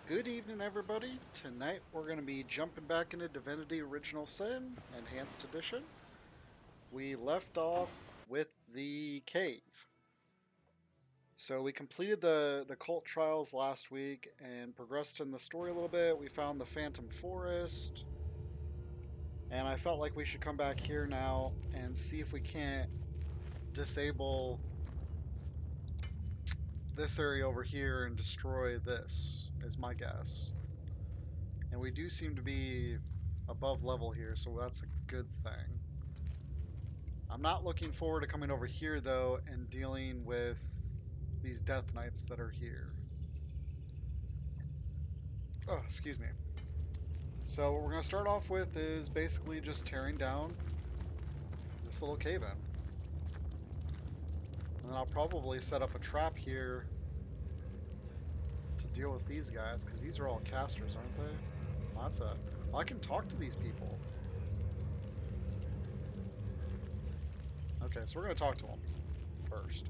Good evening, everybody. Tonight we're going to be jumping back into Divinity Original Sin, Enhanced Edition. We left off with the cave. So we completed the cult trials last week and progressed in the story a little bit. We found the Phantom Forest. And I felt like we should come back here now and see if we can't disable this area over here and destroy this, is my guess. And we do seem to be above level here, so that's a good thing. I'm not looking forward to coming over here, though, and dealing with these Death Knights that are here. Oh, excuse me. So what we're going to start off with is basically just tearing down this little cave-in. And then I'll probably set up a trap here to deal with these guys, because these are all casters, aren't they? Well, that's a... Well, I can talk to these people. Okay, so we're going to talk to them first.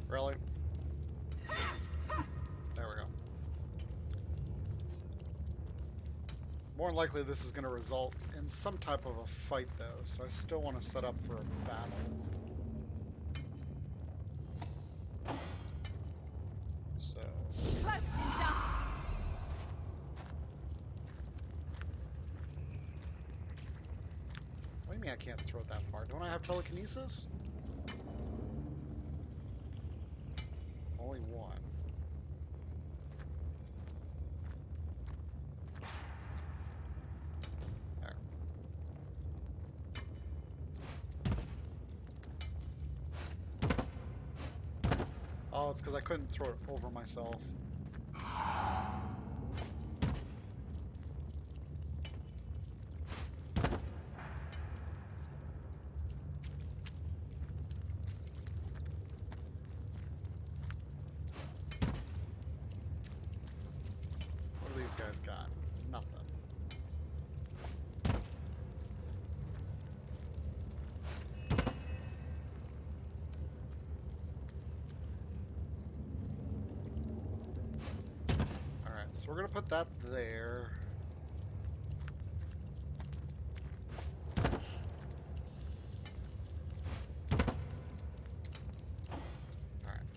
Really? There we go. More than likely this is going to result in some type of a fight, though, so I still want to set up for a battle. So... What do you mean I can't throw it that far? Don't I have telekinesis? Only one. There. Oh, it's because I couldn't throw it over myself. What do these guys got? Nothing. Alright, so we're going to put that there. Alright.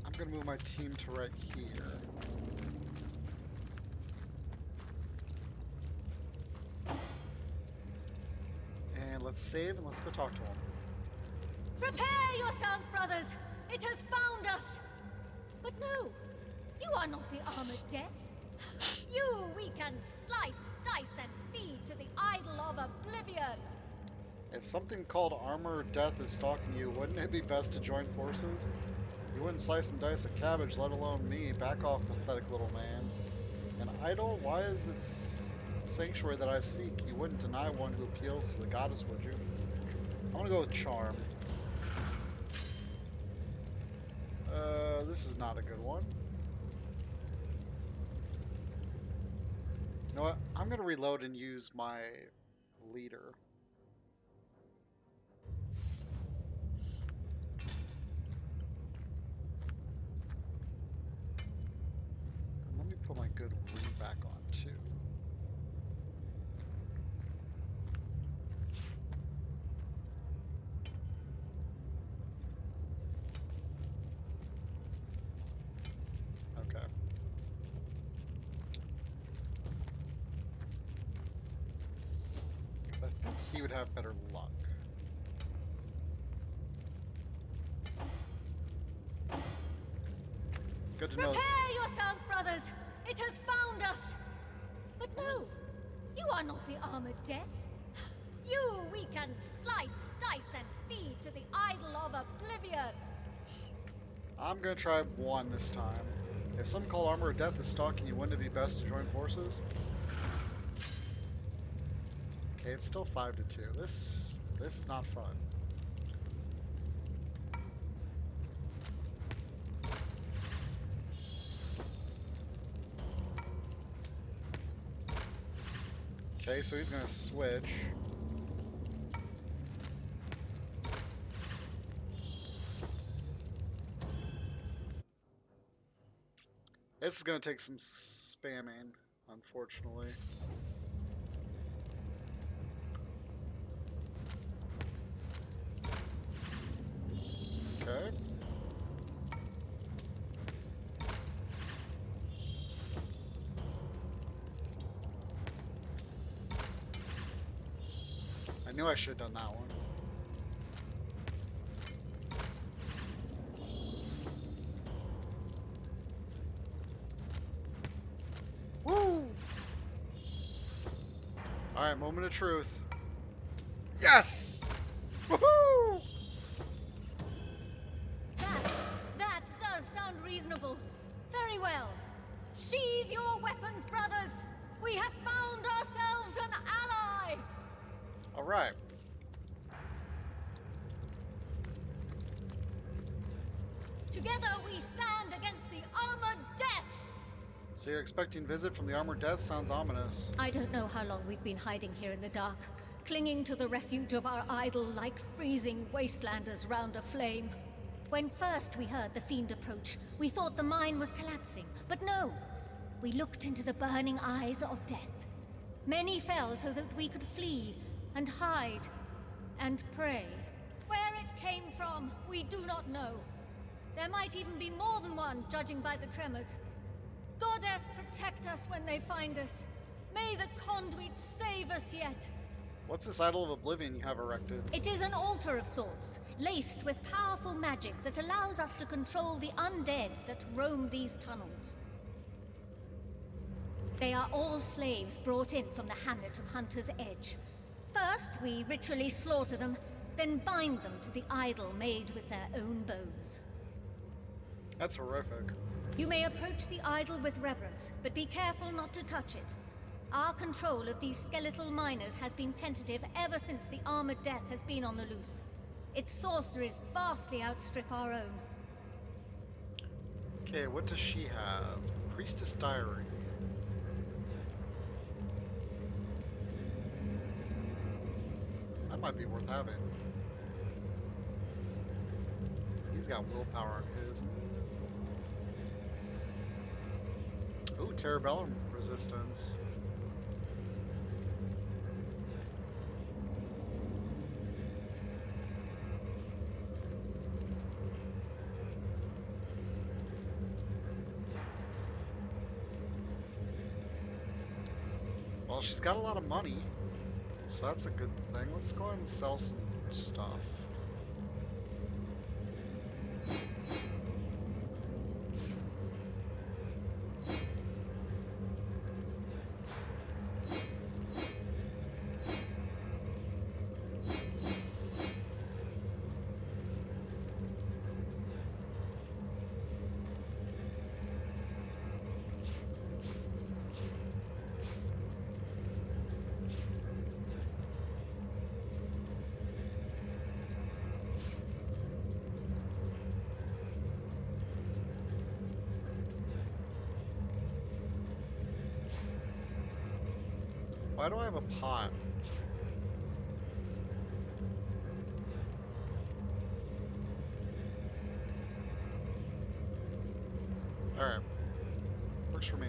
I'm going to move my team to right here. And let's save and let's go talk to him. Prepare yourselves, brothers! It has found us! But no, you are not the armored death. You we can slice, dice, and feed to the idol of oblivion. If something called armor death is stalking you, wouldn't it be best to join forces? You wouldn't slice and dice a cabbage, let alone me. Back off, pathetic little man. An idol? Why is it sanctuary that I seek? You wouldn't deny one who appeals to the goddess, would you? I'm gonna go with charm. This is not a good one. You know what? I'm gonna reload and use my leader. And let me put my good ring back on too. Okay. I think he would have better luck. It's good to know. Prepare yourselves, brothers! It has found us! But no, you are not the armored death. You we can slice, dice, and feed to the idol of oblivion. I'm gonna try one this time. If some called Armor of Death is stalking you, wouldn't it be best to join forces? Okay, it's still 5-2. This is not fun. Okay, so he's gonna switch. This is gonna take some spamming, unfortunately. Okay. I knew I should have done that one. Woo! Alright, moment of truth. Yes! Woohoo! That does sound reasonable. Very well. Sheathe your weapons, brothers! We have found ourselves an ally! Alright. Together we stand against the armored death! So you're expecting visit from the Armored Death? Sounds ominous. I don't know how long we've been hiding here in the dark, clinging to the refuge of our idol like freezing wastelanders round a flame. When first we heard the fiend approach, we thought the mine was collapsing, but no. We looked into the burning eyes of death. Many fell so that we could flee and hide and pray. Where it came from, we do not know. There might even be more than one, judging by the tremors. Goddess, protect us when they find us. May the conduit save us yet. What's this idol of oblivion you have erected? It is an altar of sorts, laced with powerful magic that allows us to control the undead that roam these tunnels. They are all slaves brought in from the hamlet of Hunter's Edge. First, we ritually slaughter them, then bind them to the idol made with their own bows. That's horrific. You may approach the idol with reverence, but be careful not to touch it. Our control of these skeletal miners has been tentative ever since the armored death has been on the loose. Its sorceries vastly outstrip our own. Okay, what does she have? Priestess Diary. That might be worth having. He's got willpower on his. Ooh, Terrabellum resistance. Well, she's got a lot of money, so that's a good thing. Let's go ahead and sell some stuff. Why do I have a pot? Alright. Works for me.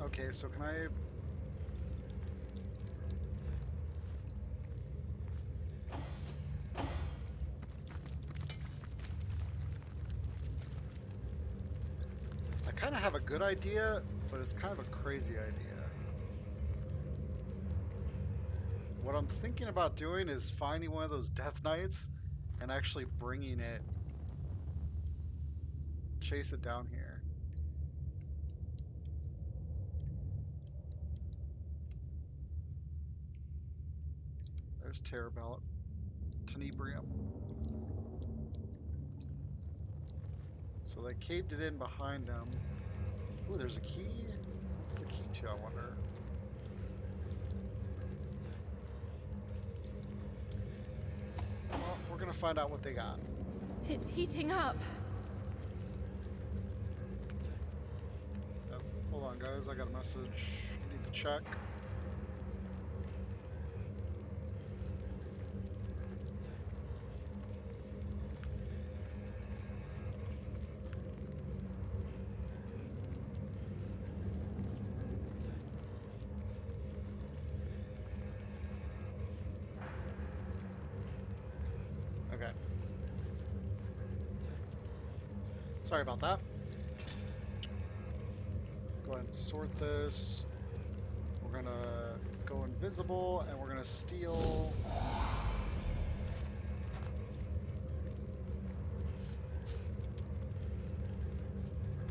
Okay, so can I... I kind of have a good idea, but it's kind of a crazy idea. What I'm thinking about doing is finding one of those Death Knights and actually bringing it, chase it down here. There's Terabell, Tenebrium. So they caved it in behind them. Ooh, there's a key. What's the key to, I wonder? Well, we're gonna find out what they got. It's heating up. Oh, hold on, guys. I got a message. I need to check. Okay. Sorry about that. Go ahead and sort this. We're gonna go invisible and we're gonna steal.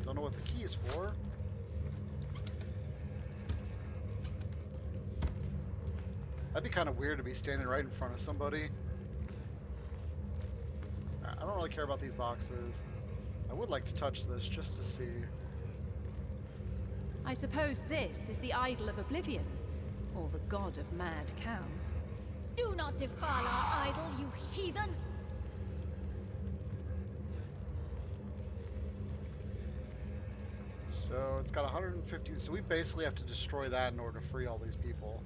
Don't know what the key is for. That'd be kind of weird to be standing right in front of somebody. I don't really care about these boxes. I would like to touch this just to see. I suppose this is the idol of oblivion, or the god of mad cows. Do not defile our idol, you heathen! So it's got 150. So we basically have to destroy that in order to free all these people.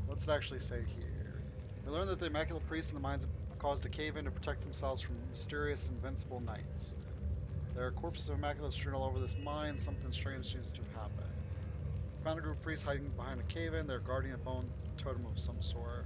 What's it actually say here? We learned that the Immaculate Priests in the mines have caused a cave-in to protect themselves from mysterious, invincible knights. There are corpses of Immaculate strewn all over this mine. Something strange seems to have happened. We found a group of priests hiding behind a cave-in. They're guarding a bone totem of some sort.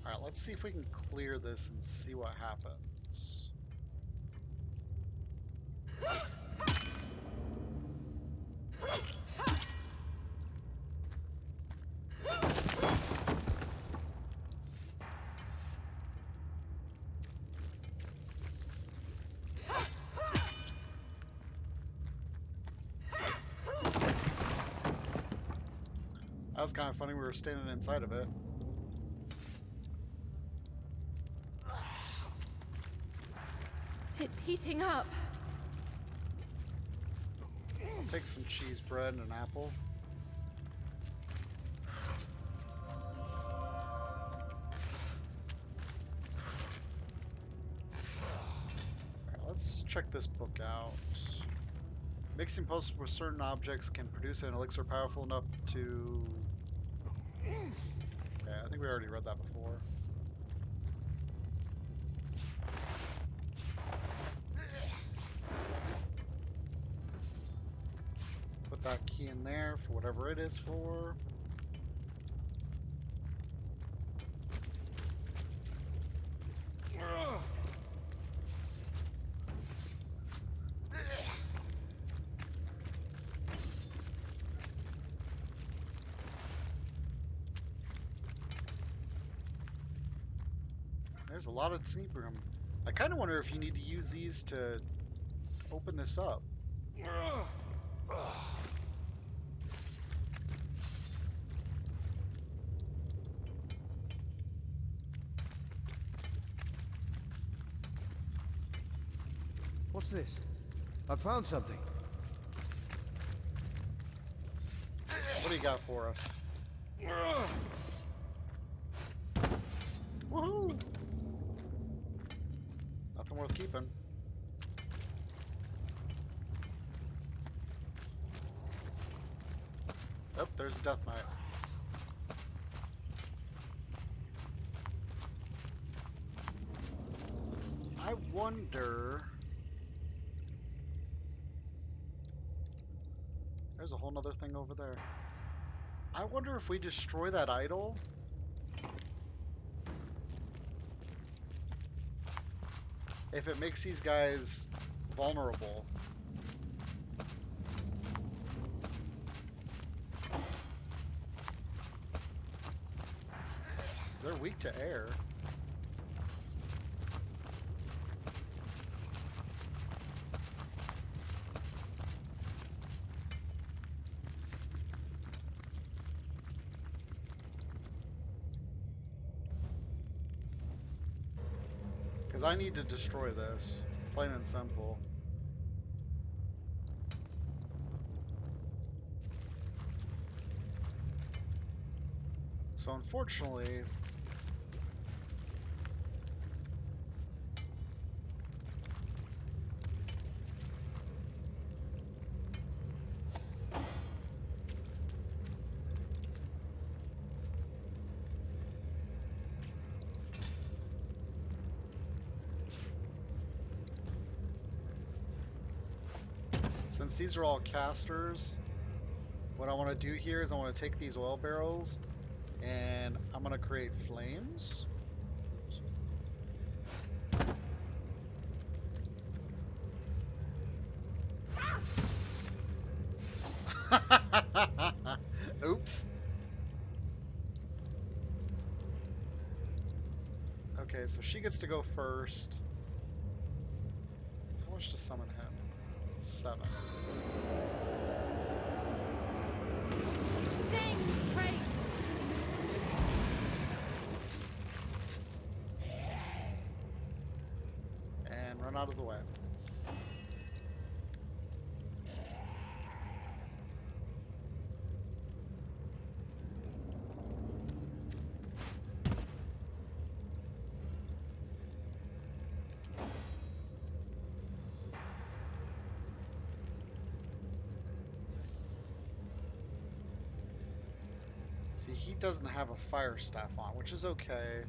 Alright, let's see if we can clear this and see what happens. That was kind of funny, we were standing inside of it. It's heating up. I'll take some cheese bread and an apple. Alright, let's check this book out. Mixing potions with certain objects can produce an elixir powerful enough to... Okay, I think we already read that before. Put that key in there for whatever it is for. There's a lot of sneak room. I kind of wonder if you need to use these to open this up. What's this? I found something. What do you got for us? Woohoo! Nothing worth keeping. Oh, there's a Death Knight. I wonder... There's a whole nother thing over there. I wonder if we destroy that idol... if it makes these guys vulnerable. They're weak to air. Because I need to destroy this. Plain and simple. So unfortunately... since these are all casters, what I want to do here is I want to take these oil barrels and I'm going to create flames. Oops. Okay, so she gets to go first. How much to summon him? 7. Sing praises. And run out of the way. See, he doesn't have a fire staff on, which is okay.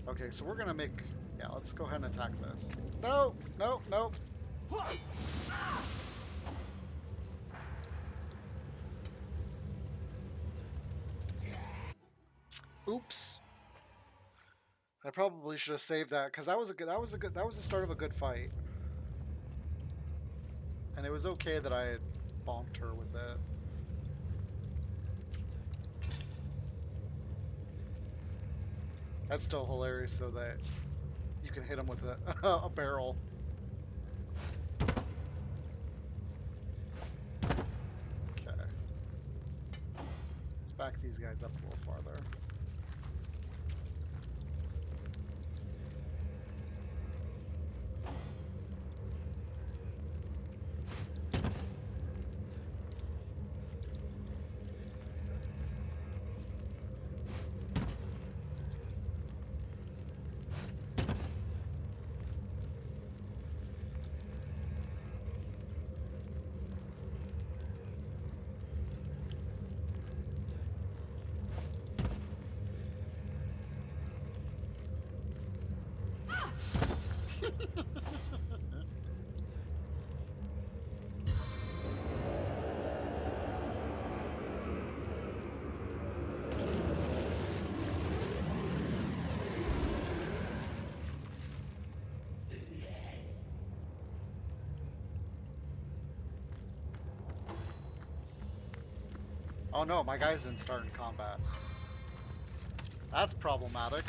Okay, so we're gonna make... Yeah, let's go ahead and attack this. No! No! No! Oops. I probably should have saved that, because that was the start of a good fight. And it was okay that I bonked her with it. That's still hilarious, though, that you can hit him with a barrel. Okay. Let's back these guys up a little farther. Oh no, my guys didn't start in combat. That's problematic.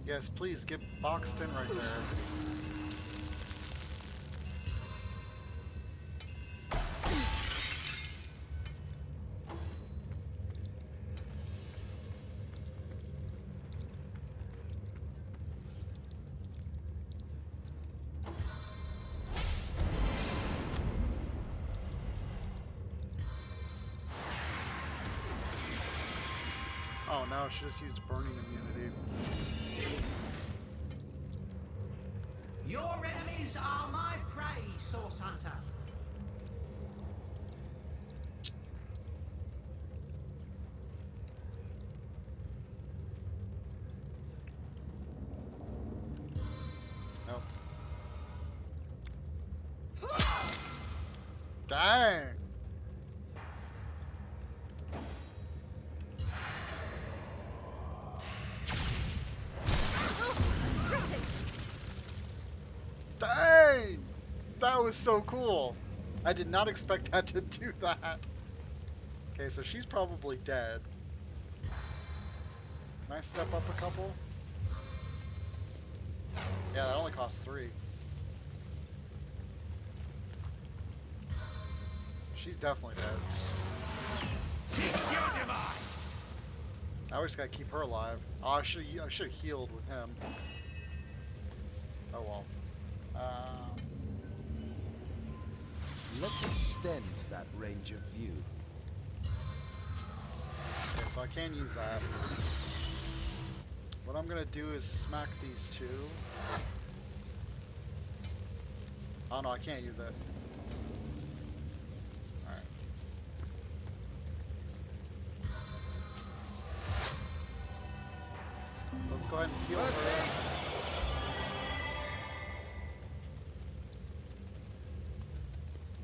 Yes, please get boxed in right there. Oh no, she just used burning immunity. Your enemies are my prey, Source Hunter. Nope. Dang! Dang! That was so cool. I did not expect that to do that. Okay, so she's probably dead. Can I step up a couple? Yeah, that only costs 3. So she's definitely dead. Now we just gotta keep her alive. Oh, I should have healed with him. Oh well. Let's extend that range of view. Okay, so I can use that. What I'm gonna do is smack these two. Oh no, I can't use it. Alright. So let's go ahead and heal her.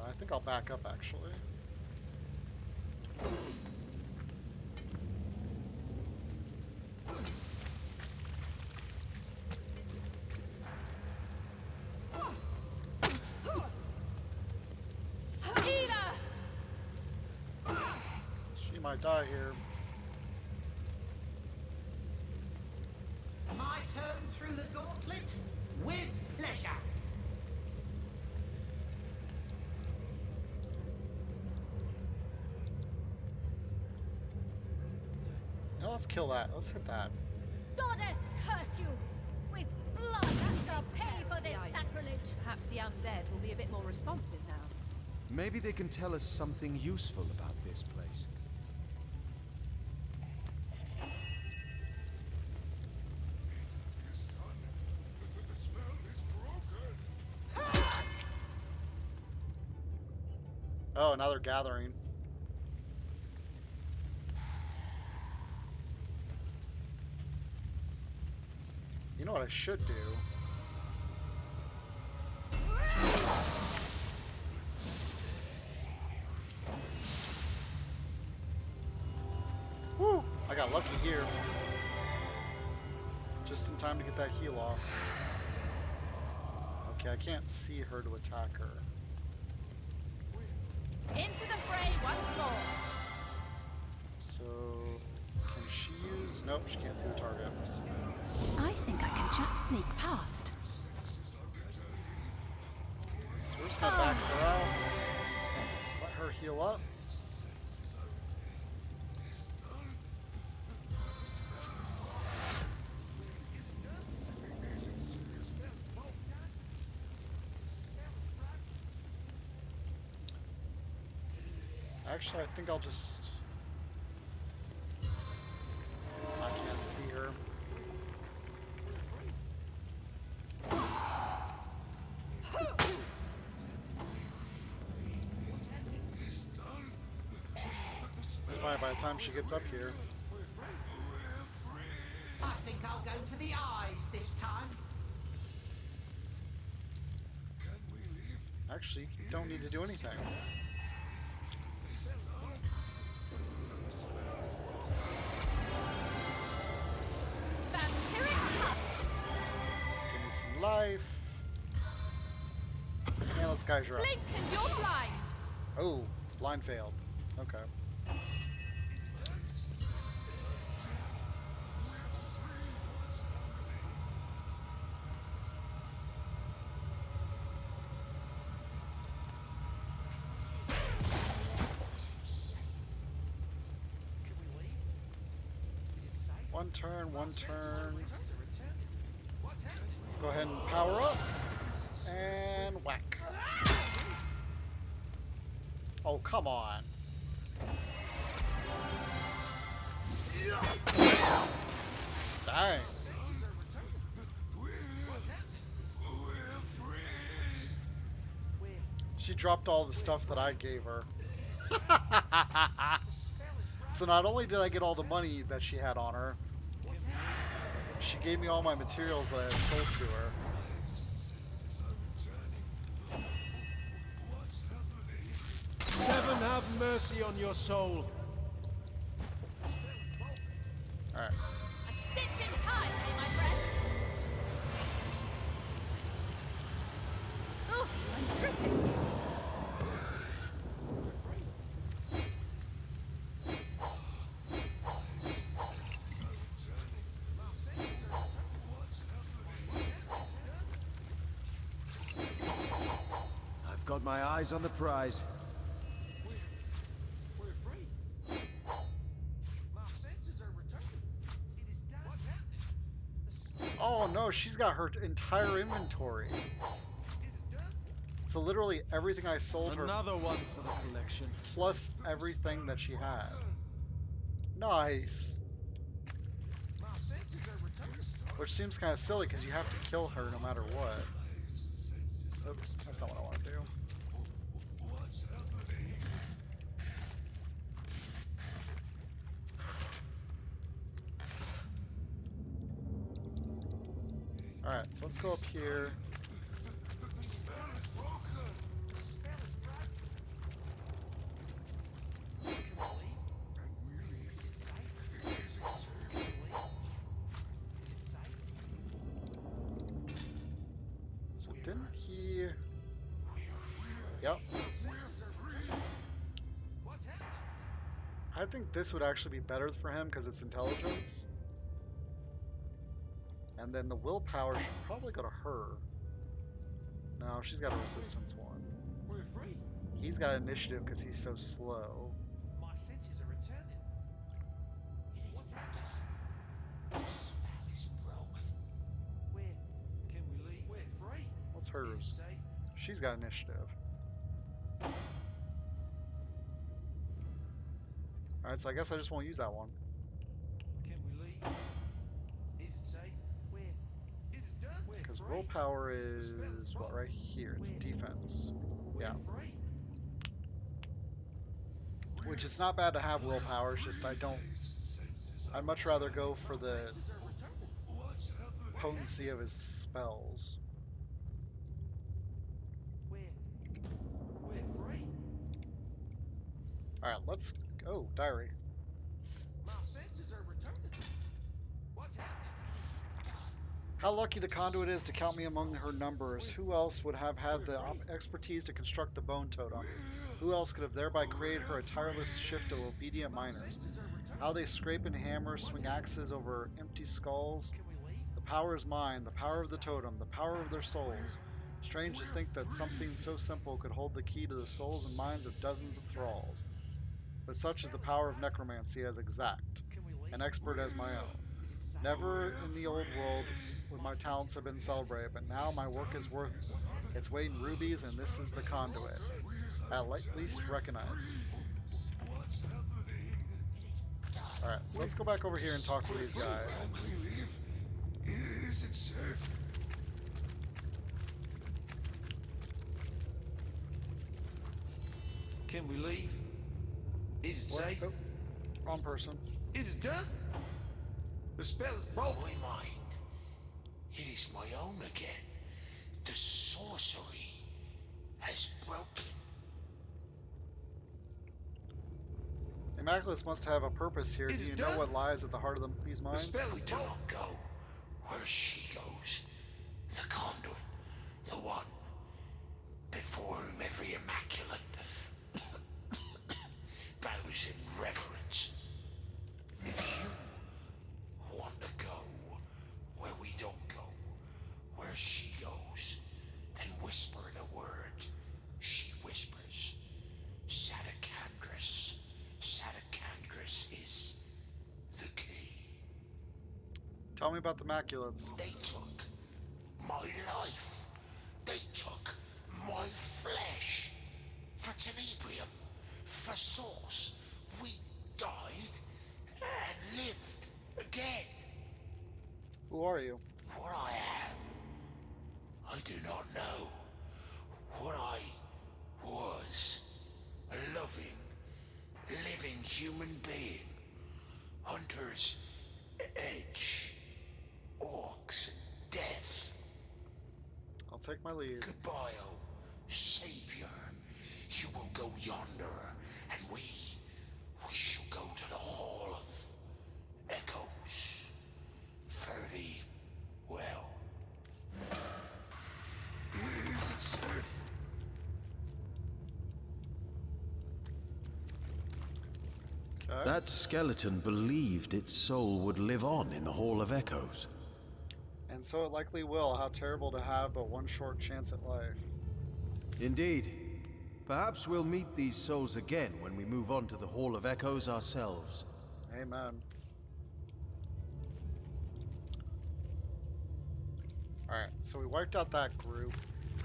I think I'll back up actually. She might die here. My turn through the gauntlet with pleasure. Now let's kill that. Let's hit that. Goddess curse you! With blood you shall pay for this sacrilege! Perhaps the undead will be a bit more responsive now. Maybe they can tell us something useful about this place. Oh, now they're gathering. You know what I should do? Woo! I got lucky here. Just in time to get that heal off. Okay, I can't see her to attack her. Into the fray once more. So, can she use... Nope, she can't see the target. I think I can just sneak past. So we're just gonna back her out. Let her heal up. Actually, I think I'll just... I can't see her. It's fine by the time she gets up here. I think I'll go for the eyes this time. Actually, you don't need to do anything. Vampiric touch. Give me some life. And let's geyser up. Blink and you're blind. Oh, blind failed. Okay. One turn, one turn. Let's go ahead and power up. And whack. Oh, come on. Dang. She dropped all the stuff that I gave her. So not only did I get all the money that she had on her, she gave me all my materials that I had sold to her. Seven, have mercy on your soul. Alright. A stitch in time, eh, my friend? Oh, I'm dripping. I've got my eyes on the prize. Oh no, she's got her entire inventory. So literally everything I sold her, Another one for the collection. plus everything that she had. Nice. Which seems kind of silly because you have to kill her no matter what. Oops, that's not what I want to do. Alright, so let's go up here. So didn't he... Yep. I think this would actually be better for him because it's intelligence. And then the willpower should probably go to her. No, she's got a resistance one. He's got initiative because he's so slow. My senses are returning. What's happening? Spell is broken. Where can we leave? We're free. What's hers? Say, She's got initiative. Alright, so I guess I just won't use that one. can we leave? Is it safe? Where? Is it done? We're Because free. willpower is, what, right here? It's defense. Yeah. We're free. Which it's not bad to have willpower, it's just I'd much rather go for the potency of his spells. We're free. Alright, let's go. Diary. My senses are returning. What's happening? How lucky the conduit is to count me among her numbers. Who else would have had the expertise to construct the bone totem? Who else could have thereby created her a tireless shift of obedient miners? How they scrape and hammer, swing axes over empty skulls. Can we leave? The power is mine, the power of the totem, the power of their souls. Strange to think that something so simple could hold the key to the souls and minds of dozens of thralls. But such is the power of necromancy as exact, Can we leave? an expert as my own. Never in the old world would my talents have been celebrated, but now my work is worth its weight in rubies, and this is the conduit. At least recognize. Alright, so let's go back over here and talk to these guys. Is it safe? Can we leave? Is it What? safe? Oh, wrong person. It is done. The spell is broken. Mine. It is my own again. The sorcery has broken. Immaculates must have a purpose here. It Do is you know done. what lies at the heart of these The mines? spell We is do broken. not go where she goes. The conduit. The one before whom every immaculate bows in reverence. If you want to go where we don't go, where she goes, then whisper the word. She whispers. Sadakandris. Sadakandris is the key. Tell me about the Maculates. They took my life. They took my flesh. For tenebrium, for sauce, we died and lived again. Who are you? What I am, I do not know. What I was, a loving, living human being. Hunters, edge, orcs, and death. I'll take my leave. Goodbye, oh savior. You will go yonder, and we shall go to the Hall of Echoes. Fare thee well. Is it safe? Okay. That skeleton believed its soul would live on in the Hall of Echoes. And so it likely will. How terrible to have but one short chance at life. Indeed. Perhaps we'll meet these souls again when we move on to the Hall of Echoes ourselves. Amen. Alright, so we wiped out that group.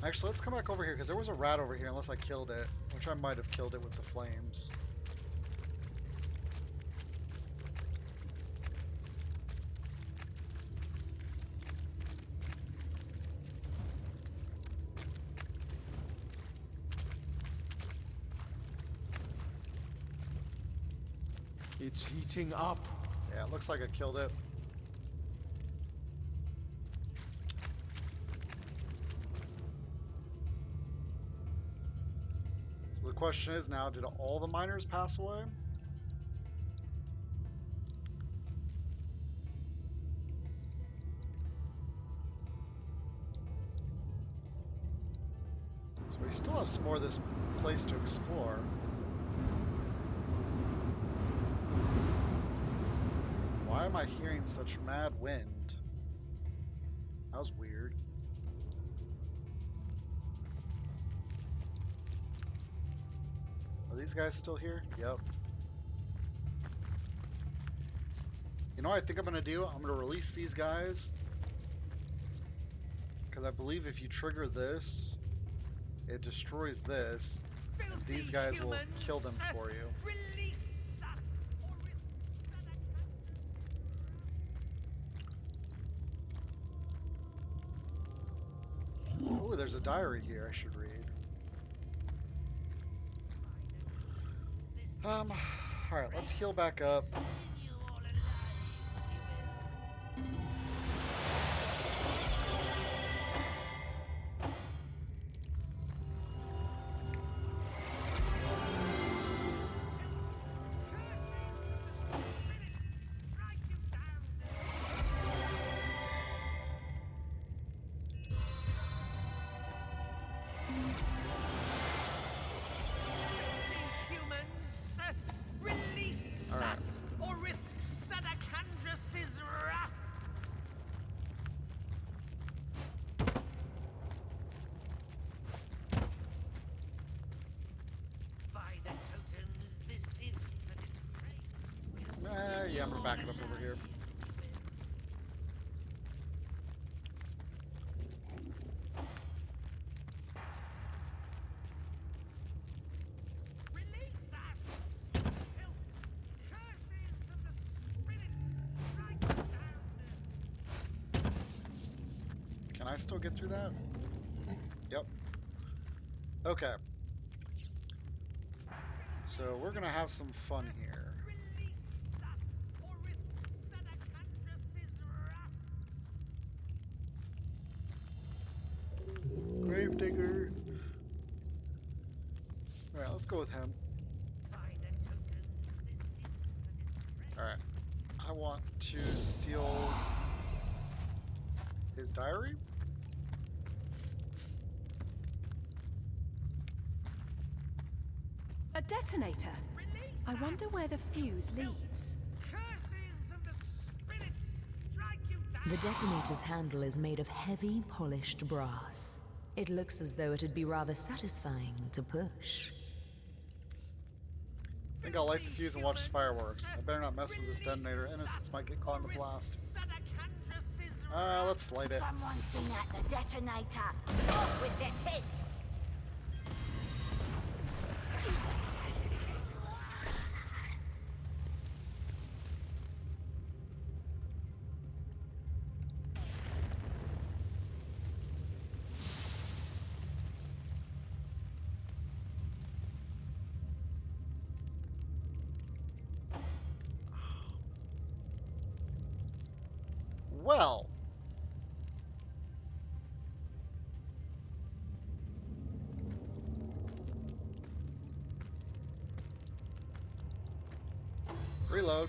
Actually, let's come back over here, because there was a rat over here, unless I killed it. Which I might have killed it with the flames. It's heating up. Yeah, it looks like I killed it. So the question is now, did all the miners pass away? So we still have some more of this place to explore. Why am I hearing such mad wind? That was weird. Are these guys still here? Yep. You know what I think I'm going to do? I'm going to release these guys. Because I believe if you trigger this, it destroys this. And these guys will kill them for you. Oh, there's a diary here I should read. Alright, let's heal back up. Alright. Or risk Sadakandrus's wrath. By the totems, this is Yeah, I'm gonna back it up over here. Release us! Help! Curses of the spirits strike down! Can I still get through that? Yep. Okay. So we're gonna have some fun here. Release us! Or risk Sadakandrus's wrath! Gravedigger. Alright, let's go with him. By the totems, this is Alright. I want to steal his diary. A detonator. I wonder where the fuse leads. curses of the spirits strike you down! The detonator's handle is made of heavy, polished brass. It looks as though it'd be rather satisfying to push. I think I'll light the fuse and watch the fireworks. I better not mess with this detonator. Innocents might get caught in the blast. Sadakandrus's Let's light it. Someone's been at the detonator. Off with their heads. Well. Reload.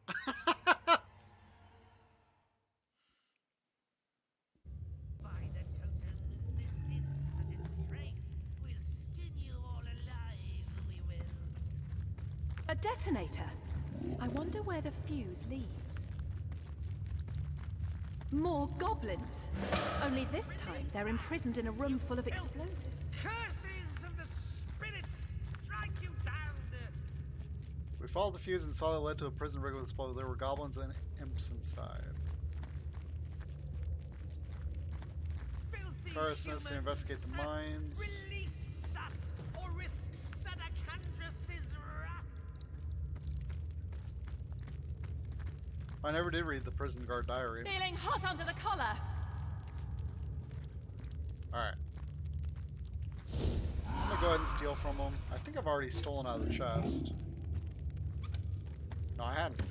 By the totems, this is a disgrace. We'll skin you all alive, we will. A detonator. I wonder where the fuse leads. More goblins. Only this time they're imprisoned in a room full of explosives. Curses of the spirits strike you down. We followed the fuse and saw that it led to a prison rig with explosives. There were goblins and imps inside. Filthy Taurus needs to humans, investigate the mines. Release us or risk Sedacandrus's wrath. I never did read the prison guard diary. Feeling hot under the collar. Alright. I'm gonna go ahead and steal from him. I think I've already stolen out of the chest. No, I hadn't.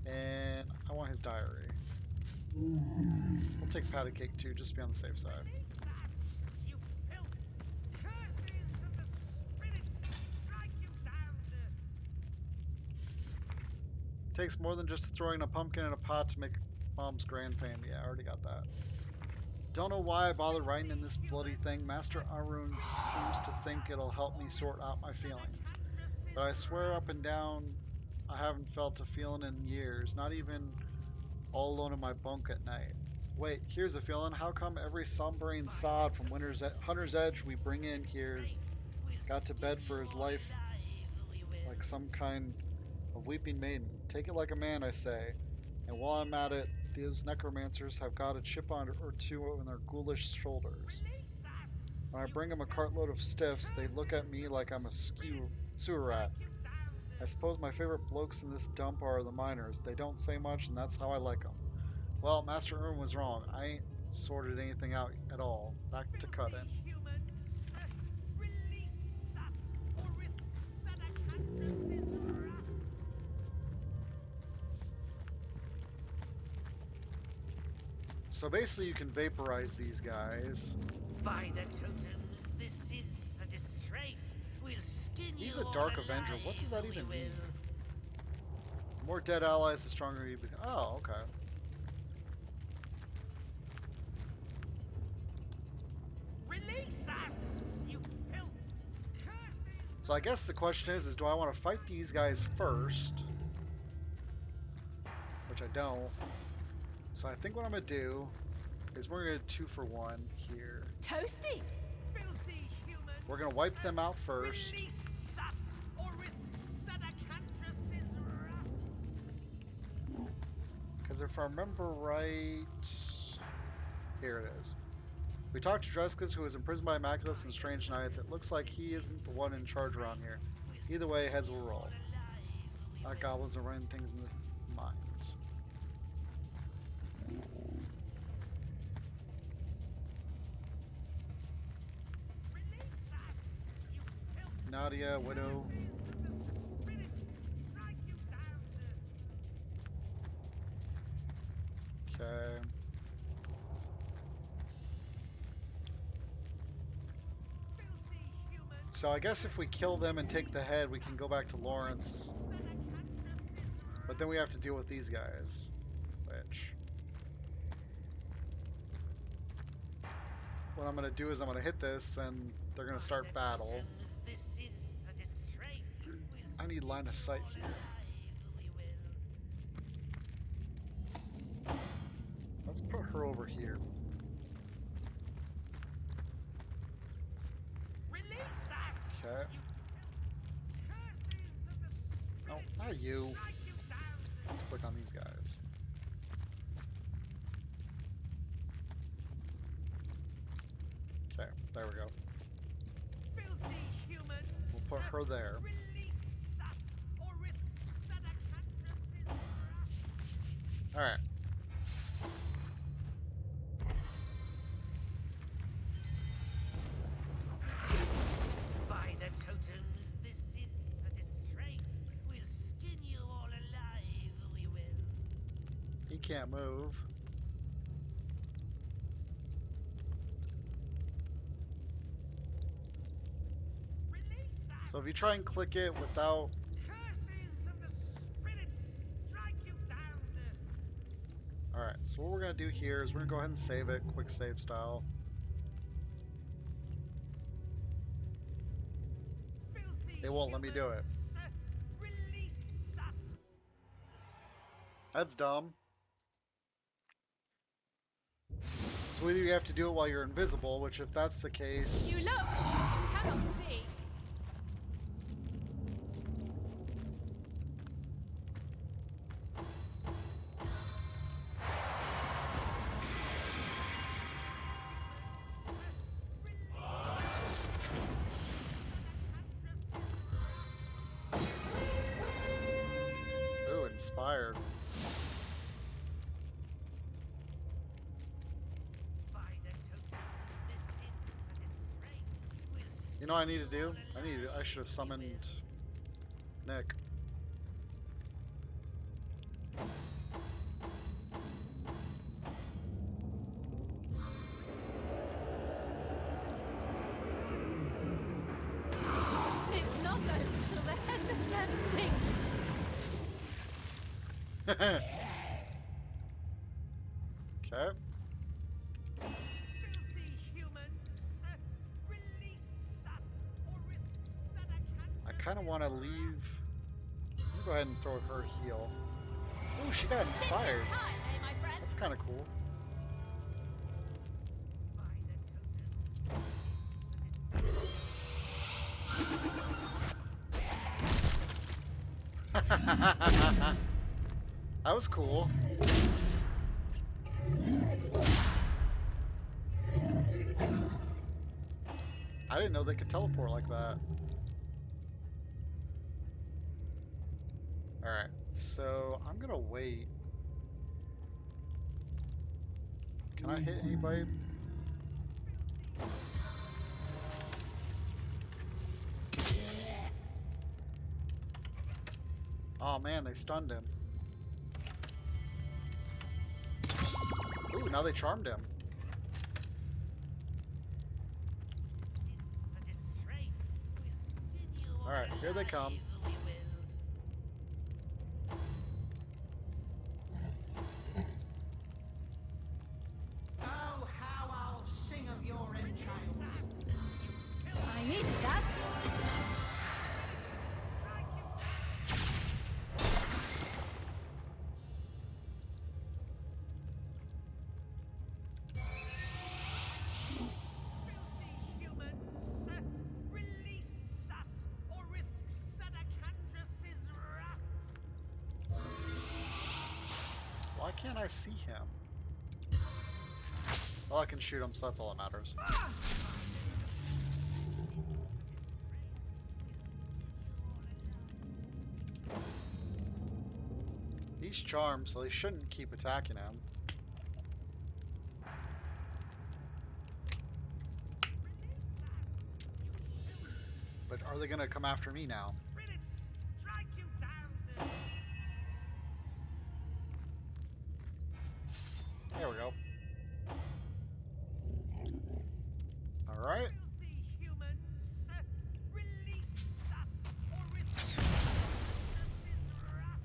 And I want his diary. We'll take patty cake too, just to be on the safe side. You filth. Curses of the spirits strike you down. Takes more than just throwing a pumpkin in a pot to make Mom's grand fame. Yeah, I already got that. Don't know why I bother writing in this bloody thing. Master Arun seems to think it'll help me sort out my feelings. But I swear up and down, I haven't felt a feeling in years. Not even all alone in my bunk at night. Wait, here's a feeling. How come every sombrain sod from Hunter's Edge we bring in here's got to bed for his life like some kind of weeping maiden? Take it like a man, I say. And while I'm at it, these necromancers have got a chip on or two on their ghoulish shoulders. When I bring them a cartload of stiffs, they look at me like I'm a sewer rat. I suppose my favorite blokes in this dump are the miners. They don't say much, and that's how I like them. Well, Master Urn was wrong. I ain't sorted anything out at all. Back to cutting. Humans, release us or risk Sedacandrus's wrath. So basically you can vaporize these guys. By the totems, this is a disgrace. We'll skin He's you a all Dark Avenger. What does that alive, even we mean? will. The more dead allies, the stronger you become. Oh, okay. Release us, you filth. Curses. So I guess the question is do I want to fight these guys first? Which I don't. So I think what I'm going to do is we're going to 2-for-1 here. Toasty. Filthy human. We're going to wipe them out first. Release us or risk Sedacandrus's wrath. Because if I remember right... Here it is. We talked to Dreskus, who was imprisoned by Immaculus and Strange Knights. It looks like he isn't the one in charge around here. Either way, heads will roll. Goblins are running things in the mines. Nadia, Widow. Okay. So I guess if we kill them and take the head, we can go back to Lawrence. But then we have to deal with these guys. Which... What I'm going to do is I'm going to hit this, then they're going to start battle. This is a disgrace. I need line of sight here. Let's put her over here. Release us. Okay. No, not you. Let's click on these guys. Okay, there we go. Filthy humans! We'll put her there. Release us or risk Sedacantrus's wrath. Alright. By the totems, this is a disgrace. We'll skin you all alive, we will. He can't move. Release us! So if you try and click it without... Curses of the spirits strike you down. Alright, so what we're going to do here is we're going to go ahead and save it, quick save style. Filthy They won't let me do it. humans, release us! That's dumb. So either you have to do it while you're invisible, which if that's the case... You look, you cannot see. Ooh, inspired. By the totems, this is a disgrace. We'll You know what I need to do? I should have summoned Nick. It's not over till the headless man sings. Okay. filthy humans, release us or risk Sedacantrus's I kind of want to leave... Let me go ahead and throw her a heal. Ooh, she got inspired. Time, eh, my friend? That's kind of cool. by the totems. That was cool. I didn't know they could teleport like that. Alright, so I'm gonna wait. Can I hit anybody? Oh man, they stunned him. Ooh, now they charmed him. A disgrace. We'll skin you all Alright, here they come. alive, we will. Oh, how I'll sing of your entrails. I needed that. Filthy humans, release us or risk Sedacantrus's wrath. Why can't I see him? Well, I can shoot him, so that's all that matters. He's charmed, so they shouldn't keep attacking him. But are they gonna come after me now? Spirits strike you down. There we go. Alright. Filthy humans, release us or risk Sedacantrus's wrath.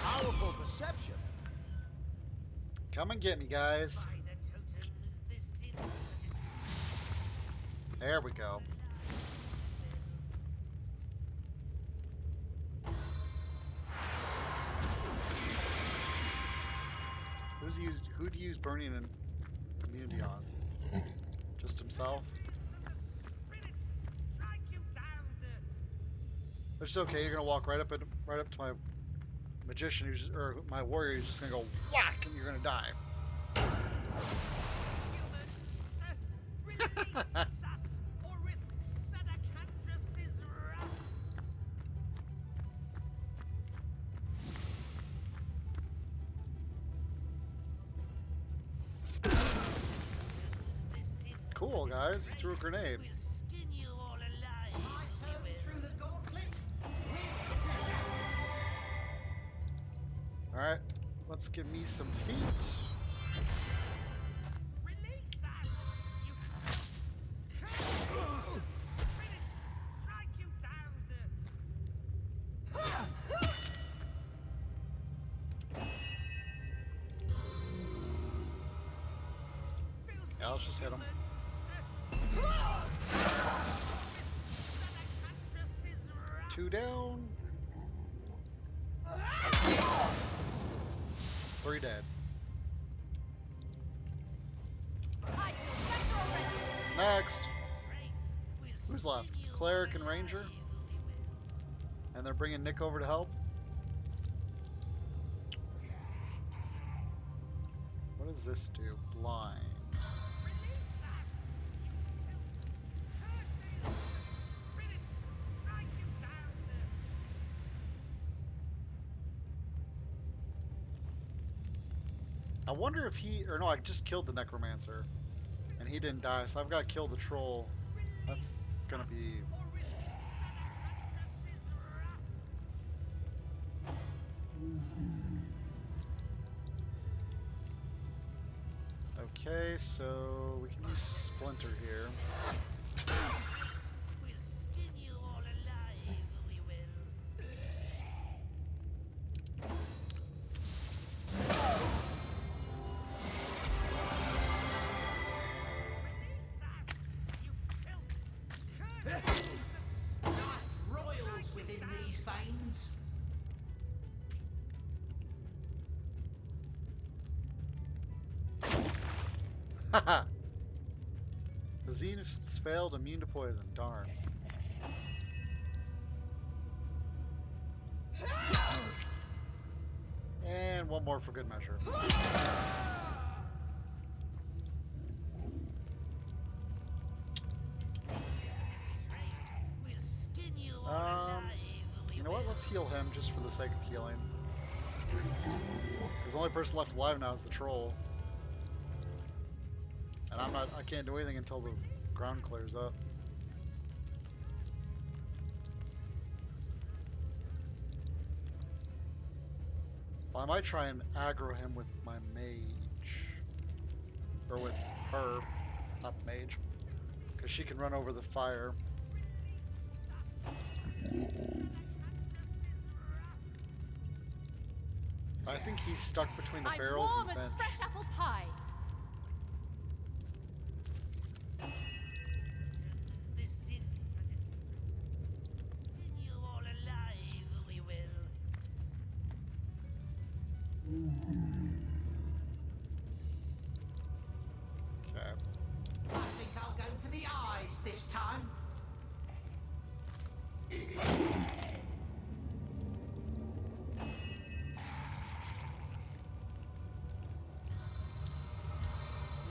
Powerful perception. Come and get me, guys. By the totems, this is a There we go. Who do you use burning and immunity on? Just himself? spirits strike you down. Which is okay. You're gonna walk right up to my magician, or my warrior, who's just gonna go whack, and you're gonna die. Release us, or risk Sedacandras's wrath. Cool, guys. You threw a grenade. We'll skin you all alive. My turn through the gauntlet. Alright, let's give me some feet. Release us, you strike you down Yeah, let's just hit him. Two down. Three dead. Next. Who's left? Cleric and Ranger? And they're bringing Nick over to help? What does this do? Blind. I wonder if he... Or no, I just killed the Necromancer. And he didn't die, so I've got to kill the Troll. That's gonna be... Okay, so we can use Splinter here. We'll skin you all alive, we will. Royals within these veins. Haha! The Zeniths failed, immune to poison. Darn. And one more for good measure. We'll skin you all alive, we You know what? Let's heal him just for the sake of healing. Because the only person left alive now is the Troll. And I can't do anything until the ground clears up. Well, I might try and aggro him with my mage. Or with her, not mage. Because she can run over the fire. I think he's stuck between the I'm barrels warm and as the bench. fresh apple pie. This is skin you all alive, we will. Okay. I think I'll go for the eyes this time.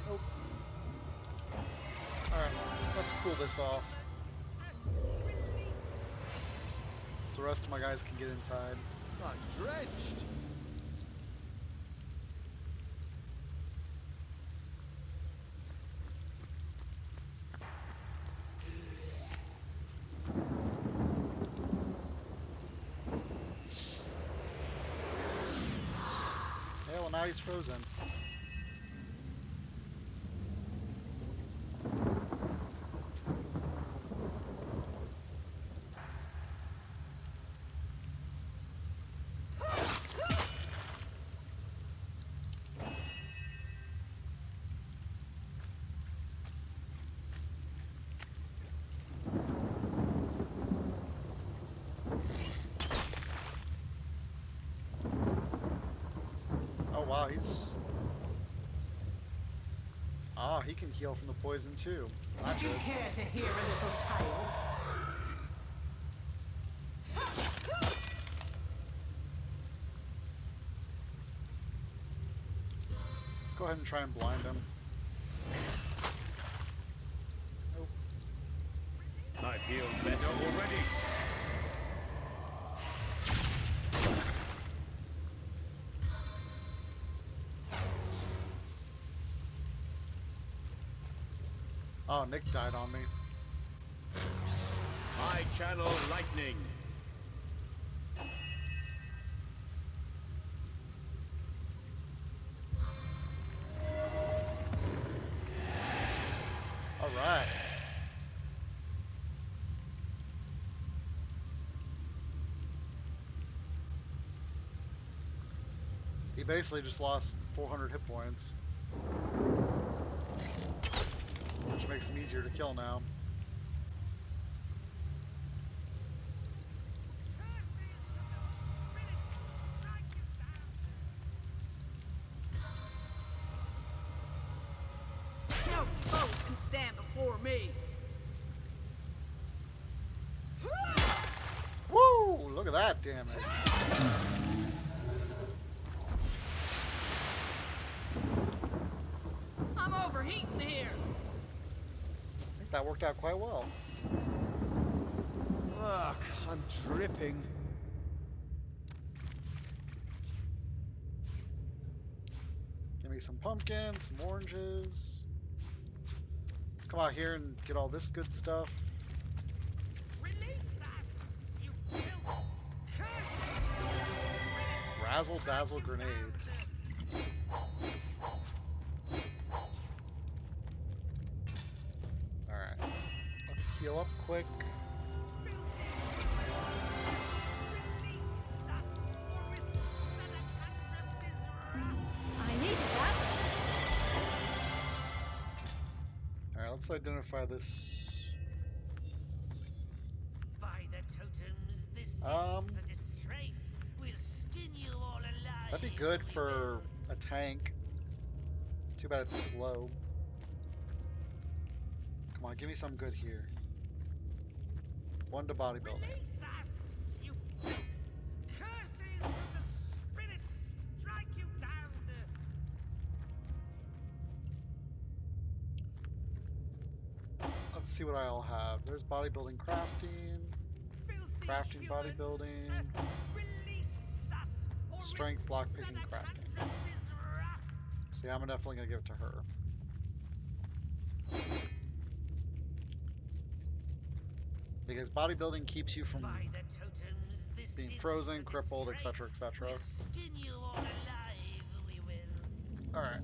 Nope. Alright, let's cool this off. So the rest of my guys can get inside. I'm drenched. Yeah, well now he's frozen. Oh wow, he's... Ah, he can heal from the poison too. Not Would you good. care to hear a little tale? Let's go ahead and try and blind him. Nope. I feel better already. Oh, Nick died on me. I channel lightning. All right. He basically just lost 400 hit points, which makes him easier to kill now. No foe can stand before me. Woo! Look at that damage. I'm overheating here. I think that worked out quite well. Ugh, I'm dripping. Give me some pumpkins, some oranges. Let's come out here and get all this good stuff. Razzle dazzle grenade. Alright. Let's heal up quick. I needed that. Alright, let's identify this. By the totems, this is Um, a disgrace. We'll skin you all alive. That'd be good for a tank. Too bad it's slow. Come on, give me something good here. One to bodybuilding. Release us, you filth. Curses from the spirits strike you down. Let's see what I all have. There's bodybuilding crafting. Filthy Crafting, humans. bodybuilding. Release us, or Strength, risk lockpicking, crafting. Sadakandras's wrath. See, I'm definitely gonna give it to her. Because bodybuilding keeps you from By the totems, this being is frozen, a crippled, disgrace. etc., etc. We'll skin you all alive, we will. Alright.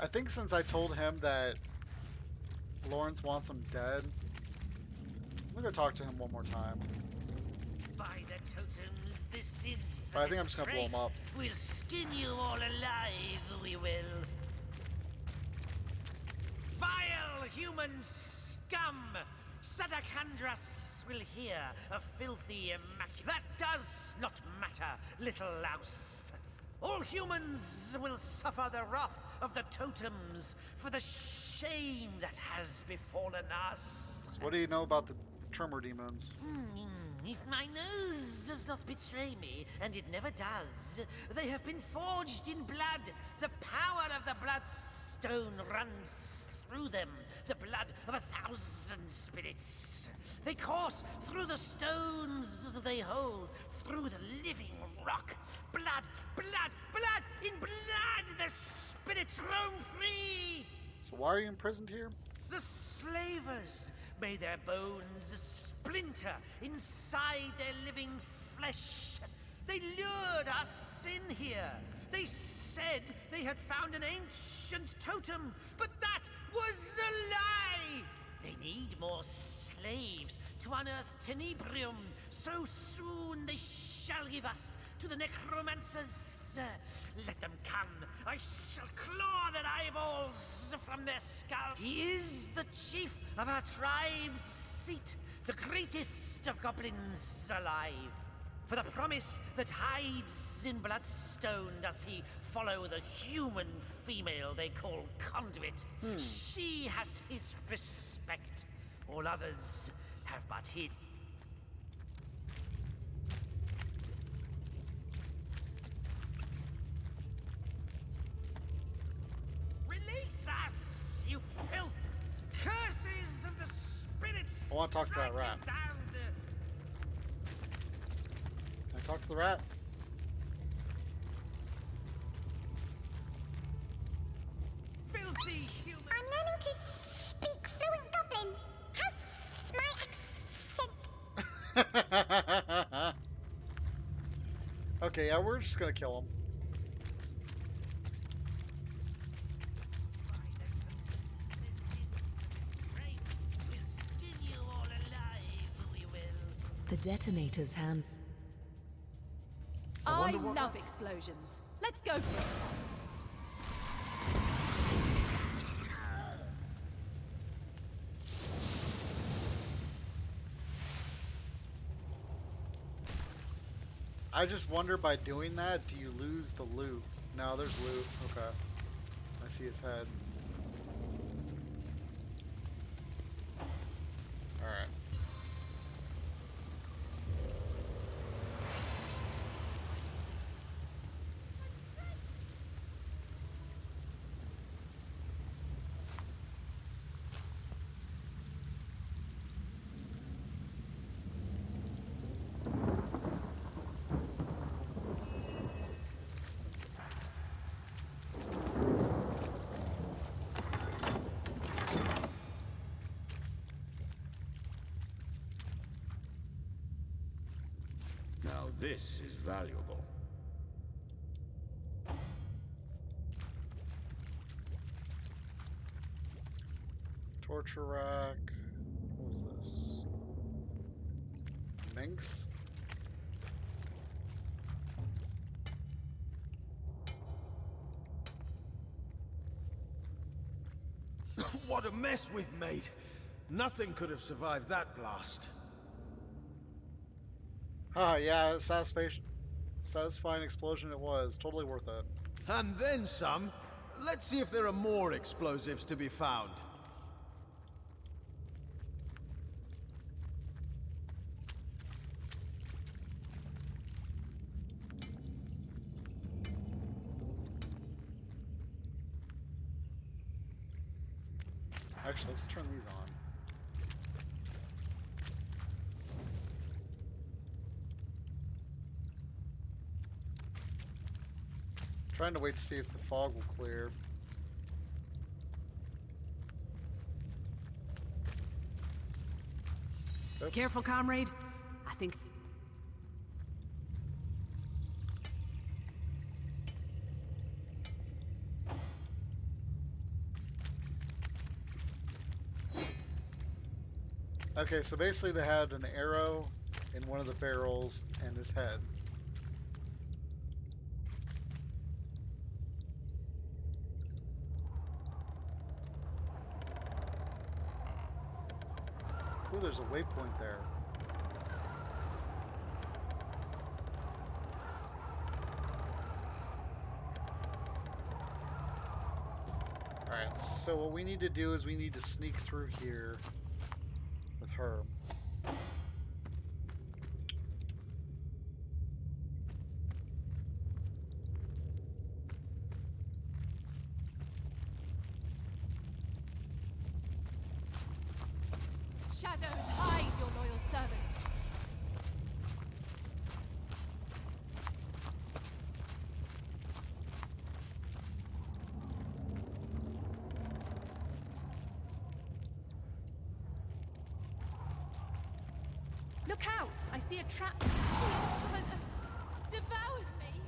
I think since I told him that Lawrence wants him dead, I'm gonna talk to him one more time. By the totems, this is But I think I'm just gonna blow him up. We'll skin you all alive, we will. Vile human scum! Sadakandras will hear a filthy immaculate. That does not matter, little louse. All humans will suffer the wrath of the totems for the shame that has befallen us. So what do you know about the Tremor Demons? If my nose does not betray me, and it never does, they have been forged in blood. The power of the bloodstone runs through them, the blood of 1,000 spirits. They course through the stones they hold, through the living rock. Blood, blood, blood! In blood the spirits roam free! So why are you imprisoned here? The slavers, may their bones splinter inside their living flesh. They lured us in here. They said they had found an ancient totem, but that was a lie! They need more slaves to unearth Tenebrium. So soon they shall give us to the necromancers. Let them come. I shall claw their eyeballs from their scalps. He is the chief of our tribe's seat, the greatest of goblins alive. For the promise that hides in Bloodstone does he follow the human female they call Conduit. She has his respect. All others have but hid. Release us, you filth! Curses of the spirits! I want to talk to that rat. Strike down Can I talk to the rat? the filthy human. I'm learning to speak fluent Goblin. How's my accent? Okay, yeah, we're just gonna kill him. We'll skin you all alive, we will. The detonator's hand. I love explosions. Let's go for it. I just wonder, by doing that, do you lose the loot? No, there's loot. Okay. I see his head. Alright. Now this is valuable. Torture rack. What is this? Minx? What a mess we've made. Nothing could have survived that blast. Ah, yeah, satisfying explosion it was. Totally worth it. And then some. Let's see if there are more explosives to be found. Actually, let's turn these on. Trying to wait to see if the fog will clear. Oops. Careful, comrade. I think. Okay, so basically they had an arrow in one of the barrels and his head. Ooh, there's a waypoint there. Alright, so what we need to do is we need to sneak through here with her. Shadows, hide your loyal servant. Look out! I see a trap. Devours me.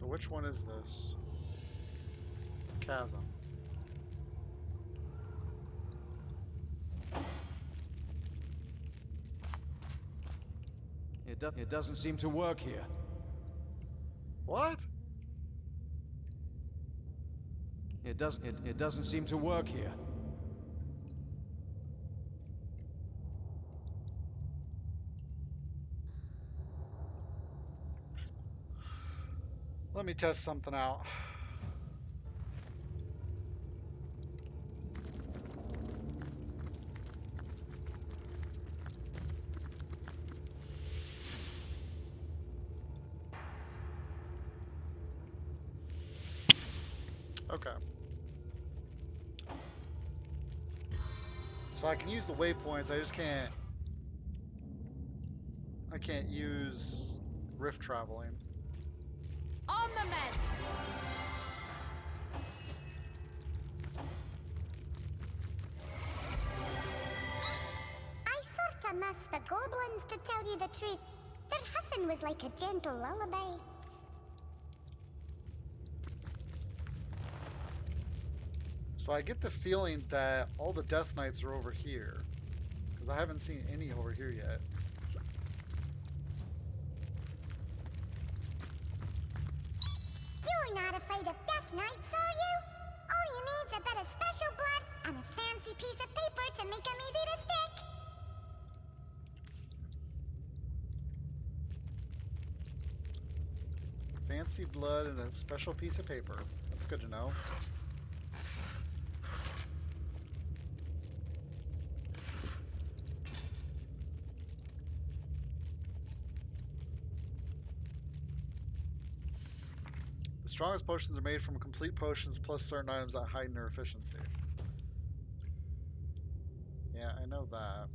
So which one is this? Chasm. It doesn't seem to work here. What? It doesn't seem to work here. Let me test something out. Okay. So I can use the waypoints, I just can't... I can't use rift traveling. On the men! I sorta miss the goblins, to tell you the truth. Their hissing was like a gentle lullaby. So I get the feeling that all the Death Knights are over here. Because I haven't seen any over here yet. You're not afraid of death knights, are you? All you need's a bit of special blood and a fancy piece of paper to make 'em easy to stick. Fancy blood and a special piece of paper. That's good to know. The strongest potions are made from complete potions plus certain items that heighten their efficiency. Yeah, I know that.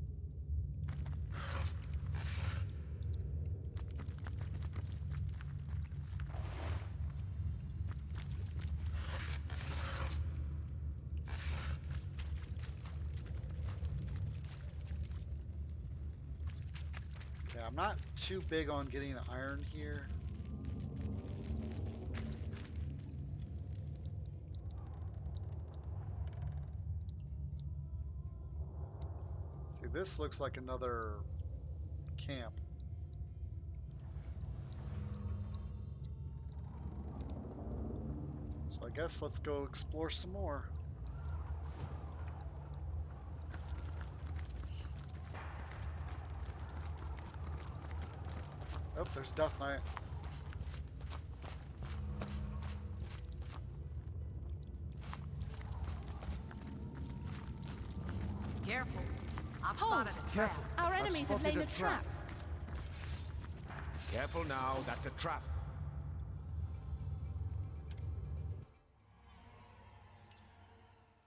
Okay, I'm not too big on getting iron here. See, this looks like another camp. So I guess let's go explore some more. Oh, there's Death Knight. Careful. I've Hold! spotted a trap. Our enemies have laid a trap. Careful now, that's a trap.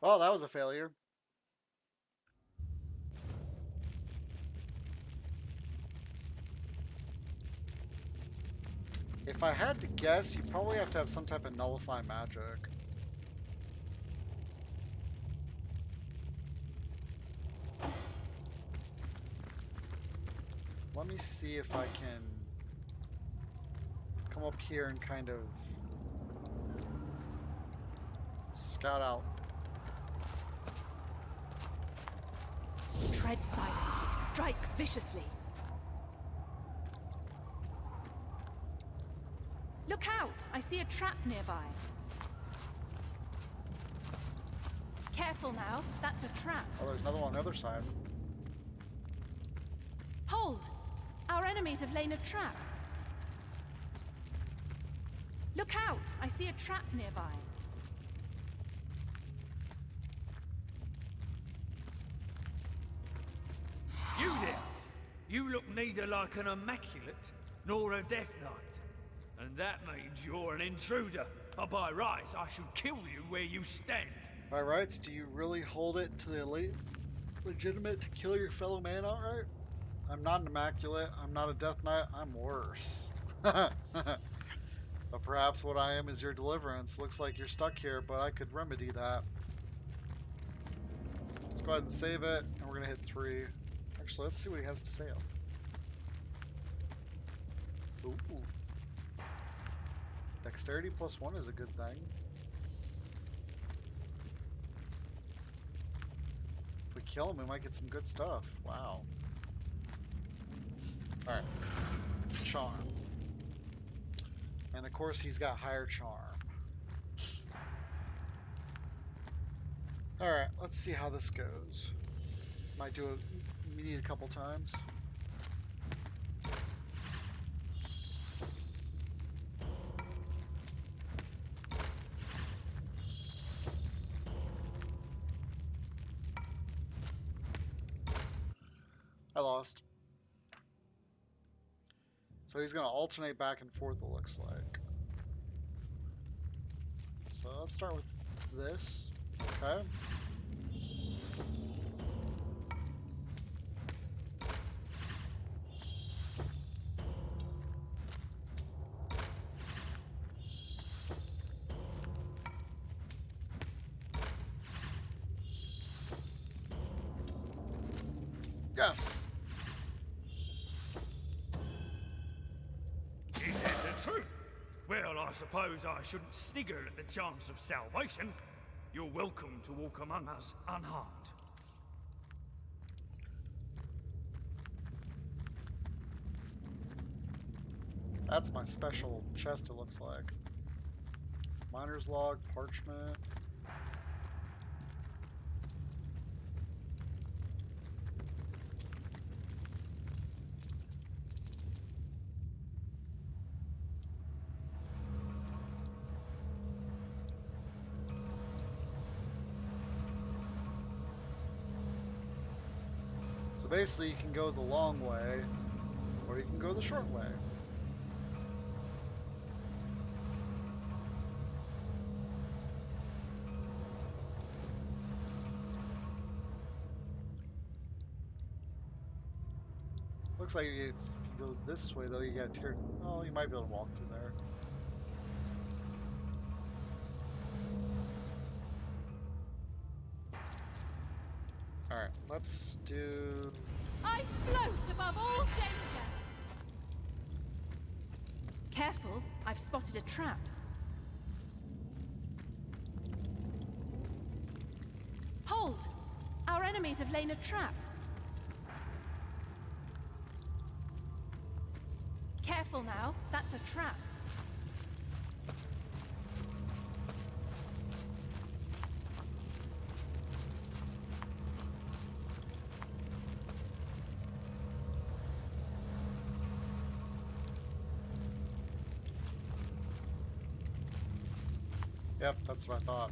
Oh, that was a failure. If I had to guess, you probably have to have some type of nullify magic. Let me see if I can come up here and kind of scout out. Tread silently, strike viciously. Look out! I see a trap nearby. Careful now, that's a trap. Oh, there's another one on the other side. Hold! Our enemies have laid a trap. Look out! I see a trap nearby. You there! You look neither like an immaculate nor a death knight. And that means you're an intruder. Or by rights, I should kill you where you stand. By rights, do you really hold it to the legitimate to kill your fellow man outright? I'm not an immaculate, I'm not a death knight, I'm worse. But perhaps what I am is your deliverance. Looks like you're stuck here, but I could remedy that. Let's go ahead and save it, and we're gonna hit 3. Actually, let's see what he has to say. Ooh. Dexterity +1 is a good thing. If we kill him, we might get some good stuff. Wow. Alright. Charm. And of course, he's got higher charm. Alright, let's see how this goes. Might do it. We need a couple times. I lost. So he's going to alternate back and forth, it looks like. So let's start with this. Okay. Yes! Is that the truth? Well, I suppose I shouldn't snigger at the chance of salvation. You're welcome to walk among us unharmed. That's my special chest, it looks like. Miner's log, parchment. So basically you can go the long way, or you can go the short way. Looks like if you go this way though, you gotta tear. Oh, you might be able to walk through there. Alright, let's do... I float above all danger! Careful, I've spotted a trap. Hold! Our enemies have laid a trap. Careful now, that's a trap. Yep, that's what I thought.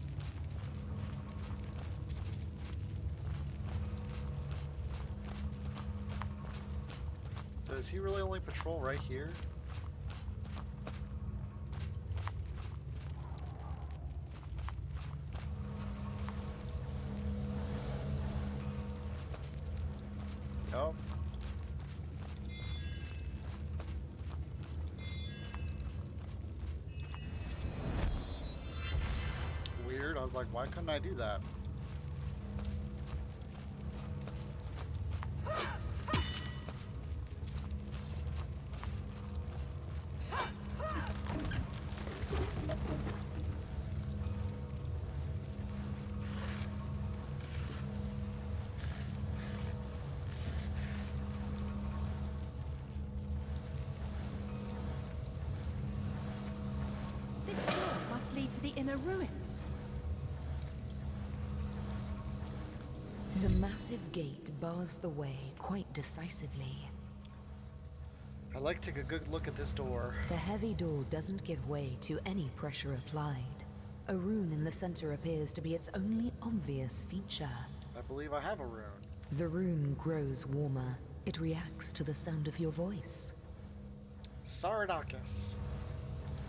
So does he really only patrol right here? Nope. Weird. I was like, why couldn't I do that? This door must lead to the inner ruins. The massive gate bars the way quite decisively. I'd like to take a good look at this door. The heavy door doesn't give way to any pressure applied. A rune in the center appears to be its only obvious feature. I believe I have a rune. The rune grows warmer. It reacts to the sound of your voice. Saradakis.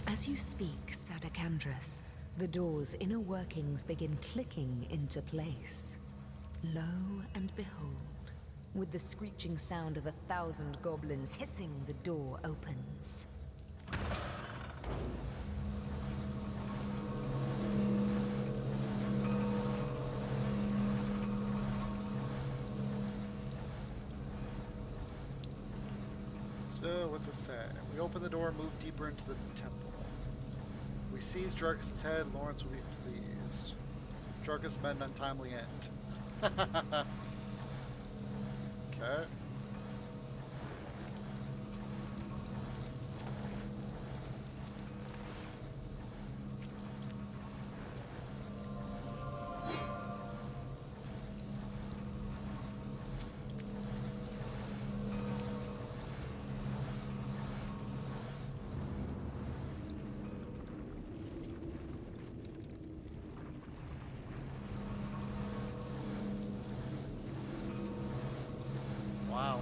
As you speak, Sadakandras, the door's inner workings begin clicking into place. Lo and behold, with the screeching sound of 1,000 goblins hissing, the door opens. So, what's it say? We open the door and move deeper into the temple. sees Druckus' head, Lawrence will be pleased. Druckus met an untimely end. Okay. Wow.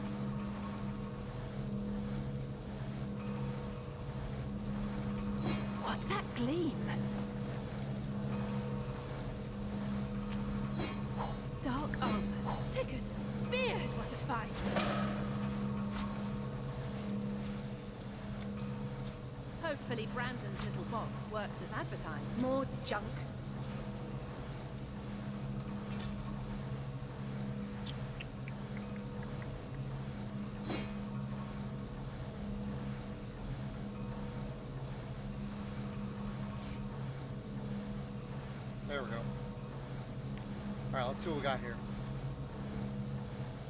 What's that gleam? Dark armor. Sigurd's beard, what a fight! Hopefully Brandon's little box works as advertised. More junk. There we go. Alright, let's see what we got here.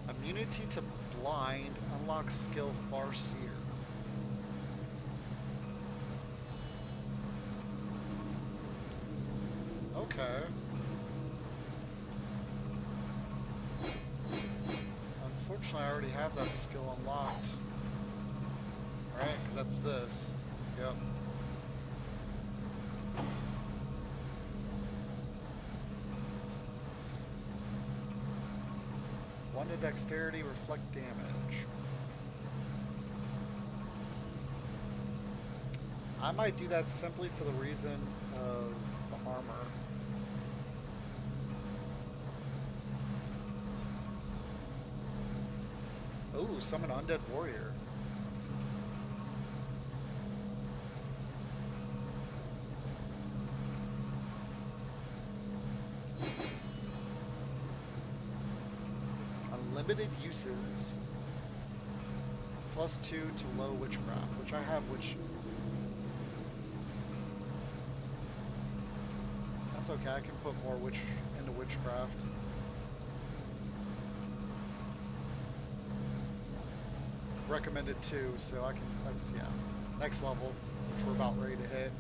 Immunity to blind unlocks skill Farseer. Okay. Unfortunately, I already have that skill unlocked. Right? Because that's this. Yep. One to dexterity, reflect damage. I might do that simply for the reason of the armor. Ooh, summon Undead Warrior. Unlimited uses. +2 to low witchcraft, which I have witch. That's okay, I can put more witch into witchcraft. Recommended 2, so I can, that's, yeah, next level, which we're about ready to hit.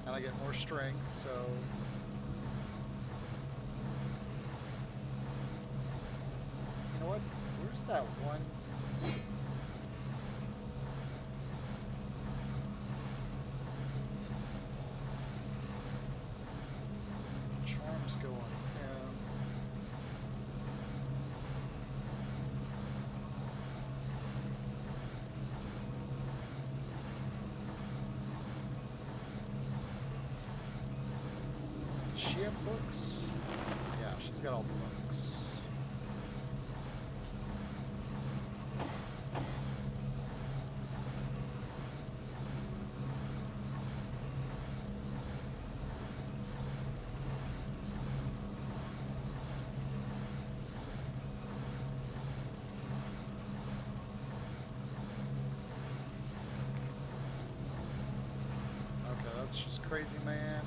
And I get more strength, so. You know what? Where's that one? Charms go on him. Does she have books? Yeah, she's got all the books. Okay, that's just crazy, man.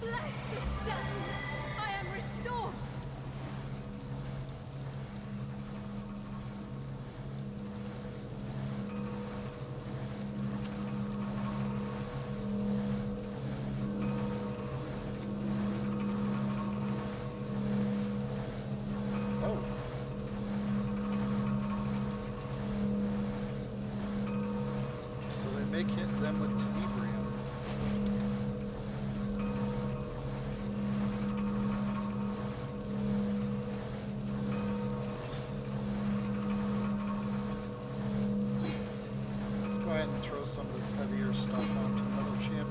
Bless the sun! I am restored! Oh. So they make it them with tenebrium. Let's go ahead and throw some of this heavier stuff onto another champion.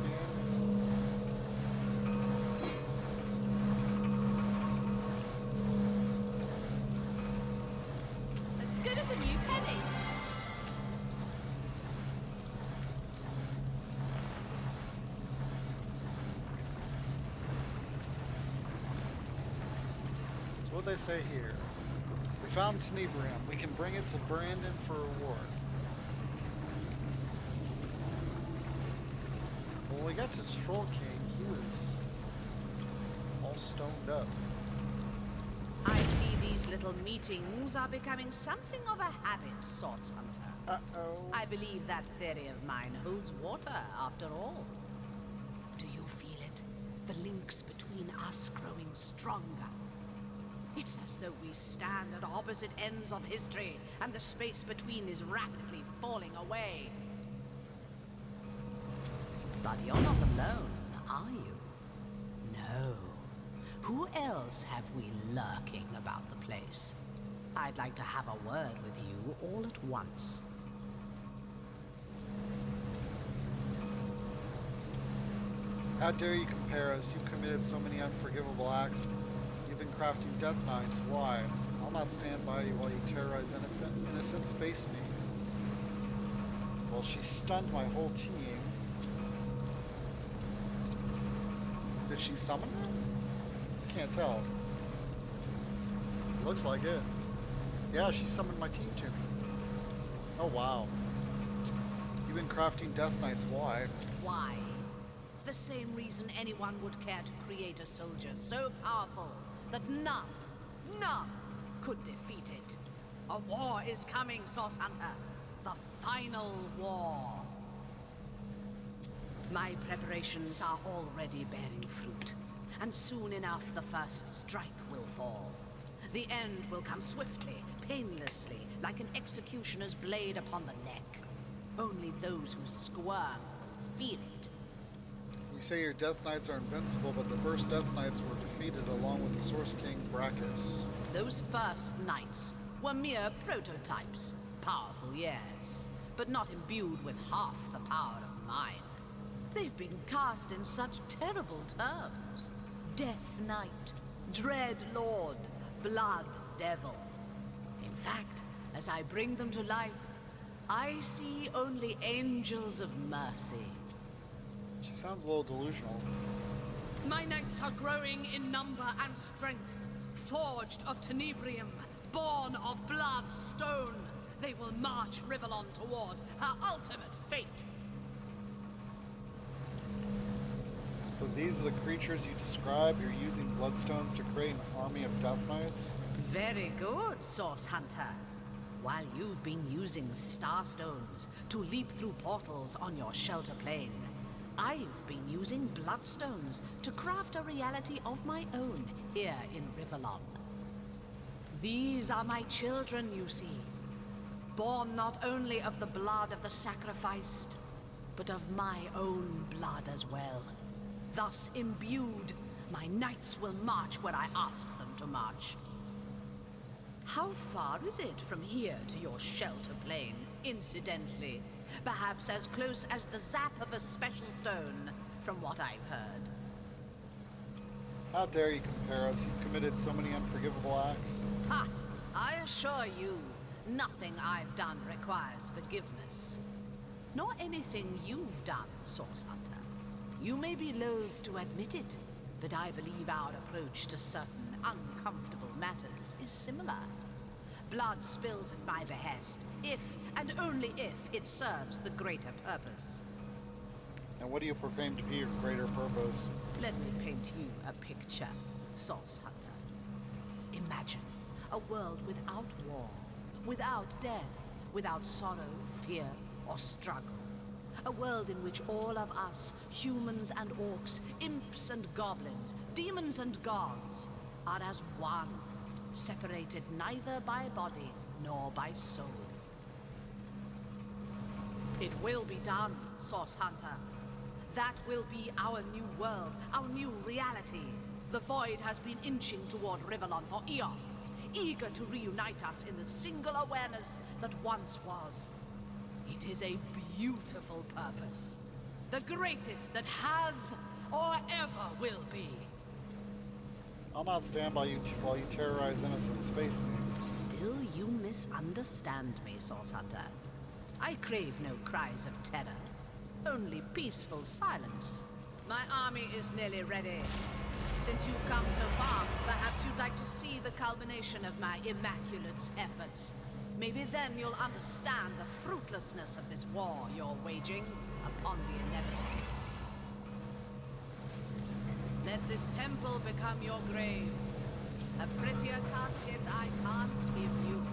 As good as a new penny! What they say here? We found Tenebrium. We can bring it to Brandon for reward. When we got to Troll King, he was all stoned up. I see these little meetings are becoming something of a habit, Source Hunter. Uh-oh. I believe that theory of mine holds water, after all. Do you feel it? The links between us growing stronger. It's as though we stand at opposite ends of history, and the space between is rapidly falling away. But you're not alone, are you? No. Who else have we lurking about the place? I'd like to have a word with you all at once. How dare you compare us? You committed so many unforgivable acts. You've been crafting death knights. Why? I'll not stand by you while you terrorize innocents. Face me. Well, she stunned my whole team. Did she summon them? Can't tell. Looks like it. Yeah, she summoned my team to me. Oh, wow. You've been crafting death knights. Why? Why? The same reason anyone would care to create a soldier so powerful that none could defeat it. A war is coming, Source Hunter. The final war. My preparations are already bearing fruit, and soon enough the first strike will fall. The end will come swiftly, painlessly, like an executioner's blade upon the neck. Only those who squirm will feel it. You say your Death Knights are invincible, but the first Death Knights were defeated along with the Source King Brachus. Those first knights were mere prototypes. Powerful, yes, but not imbued with half the power of mine. They've been cast in such terrible terms. Death Knight, Dread Lord, Blood Devil. In fact, as I bring them to life, I see only angels of mercy. She sounds a little delusional. My knights are growing in number and strength, forged of tenebrium, born of blood stone. They will march Rivellon toward her ultimate fate. So these are the creatures you describe? You're using bloodstones to create an army of Death Knights? Very good, Source Hunter. While you've been using starstones to leap through portals on your shelter plane, I've been using bloodstones to craft a reality of my own here in Rivellon. These are my children, you see. Born not only of the blood of the sacrificed, but of my own blood as well. Thus imbued, my knights will march where I ask them to march. How far is it from here to your shelter plane, incidentally? Perhaps as close as the zap of a special stone, from what I've heard. How dare you compare us? You've committed so many unforgivable acts. Ha! I assure you, nothing I've done requires forgiveness. Nor anything you've done, Source Hunter. You may be loath to admit it, but I believe our approach to certain uncomfortable matters is similar. Blood spills at my behest, if and only if it serves the greater purpose. And what do you proclaim to be your greater purpose? Let me paint you a picture, Source Hunter. Imagine a world without war, without death, without sorrow, fear, or struggle. A world in which all of us, humans and orcs, imps and goblins, demons and gods, are as one, separated neither by body nor by soul. It will be done, Source Hunter. That will be our new world, our new reality. The Void has been inching toward Rivellon for eons, eager to reunite us in the single awareness that once was. It is a beautiful purpose. The greatest that has or ever will be. I'll not stand by you while you terrorize innocents. Face me. Still, you misunderstand me, Source Hunter. I crave no cries of terror, only peaceful silence. My army is nearly ready. Since you've come so far, perhaps you'd like to see the culmination of my Immaculate's efforts. Maybe then you'll understand the fruitlessness of this war you're waging upon the inevitable. Let this temple become your grave. A prettier casket I can't give you.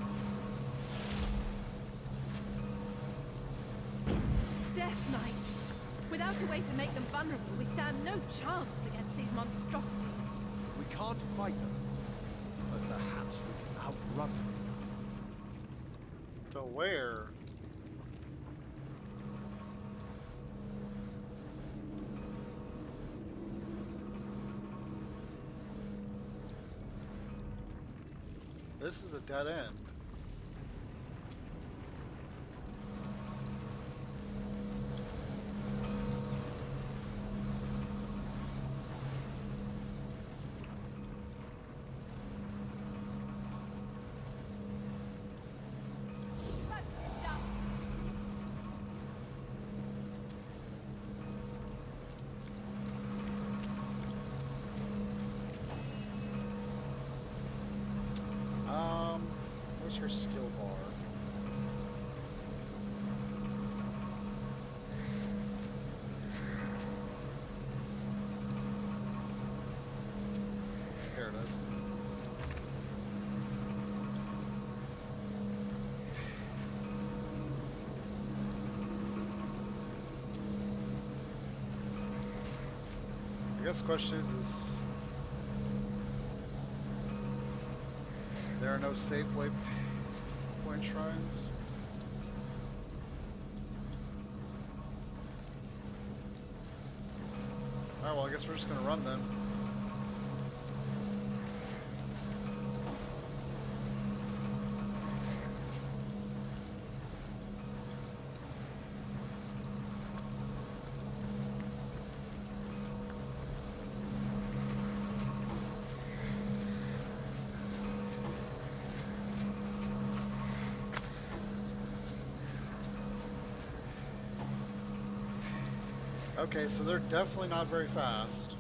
Death Knights! Without a way to make them vulnerable, we stand no chance against these monstrosities. We can't fight them, but perhaps we can outrun them. To where? This is a dead end. Where's her skill bar? Here it is. I guess the question is there are no safe way point shrines? Alright, well I guess we're just gonna run then. Okay, so they're definitely not very fast.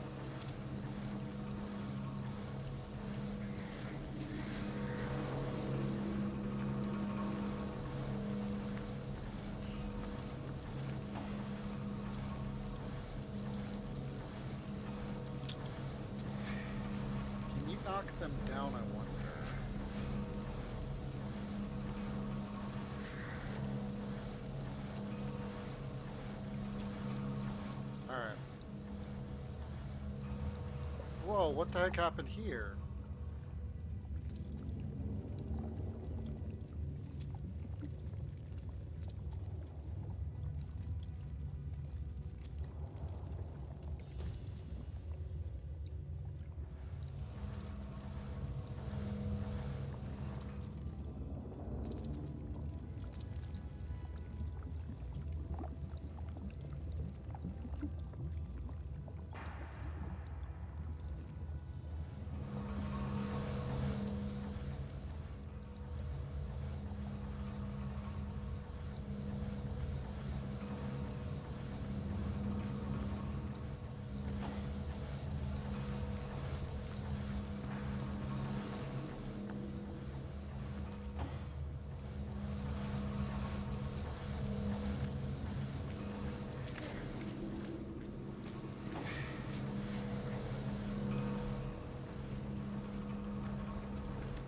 Can you knock them down, I wonder? Alright. Whoa, what the heck happened here?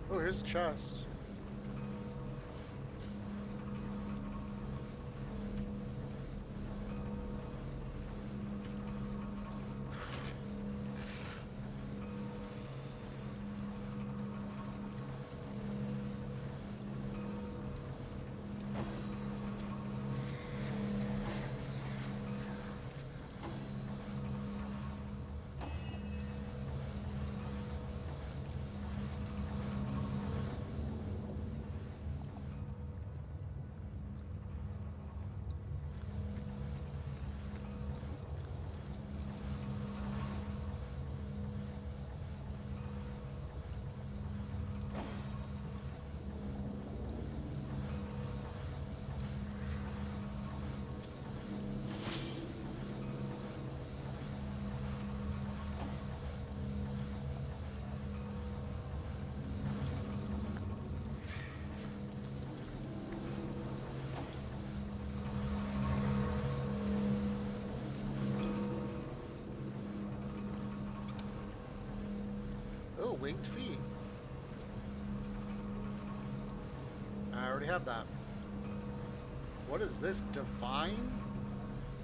Oh, here's a chest. winged feet. I already have that. What is this? Divine?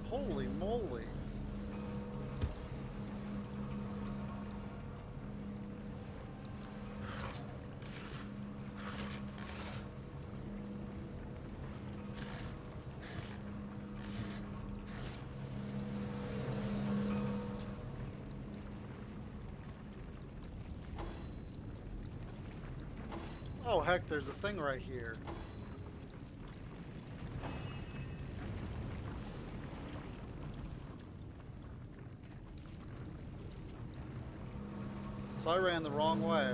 Holy moly. Oh heck, there's a thing right here. So I ran the wrong way.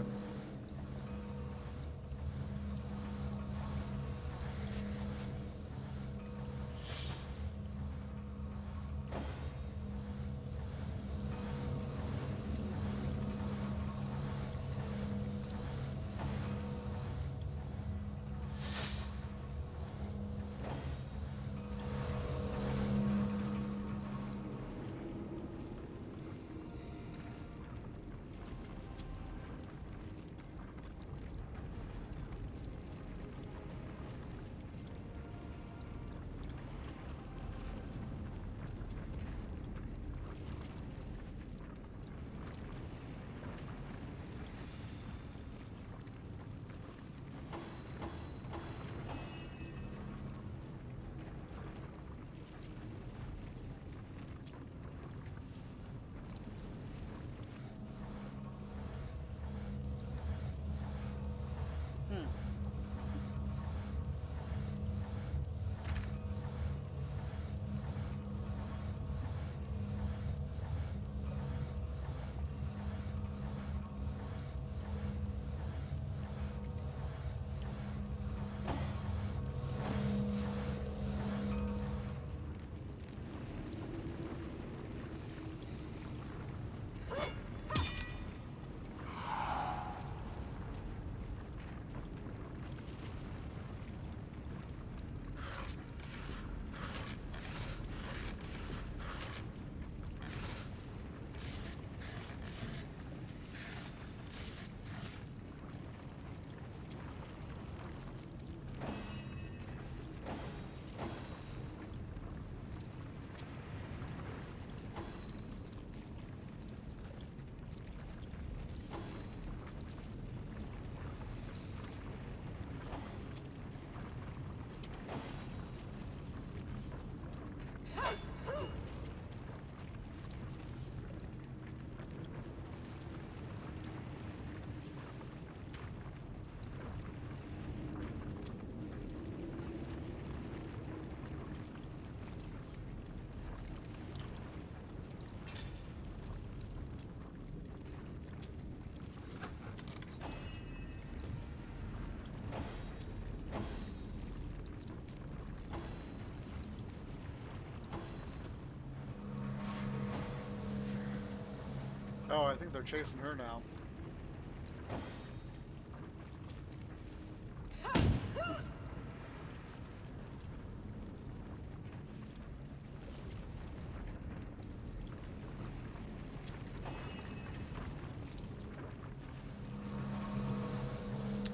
Oh, I think they're chasing her now.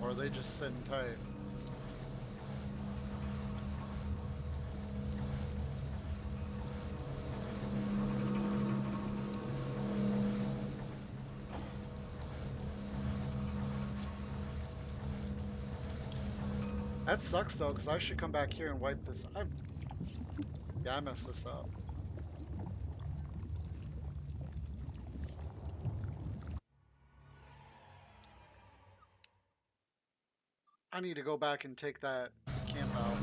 Or are they just sitting tight? That sucks though, because I should come back here and wipe this. Yeah, I messed this up. I need to go back and take that camp out.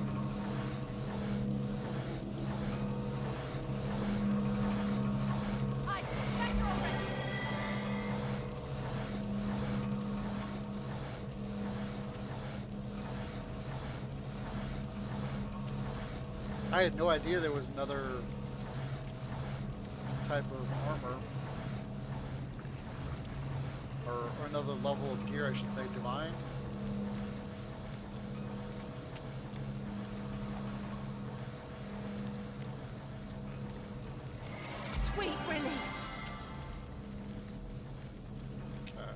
I had no idea there was another type of armor. Or another level of gear, I should say, divine. Sweet relief. Okay.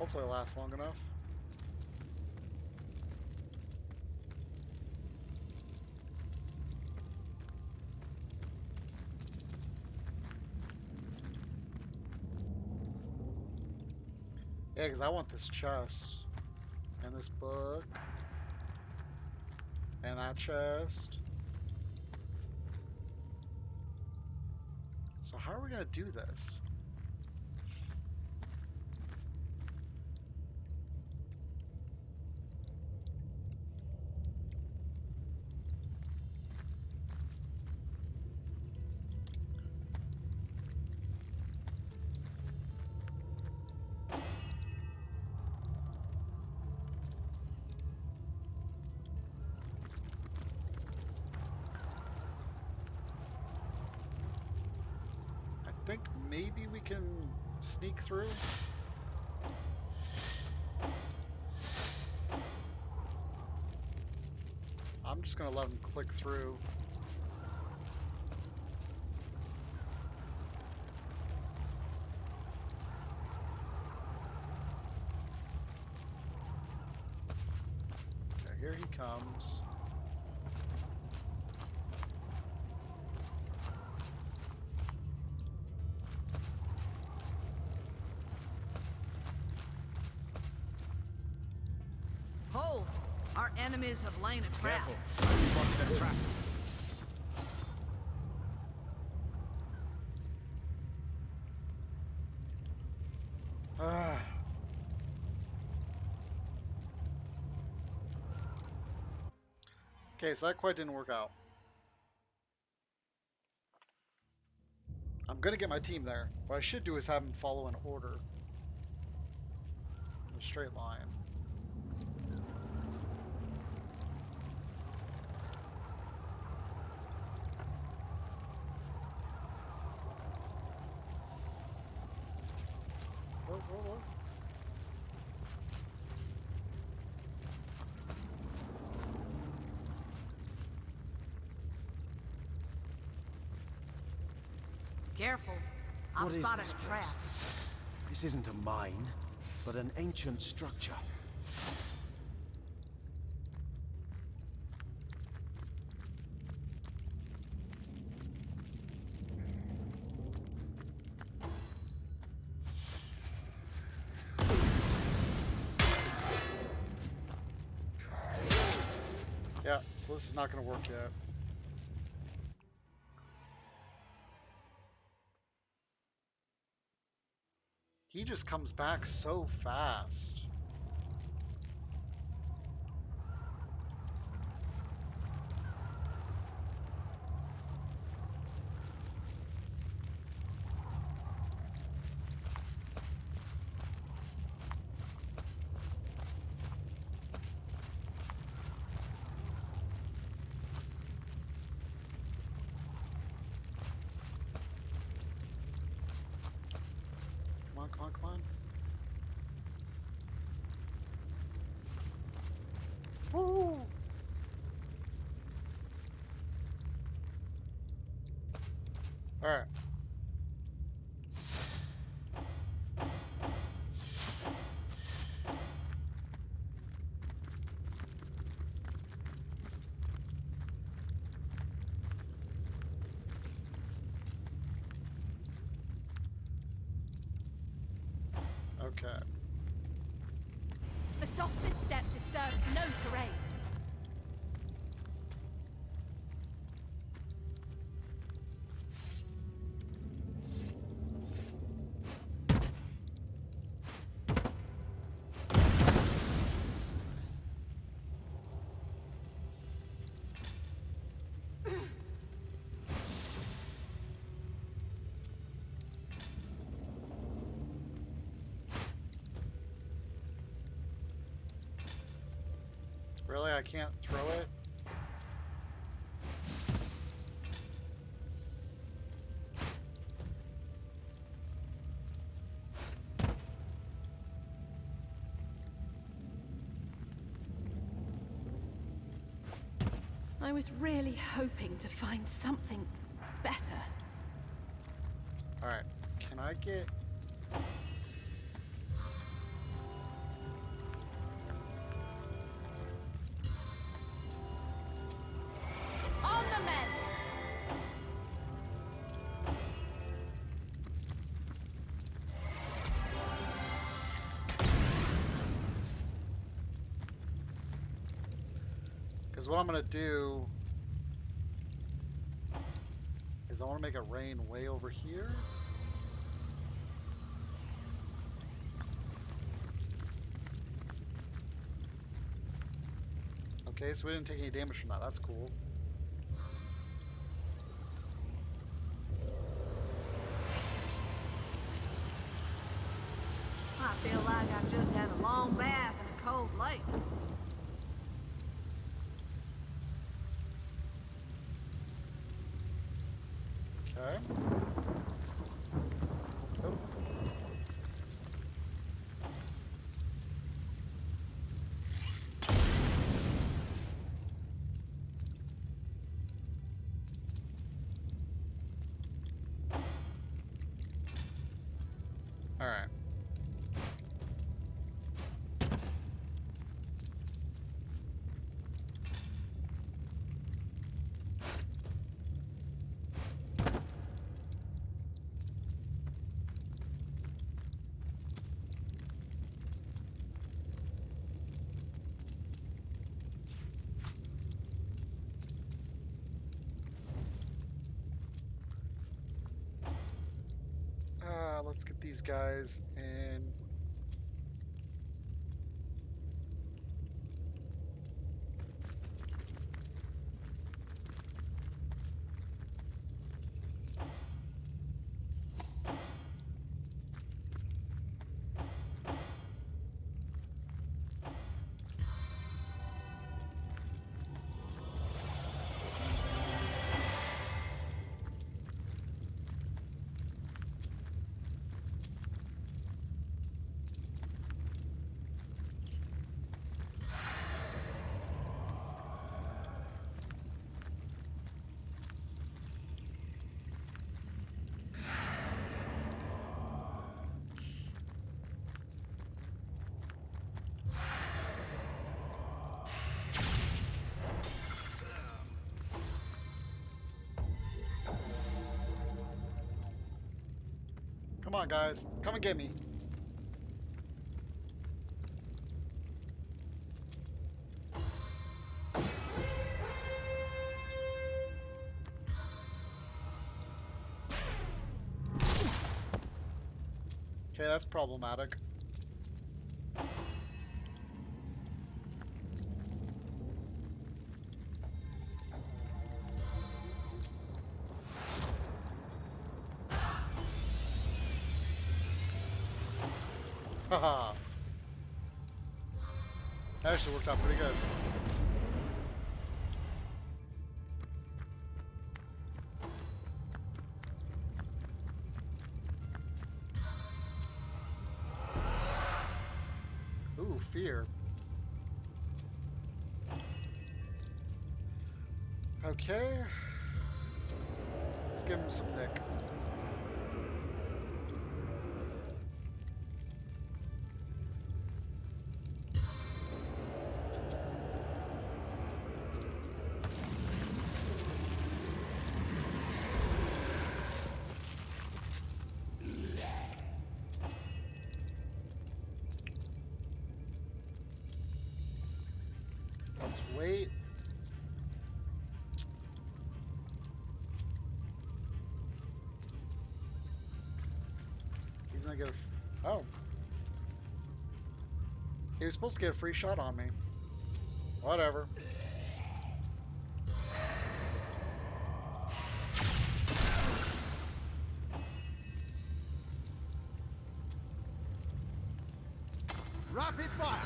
Hopefully it lasts long enough. Yeah, because I want this chest. And this book. And that chest. So how are we going to do this? I think maybe we can sneak through. I'm just gonna let him click through. Okay, here he comes. Hold! Our enemies have laid a trap. Careful. I've spotted a trap. Okay, so that quite didn't work out. I'm gonna get my team there. What I should do is have them follow an order. In a straight line. Whoa, whoa, whoa. Careful. I've What is spotted this a trap. place? This isn't a mine, but an ancient structure. Yeah, so this is not gonna work yet. He just comes back so fast. Come on, come on, come on. Woo! Alright. Okay. The softest step disturbs no terrain. Really? I can't throw it? I was really hoping to find something better. Alright. Can I get... Because what I'm going to do is I want to make it rain way over here. Okay, so we didn't take any damage from that. That's cool. I feel like I've just had a long bath in a cold lake. Okay. Oh. All right. Let's get these guys in. Come on, guys. Come and get me. Okay, that's problematic. Haha. That actually worked out pretty good. Ooh, fear. Okay. Let's give him some nick. Let's wait. He's gonna get a... Oh. He was supposed to get a free shot on me. Whatever. Rapid fire!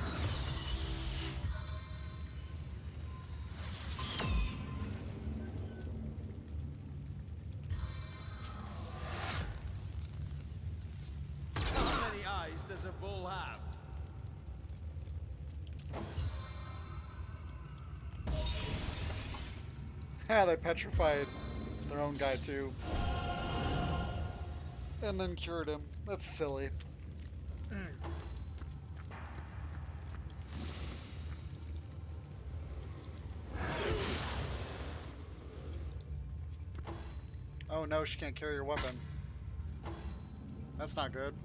How many eyes does a bull have? Yeah, they petrified their own guy too. And then cured him. That's silly. Oh no, she can't carry your weapon. That's not good.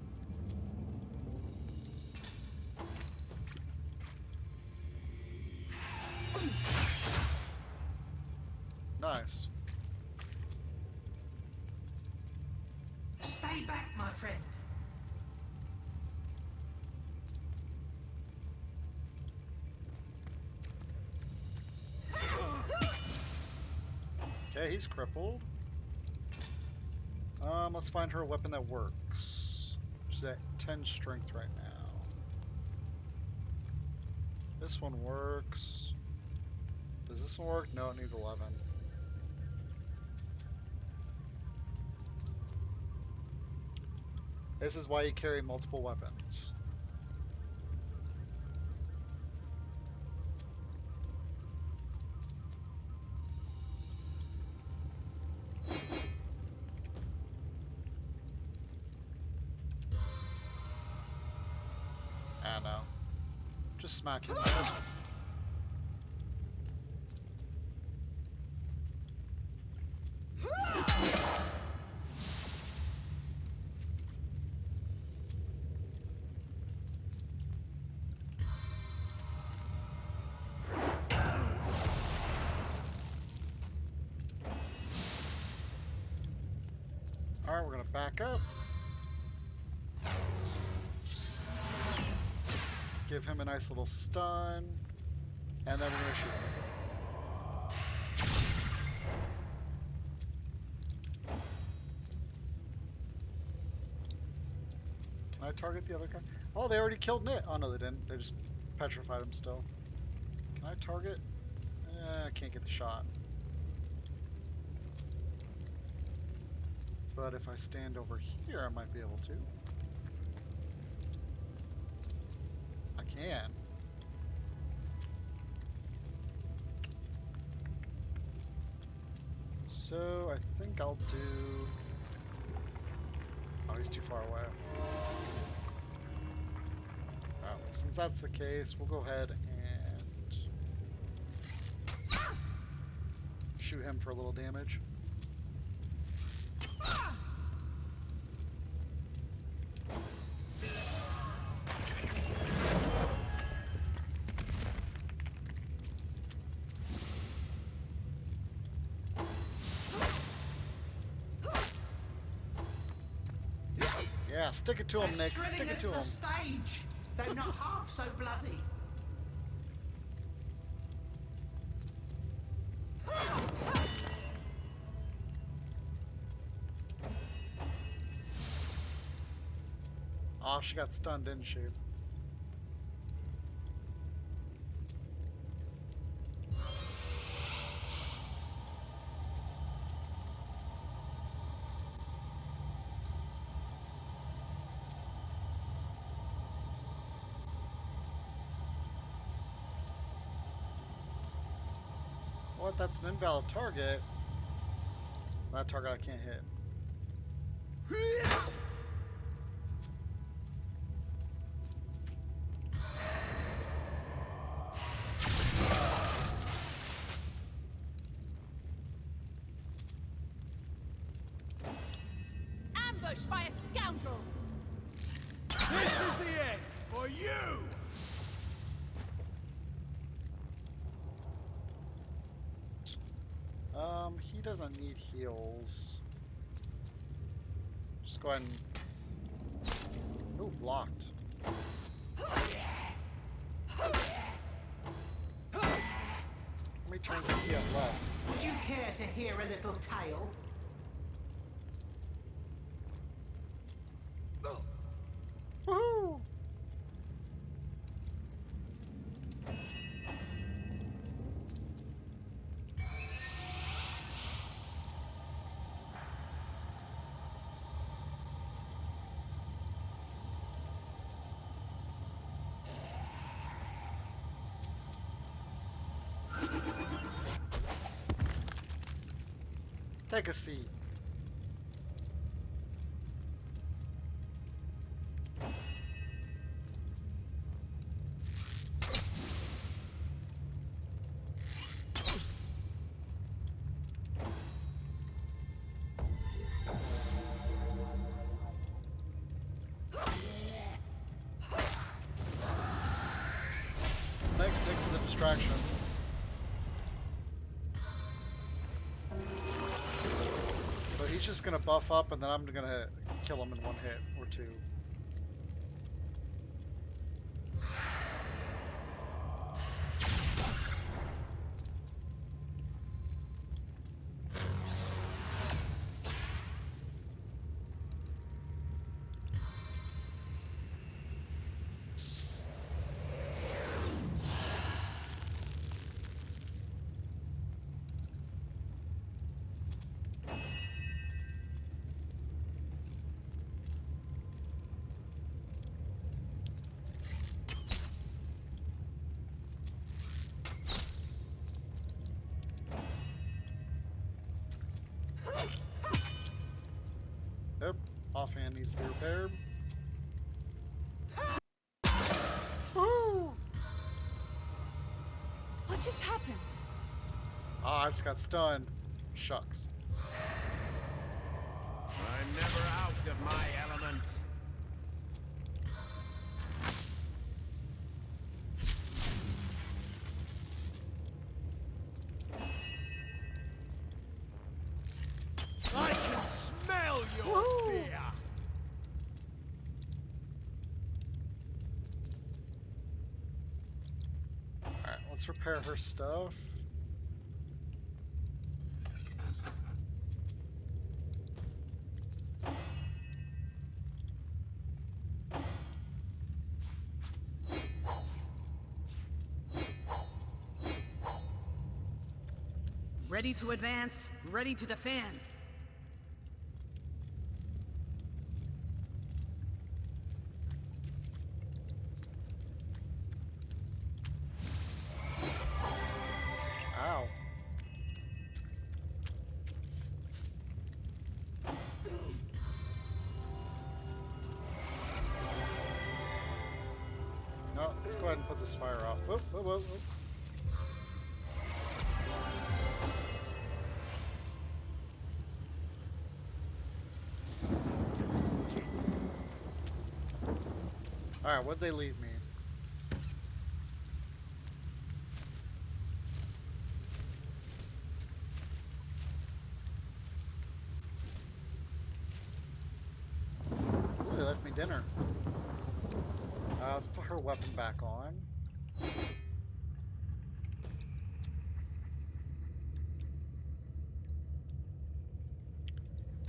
Nice. Stay back, my friend. Okay, he's crippled. Let's find her a weapon that works. She's at 10 strength right now. This one works. Does this one work? No, it needs 11. This is why you carry multiple weapons. I don't know. Just smack him. Alright, we're gonna back up. Give him a nice little stun. And then we're gonna shoot him. Can I target the other guy? Oh, they already killed Nit. Oh no, they didn't. They just petrified him still. Can I target? I can't get the shot. But if I stand over here, I might be able to. I can. So I think I'll do... Oh, he's too far away. Alright, well, since that's the case, we'll go ahead and shoot him for a little damage. Yeah, stick it to him, Nick. Stick it to him. Stage. They're not half so bloody. Oh, she got stunned, didn't she? What? That's an invalid target. That target I can't hit. Ambushed by a scoundrel! This is the end for you! He doesn't need heals. Just go ahead and... Ooh, blocked. How many turns does he have left? Would you care to hear a little tale? Woohoo! Take a seat. Thanks, Nick, for the distraction. he's just gonna buff up, and then I'm gonna kill him in one hit or two. Yep, offhand needs to be repaired. Woo! What just happened? Oh, I just got stunned. Shucks. I'm never out of my element. I can smell your fear! Alright, let's repair her stuff. Ready to advance, ready to defend. Ow. No, let's go ahead and put this fire out. Whoop, whoop, whoop, whoop. Alright, what'd they leave me? Ooh, they left me dinner. Let's put her weapon back on.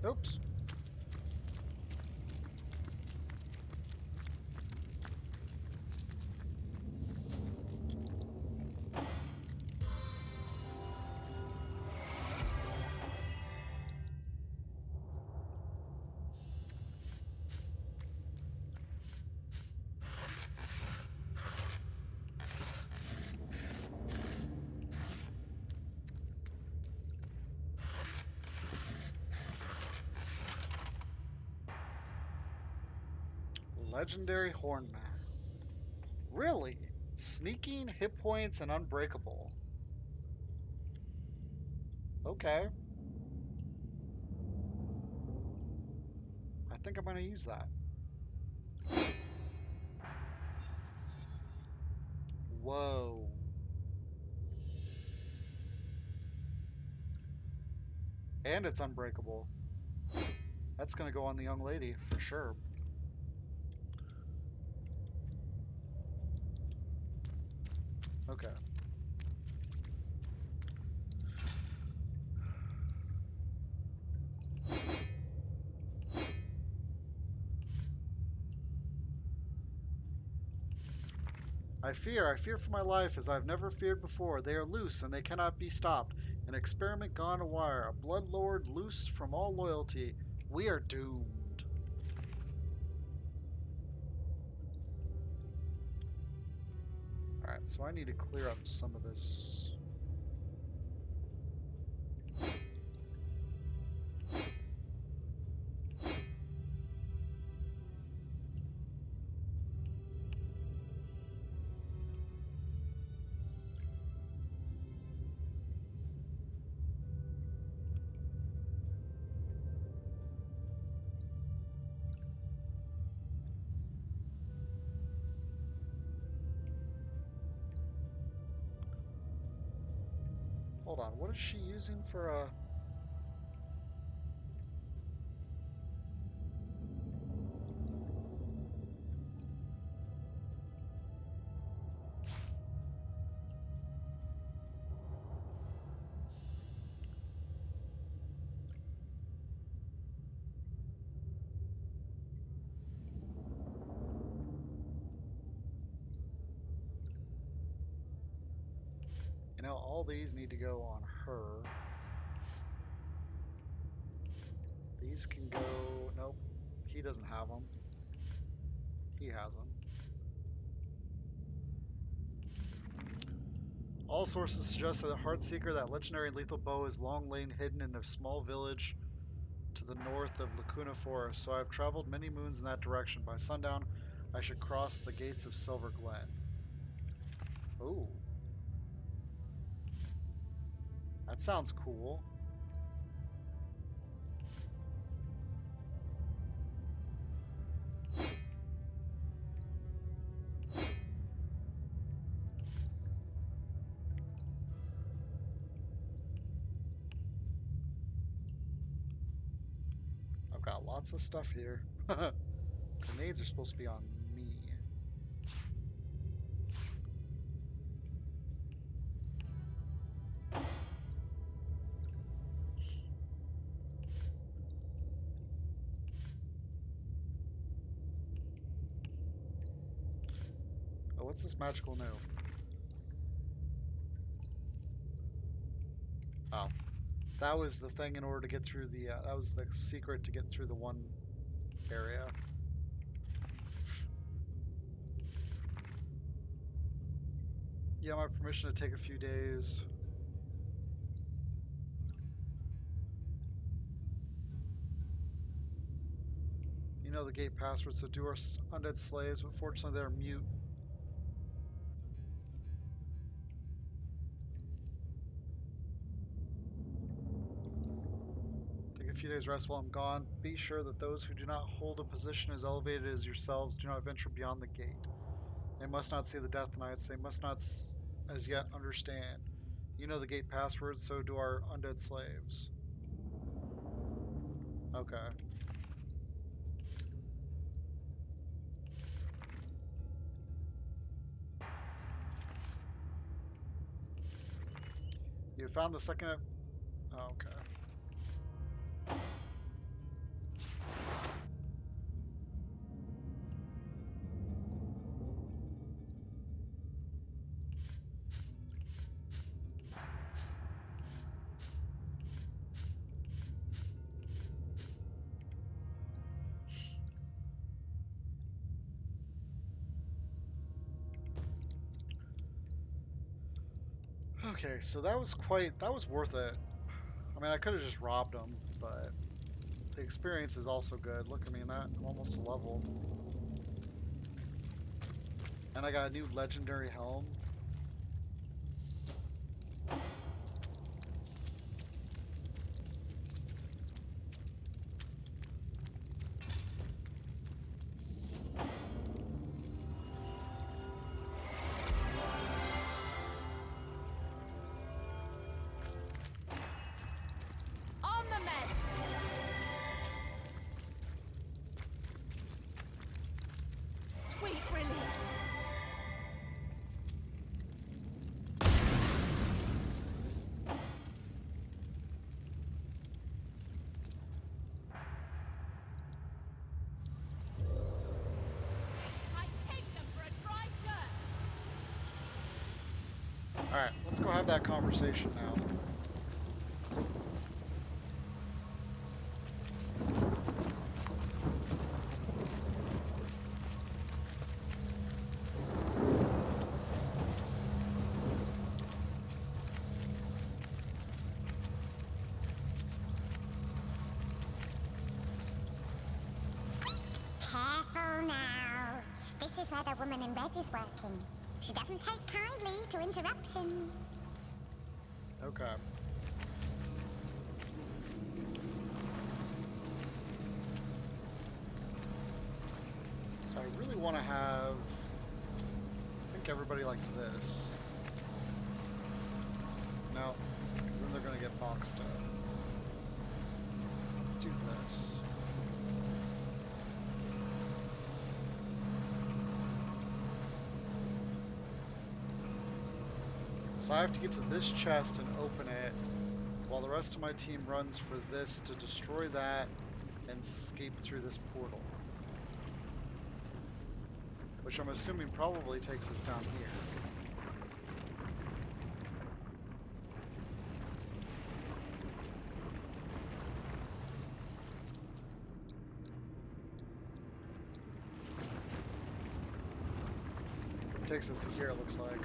Oops. Legendary Hornman. Really? Sneaking, hit points, and unbreakable. Okay. I think I'm going to use that. Whoa. And it's unbreakable. That's going to go on the young lady for sure. Okay. I fear for my life as I've never feared before. They are loose and they cannot be stopped. An experiment gone awry. A blood lord loose from all loyalty. We are doomed. Alright, so I need to clear up some of this. Hold on, what is she using for a... know, all these need to go on her. These can go... Nope. He doesn't have them. He has them. All sources suggest that the Heartseeker, that legendary and lethal bow, is long lain hidden in a small village to the north of Lacuna Forest, so I've traveled many moons in that direction. By sundown, I should cross the gates of Silverglen. Ooh. That sounds cool. I've got lots of stuff here. Grenades are supposed to be on me. Oh, what's this magical new? Oh. That was the thing in order to get through the, that was the secret to get through the one area. Yeah, my permission to take a few days. You know the gate password, so do our undead slaves, but fortunately they're mute. Take a few days rest while I'm gone. Be sure that those who do not hold a position as elevated as yourselves do not venture beyond the gate. They must not see the Death Knights. They must not as yet understand. You know the gate password, so do our undead slaves. Okay. You found the second... Oh, okay. Okay, so that was worth it. I mean, I could have just robbed them, but the experience is also good. Look, I mean, that I'm almost a level. And I got a new legendary helm. On the men! Sweet relief. I take them for a dry jerk. Alright, let's go have that conversation now. Careful now. This is where the woman in red is working. She doesn't take kindly to interruptions. Okay. So I really want to have, I think, everybody like this. No, because then they're going to get boxed up. Let's do this. So I have to get to this chest and open it, while the rest of my team runs for this to destroy that and escape through this portal. Which I'm assuming probably takes us down here. Takes us to here, it looks like.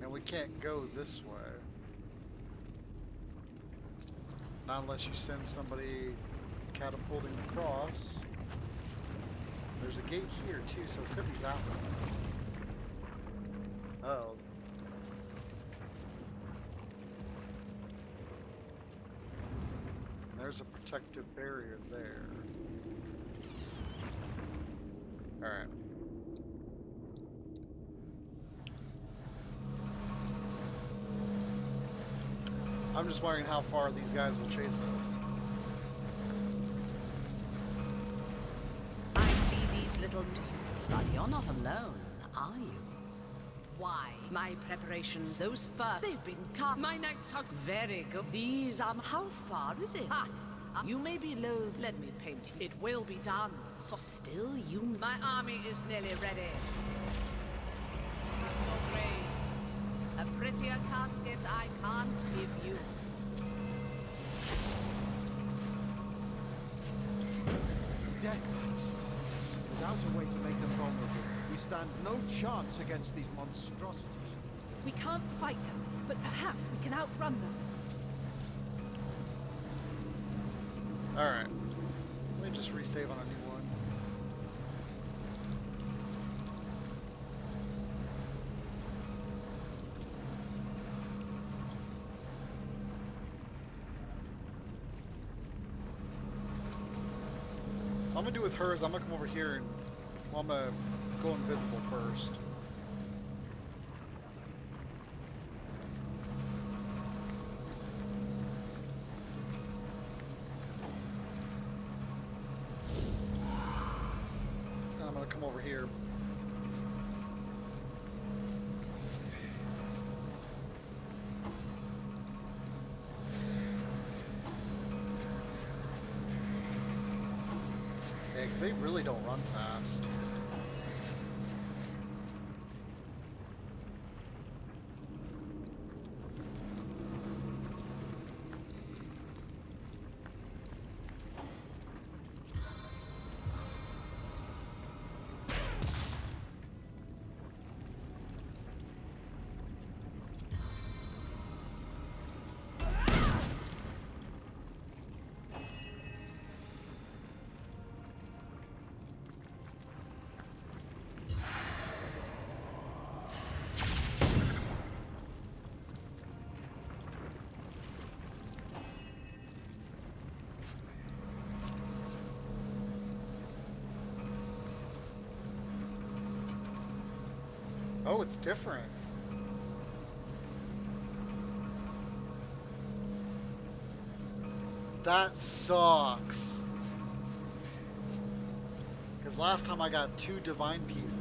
And we can't go this way. Not unless you send somebody catapulting across. There's a gate here too, so it could be that one. Oh. There's a protective barrier there. Alright. I'm just wondering how far these guys will chase us. I see these little... Do you feel... But you're not alone, are you? Why? My preparations, those fur... They've been cut. My knights are... Very good. These, how far is it? Ha! You may be loath. Let me paint you. It will be done. So still you... My army is nearly ready. Your grave. A prettier casket I can't give you. Death Knights. Without a way to make them vulnerable, we stand no chance against these monstrosities. We can't fight them, but perhaps we can outrun them. Alright. Let me just resave on a new one. So I'm gonna do with her is I'm gonna come over here and well, I'm gonna go invisible first. And I'm gonna come over here. Yeah, because they really don't run fast. Oh, it's different. That sucks. Because last time I got 2 divine pieces.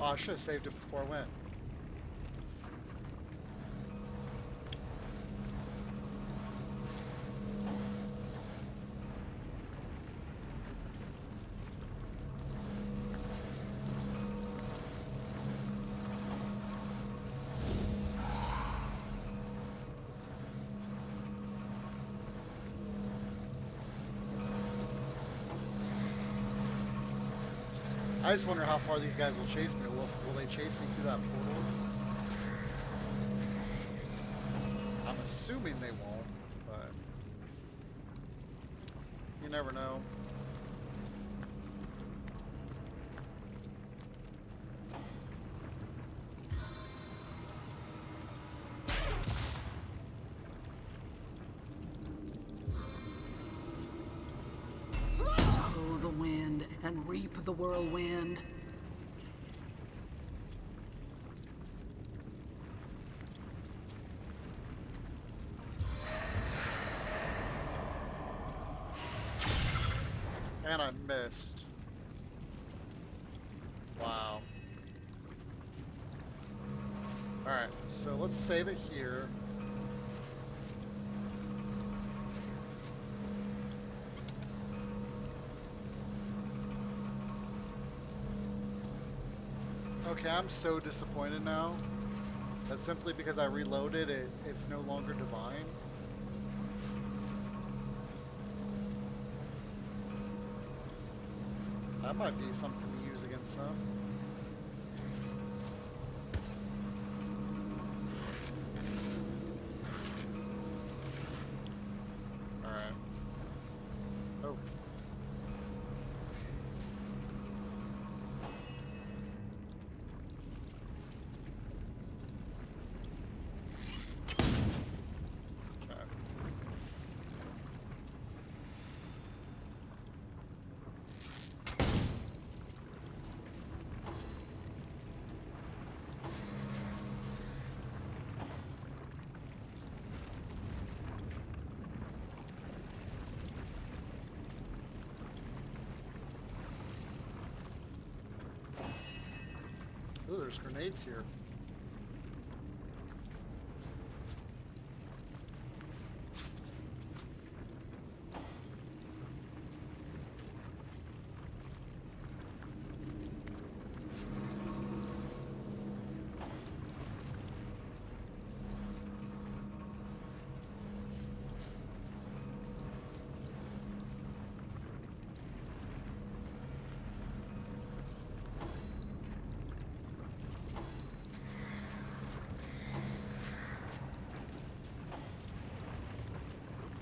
Oh, I should have saved it before I went. I just wonder how far these guys will chase me. Will they chase me through that portal? I'm assuming they won't, but you never know. Sow the wind and reap the whirlwind. And I missed. Wow. Alright, so let's save it here. Okay, I'm so disappointed now. That simply because I reloaded it, it's no longer divine. That might be something to use against them. Alright. Oh. Okay. Ooh, there's grenades here.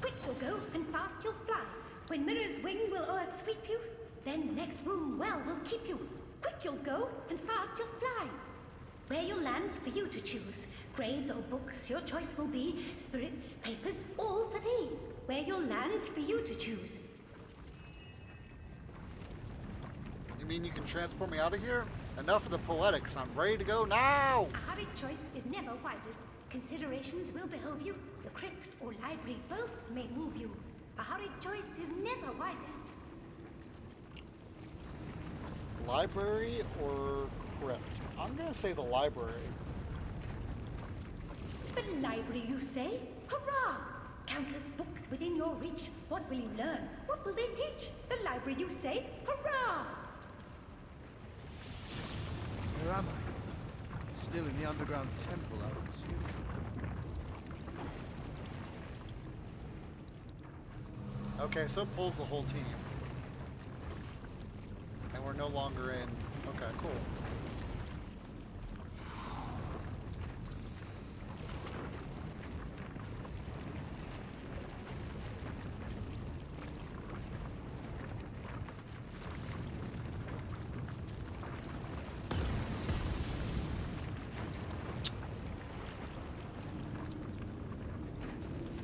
Quick you'll go, and fast you'll fly. When Mirror's wing will o'ersweep you, then the next room well will keep you. Quick you'll go, and fast you'll fly. Where you'll land's for you to choose. Graves or books, your choice will be. Spirits, papers, all for thee. Where you'll land's for you to choose. You mean you can transport me out of here? Enough of the poetics. I'm ready to go now! A hurried choice is never wisest. Considerations will behove you. The crypt or library both may move you. A hurried choice is never wisest. Library or crypt? I'm gonna say the library. The library, you say? Hurrah! Countless books within your reach. What will you learn? What will they teach? The library, you say? Hurrah! Where am I? Still in the underground temple, I presume. Okay, so it pulls the whole team. And we're no longer in... Okay, cool.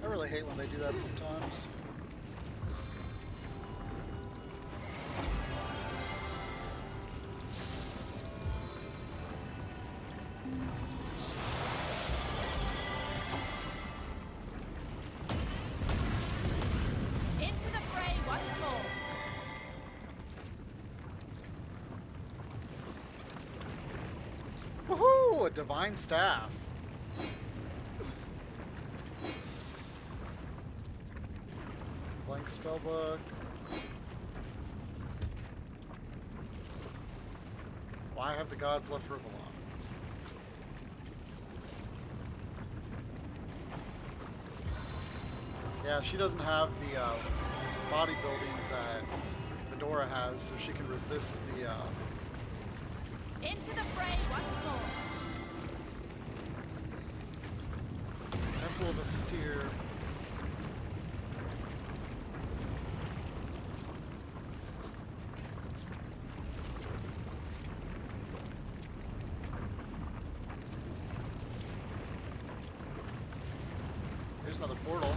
I really hate when they do that sometimes. Into the fray once more. Woohoo! A divine staff. Blank spellbook. Why have the gods left Rivalon? Yeah, she doesn't have the bodybuilding that Medora has, so she can resist the Into the fray once more. Temple of the Steer. There's another portal.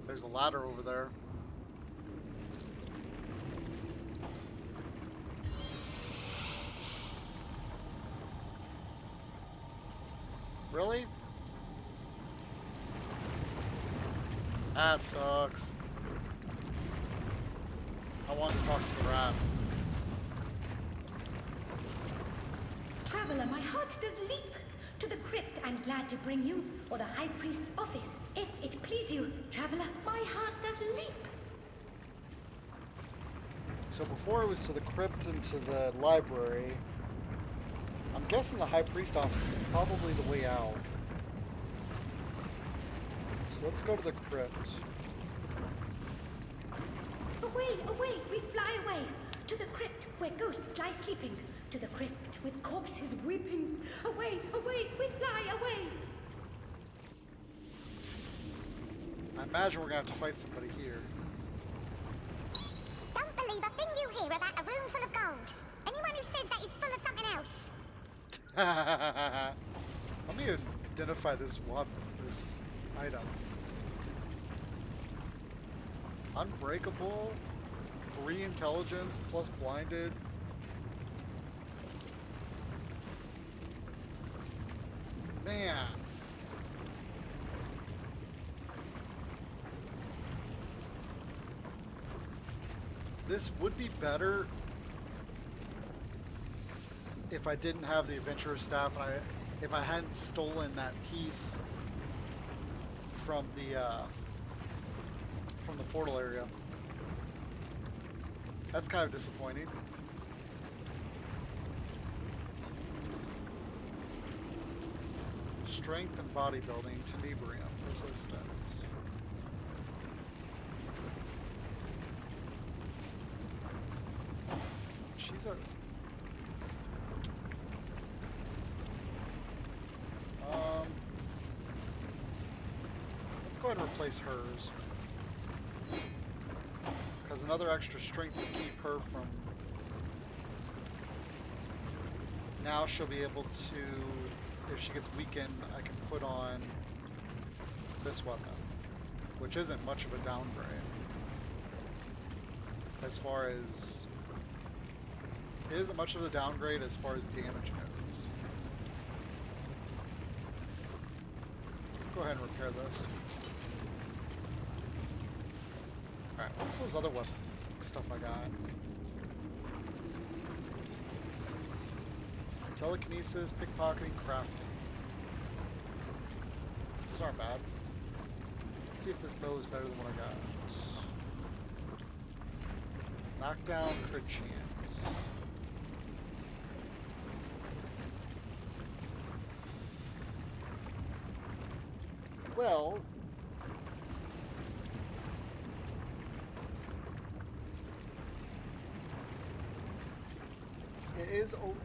There's a ladder over there. Really? That sucks. I wanted to talk to the rat. traveler, my heart does leap. To the crypt I'm glad to bring you, or the High Priest's office, if it please you. Traveler, my heart does leap. So before it was to the crypt and to the library. I'm guessing the High Priest office is probably the way out. So let's go to the crypt. Away, away, we fly away. To the crypt where ghosts lie sleeping. To the crypt with corpses weeping. Away, away, we fly away. I imagine we're gonna have to fight somebody here. Don't believe a thing you hear about a room full of gold. Anyone who says that is full of something else. Let me identify this item. Unbreakable, 3 intelligence plus blinded. Man. This would be better if I didn't have the adventurer's staff and if I hadn't stolen that piece from the portal area. That's kind of disappointing. Strength and bodybuilding, tenebrium, resistance. She's a... let's go ahead and replace hers. Because another extra strength to keep her from... Now she'll be able to... If she gets weakened, I can put on this weapon, which isn't much of a downgrade as far as it isn't much of a downgrade as far as damage goes. Go ahead and repair this. Alright, what's those other weapon stuff I got? Telekinesis, pickpocketing, crafting. Those aren't bad. Let's see if this bow is better than what I got. Knockdown, crit chance. Well...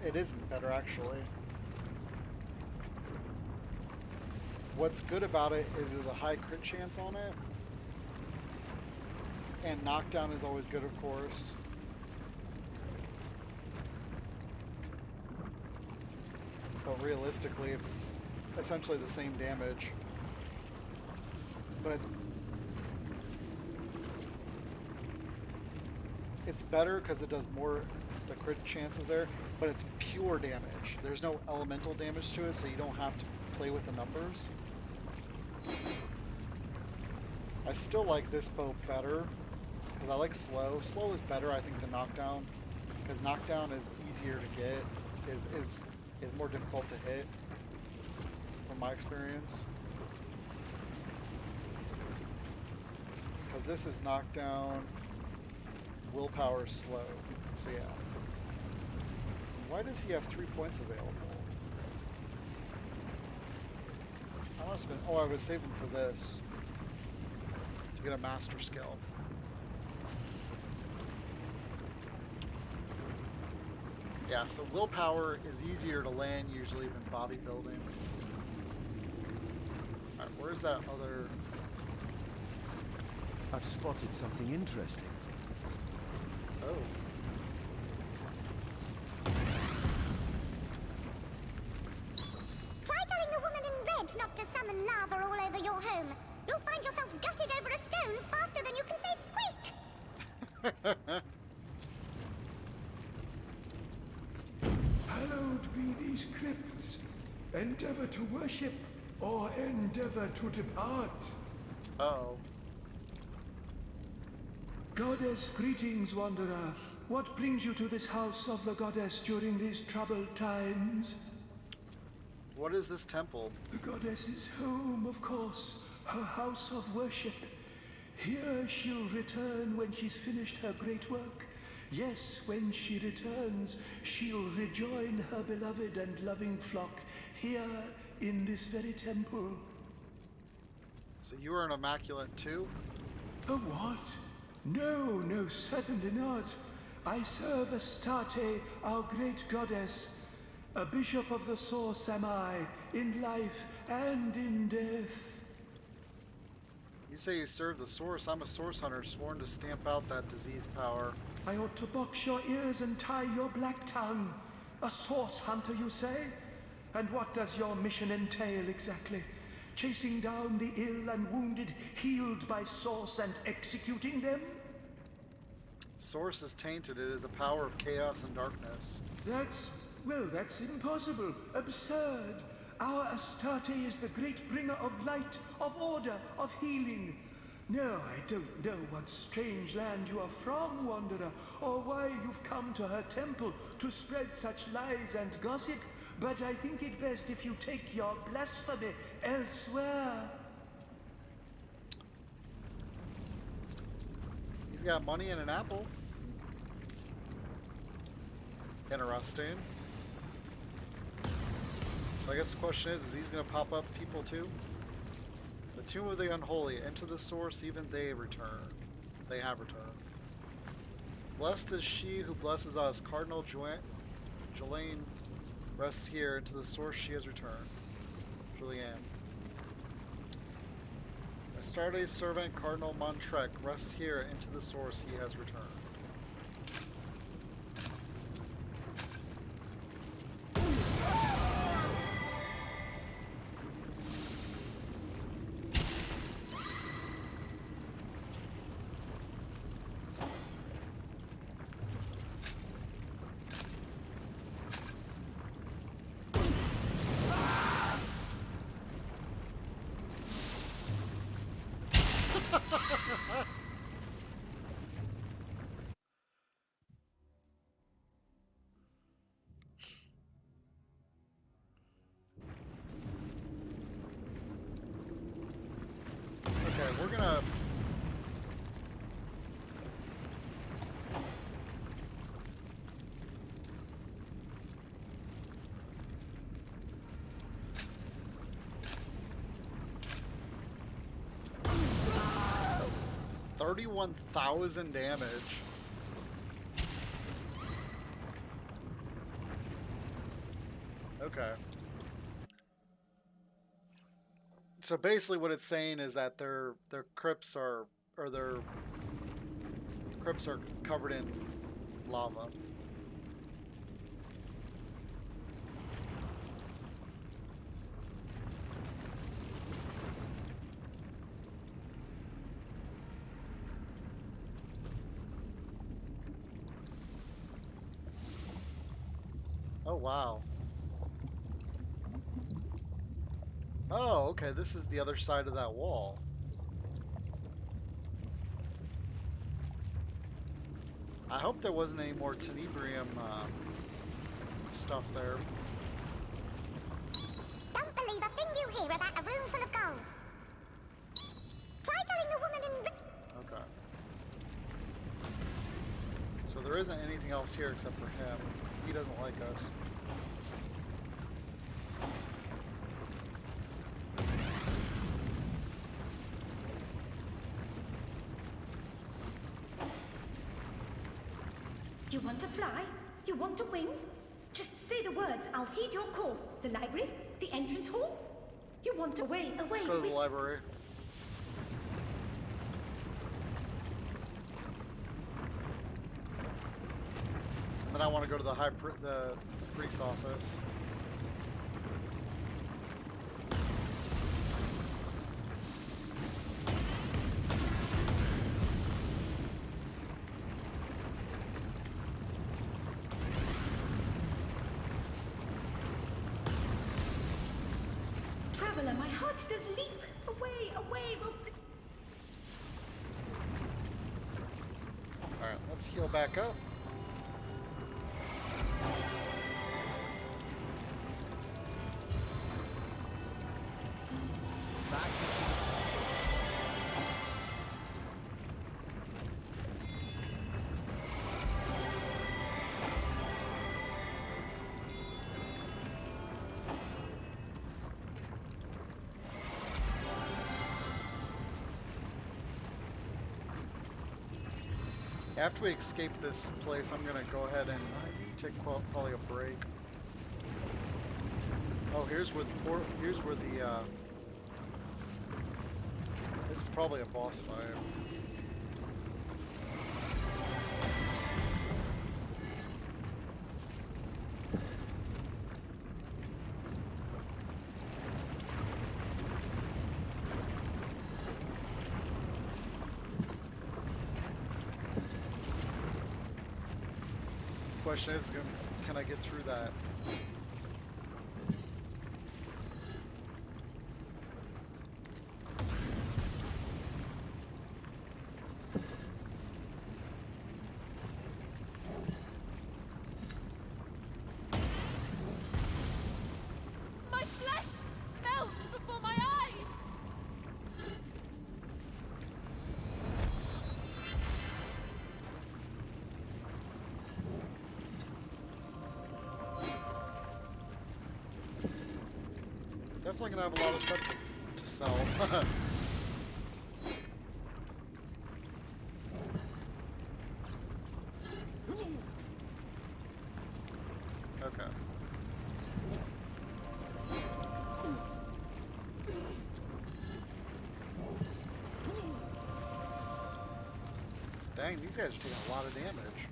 It isn't better, actually. What's good about it is the high crit chance on it. And knockdown is always good, of course. But realistically, it's essentially the same damage. But it's better because it does more... The crit chances there, but it's pure damage. There's no elemental damage to it, so you don't have to play with the numbers. I still like this bow better because I like slow. Slow is better, I think, than knockdown because knockdown is easier to get, is more difficult to hit from my experience. Because this is knockdown, willpower is slow. So yeah. Why does he have 3 points available? I must have been... Oh, I was saving for this. To get a master skill. Yeah, so willpower is easier to land usually than bodybuilding. Alright, where's that other... I've spotted something interesting. Oh. Not to summon lava all over your home. You'll find yourself gutted over a stone faster than you can say squeak. Hallowed be these crypts. Endeavor to worship or endeavor to depart. Uh-oh. Goddess, greetings, wanderer. What brings you to this house of the goddess during these troubled times? What is this temple? The goddess's home, of course, her house of worship. Here she'll return when she's finished her great work. Yes, when she returns, she'll rejoin her beloved and loving flock here in this very temple. So you are an immaculate too? A what? No, no, certainly not. I serve Astarte, our great goddess. A bishop of the source am I, in life and in death. You say you serve the source. I'm a source hunter sworn to stamp out that disease power. I ought to box your ears and tie your black tongue. A source hunter, you say? And what does your mission entail exactly? Chasing down the ill and wounded, healed by source and executing them? Source is tainted. It is a power of chaos and darkness. That's impossible. Absurd. Our Astarte is the great bringer of light, of order, of healing. No, I don't know what strange land you are from, wanderer, or why you've come to her temple to spread such lies and gossip, but I think it best if you take your blasphemy elsewhere. He's got money and an apple. Interesting. So I guess the question is these going to pop up people too? The Tomb of the Unholy. Into the source even they return. They have returned. Blessed is she who blesses us. Cardinal Jolaine rests here. Into the source she has returned. Julianne. Astarte's servant Cardinal Montrec rests here. Into the source he has returned. Okay, we're gonna... $31,000 damage. Okay. So basically what it's saying is that their crypts are covered in lava. Oh wow. Oh, okay, this is the other side of that wall. I hope there wasn't any more tenebrium stuff there. Don't believe a thing you hear about a room full of gold. Try telling the woman in... Okay. So there isn't anything else here except for him. He doesn't like us. You want to fly? You want to wing? Just say the words, I'll heed your call. The library? The entrance hall? You want to away. Let's go to the library. And then I want to go to the the priest's office. Traveler, my heart does leap. Away, away, we'll... Alright, let's heal back up. After we escape this place, I'm gonna go ahead and take probably a break. Oh, here's where the this is probably a boss fight. Question is, can I get through that? My flesh melts before my eyes! Definitely gonna have a lot of stuff to sell. Okay. Dang, these guys are taking a lot of damage.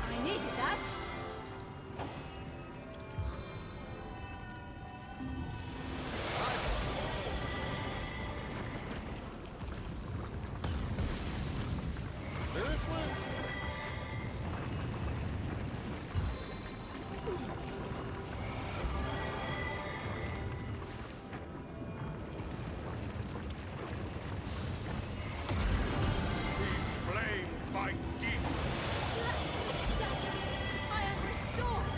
I needed that. Seriously? These flames bite deep. I am restored.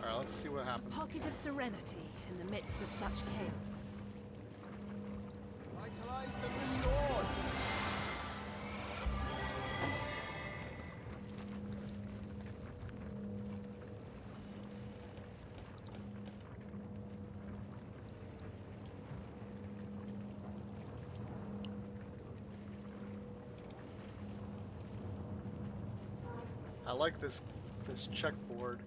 Alright, let's see what happens. Pocket of serenity in the midst of such chaos. Vitalized and restored. I like this checkboard.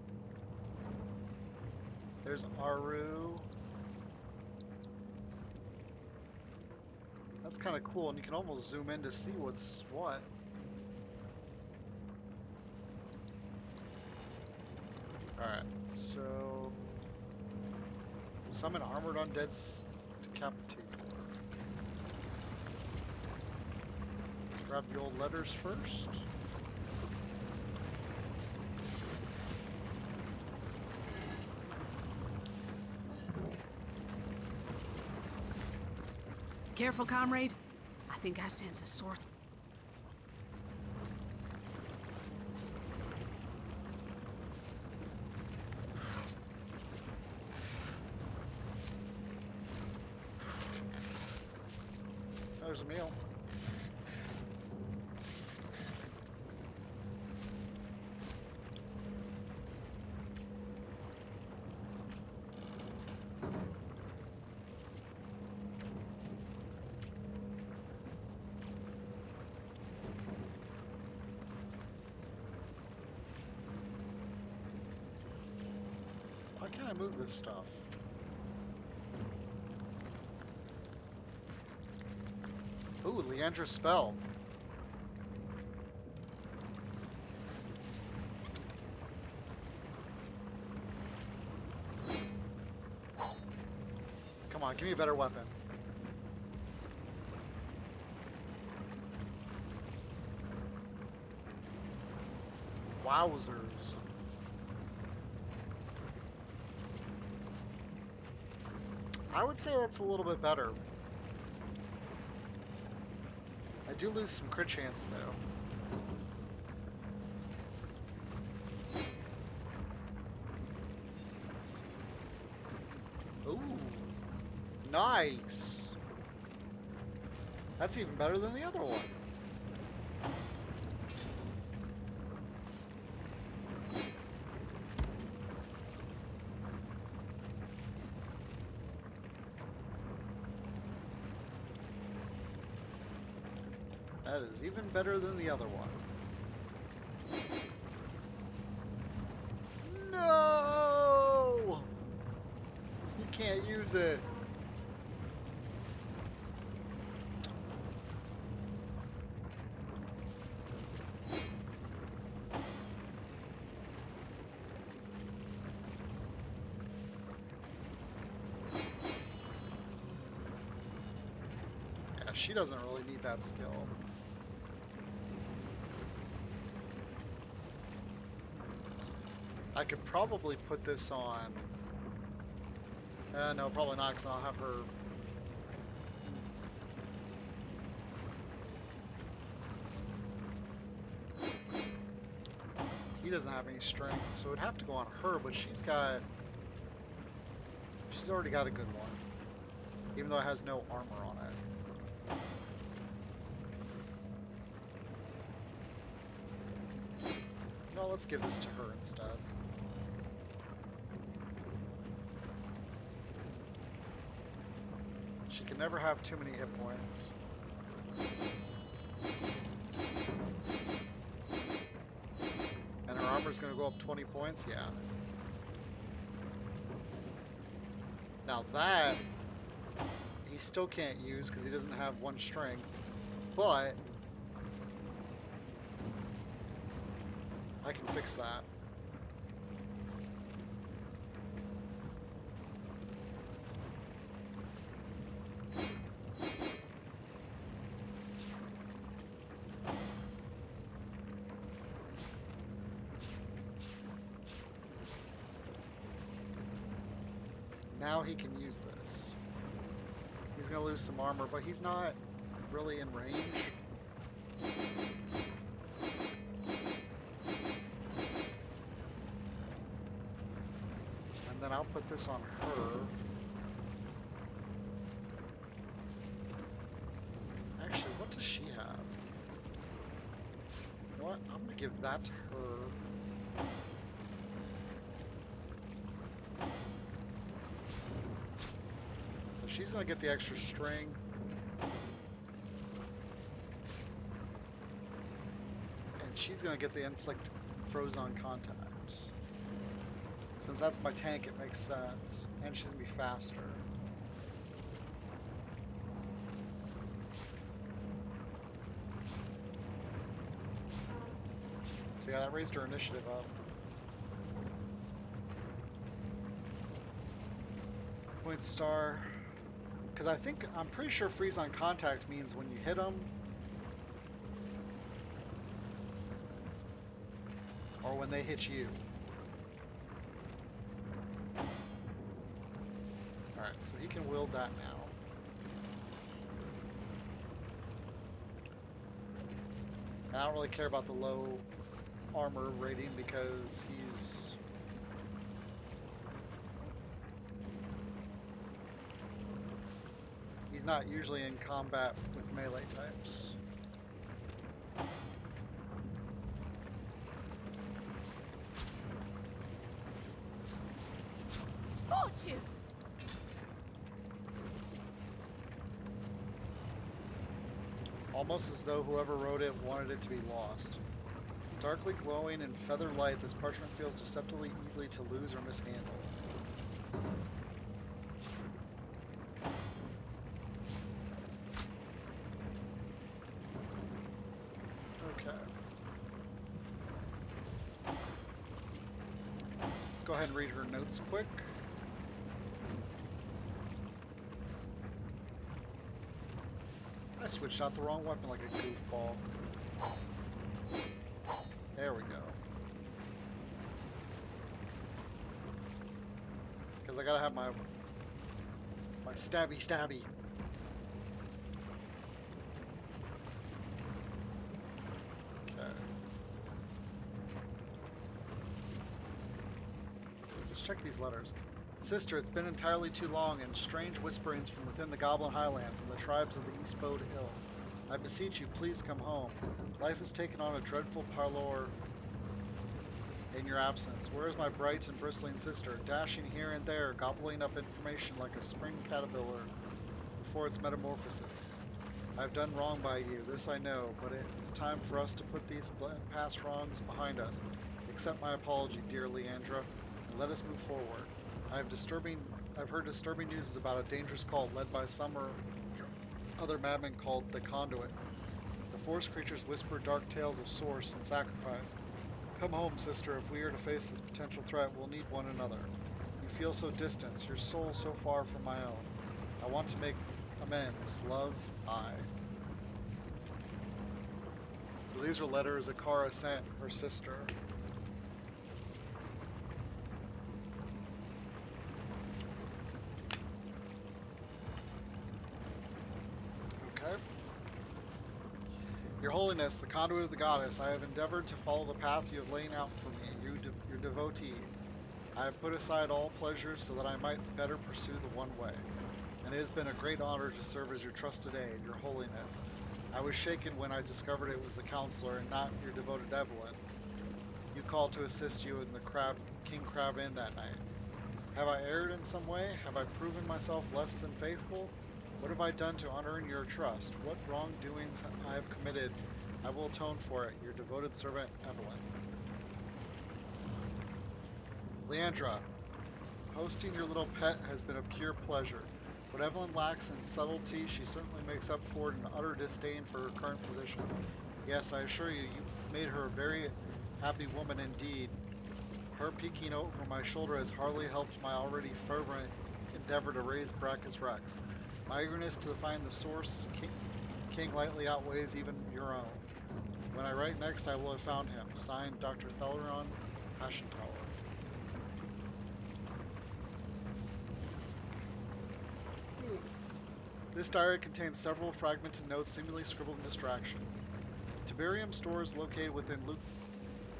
There's Aru. That's kind of cool, and you can almost zoom in to see what's what. Alright, so... Summon armored undead's decapitator. Let's grab the old letters first. Careful, comrade. I think I sense a sword. There's a meal. Why can't I move this stuff? Ooh, Leandra's spell. Come on, give me a better weapon. Wowzers. I would say that's a little bit better. I do lose some crit chance though. Ooh. Nice. That's even better than the other one. That is even better than the other one. No! You can't use it. Yeah, she doesn't really need that skill. I could probably put this on. No, probably not, because I'll have her. He doesn't have any strength, so it'd have to go on her, but she's already got a good one. Even though it has no armor on it. No, let's give this to her instead. She can never have too many hit points. And her armor's gonna go up 20 points? Yeah. Now that, he still can't use because he doesn't have 1 strength, but I can fix that. Now he can use this. He's gonna lose some armor, but he's not really in range. And then I'll put this on her. Actually, what does she have? What? I'm gonna give that to her. She's gonna get the extra strength. And she's gonna get the inflict frozen contact. Since that's my tank, it makes sense. And she's gonna be faster. So yeah, that raised her initiative up. Point star. Because I'm pretty sure freeze on contact means when you hit them, or when they hit you. Alright, so he can wield that now. And I don't really care about the low armor rating because he's not usually in combat with melee types. Fortune! Almost as though whoever wrote it wanted it to be lost. Darkly glowing in feather light, this parchment feels deceptively easily to lose or mishandle. Go ahead and read her notes quick. I switched out the wrong weapon like a goofball. There we go. Because I gotta have my stabby. Check these letters. Sister, it's been entirely too long, and strange whisperings from within the Goblin Highlands and the tribes of the Eastbode Hill. I beseech you, please come home. Life has taken on a dreadful parlor in your absence. Where is my bright and bristling sister, dashing here and there, gobbling up information like a spring caterpillar before its metamorphosis? I've done wrong by you, this I know, but it is time for us to put these past wrongs behind us. Accept my apology, dear Leandra, and let us move forward. I've heard disturbing news about a dangerous cult led by some or other madmen called the Conduit. The forest creatures whisper dark tales of source and sacrifice. Come home, sister. If we are to face this potential threat, we'll need one another. You feel so distant, your soul so far from my own. I want to make amends. Love, I. So these are letters Akara sent her sister. Okay. Your Holiness, the conduit of the goddess, I have endeavored to follow the path you have laid out for me, your devotee. I have put aside all pleasures so that I might better pursue the one way. And it has been a great honor to serve as your trusted aid, your Holiness. I was shaken when I discovered it was the counselor and not your devoted Evelyn. You called to assist you in the King Crab Inn that night. Have I erred in some way? Have I proven myself less than faithful? What have I done to unearn your trust? What wrongdoings I have committed? I will atone for it. Your devoted servant, Evelyn. Leandra, hosting your little pet has been a pure pleasure. What Evelyn lacks in subtlety, she certainly makes up for it in utter disdain for her current position. Yes, I assure you, you've made her a very happy woman indeed. Her peeking over my shoulder has hardly helped my already fervent endeavor to raise Brachus Rex. My eagerness to find the source king lightly outweighs even your own. When I write next, I will have found him. Signed, Dr. Theleron Aschentower. This diary contains several fragmented notes seemingly scribbled in distraction. Tiberium stores located within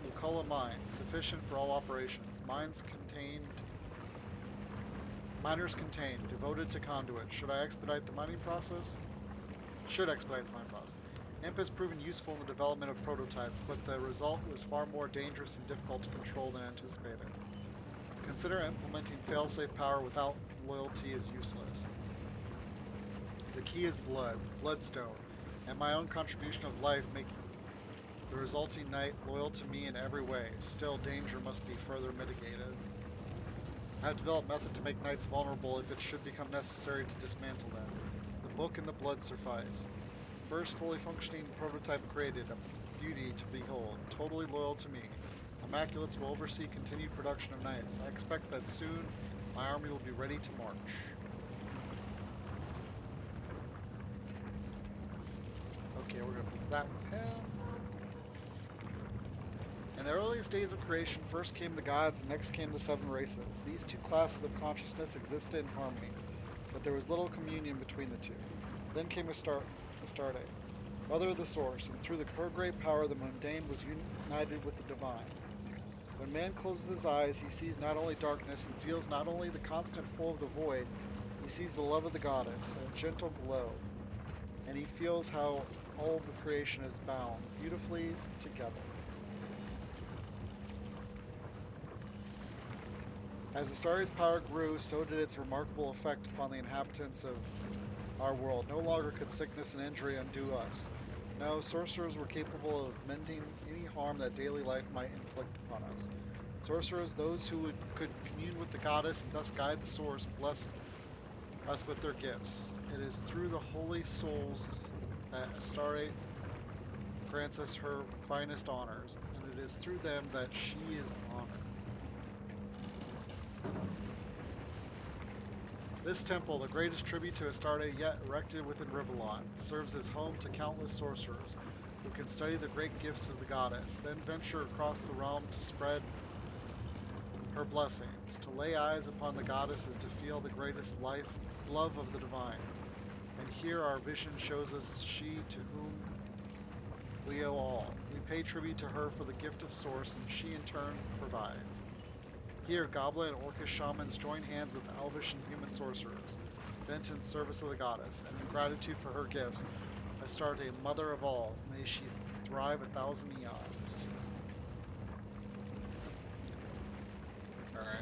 Luculla mines, sufficient for all operations. Miners contained, devoted to conduit. Should expedite the mining process? Imp has proven useful in the development of prototype, but the result was far more dangerous and difficult to control than anticipated. Consider implementing failsafe power without loyalty is useless. The key is bloodstone, and my own contribution of life making the resulting knight loyal to me in every way. Still, danger must be further mitigated. I have developed method to make knights vulnerable if it should become necessary to dismantle them. The book and the blood suffice. First fully functioning prototype created, a beauty to behold, totally loyal to me. Immaculates will oversee continued production of knights. I expect that soon my army will be ready to march. Okay, we're going to put that with him. In the earliest days of creation, first came the gods and next came the seven races. These two classes of consciousness existed in harmony, but there was little communion between the two. Then came Astarte, mother of the source, and through her great power the mundane was united with the divine. When man closes his eyes, he sees not only darkness and feels not only the constant pull of the void, he sees the love of the goddess, a gentle glow, and he feels how all of the creation is bound beautifully together. As Astarte's power grew, so did its remarkable effect upon the inhabitants of our world. No longer could sickness and injury undo us. No, sorcerers were capable of mending any harm that daily life might inflict upon us. Sorcerers, those who could commune with the goddess and thus guide the source, bless us with their gifts. It is through the holy souls that Astarte grants us her finest honors, and it is through them that she is honored. This temple, the greatest tribute to Astarte yet erected within Rivellon, serves as home to countless sorcerers who can study the great gifts of the goddess, then venture across the realm to spread her blessings. To lay eyes upon the goddess is to feel the greatest love of the divine. And here our vision shows us she to whom we owe all. We pay tribute to her for the gift of source, and she in turn provides. Here, goblin and orcish shamans join hands with elvish and human sorcerers, bent in service of the goddess, and in gratitude for her gifts, Astarte, mother of all, may she thrive 1,000 eons. Alright.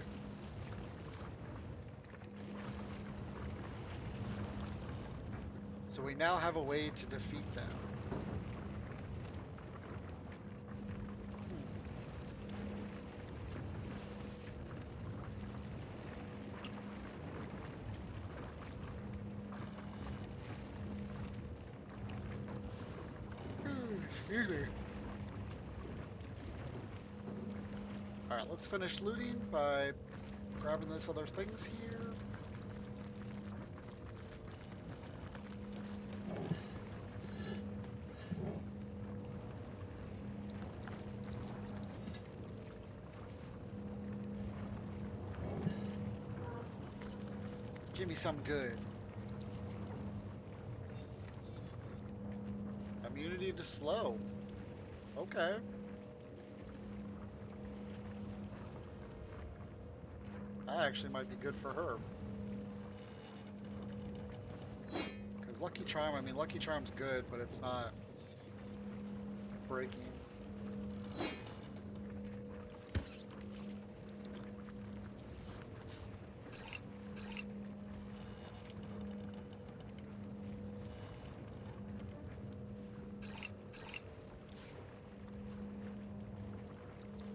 So we now have a way to defeat them. Excuse me. Alright, let's finish looting by grabbing these other things here. Give me something good. Immunity to slow. Okay. That actually might be good for her. Because Lucky Charm, I mean, Lucky Charm's good, but it's not breaking.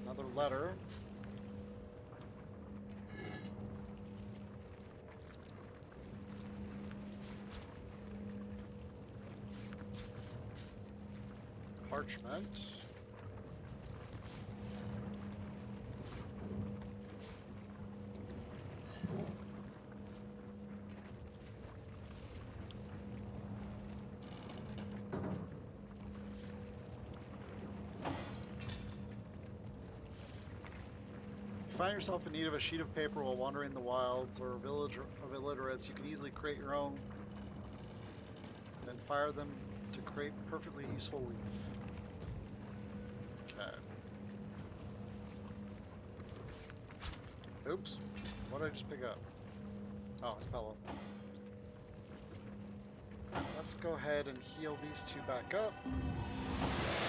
Another letter. Parchment. Find yourself in need of a sheet of paper while wandering the wilds or a village of illiterates, you can easily create your own, then fire them to create perfectly useful leaf. Okay. Oops. What did I just pick up? Oh, it's Pello. Let's go ahead and heal these two back up.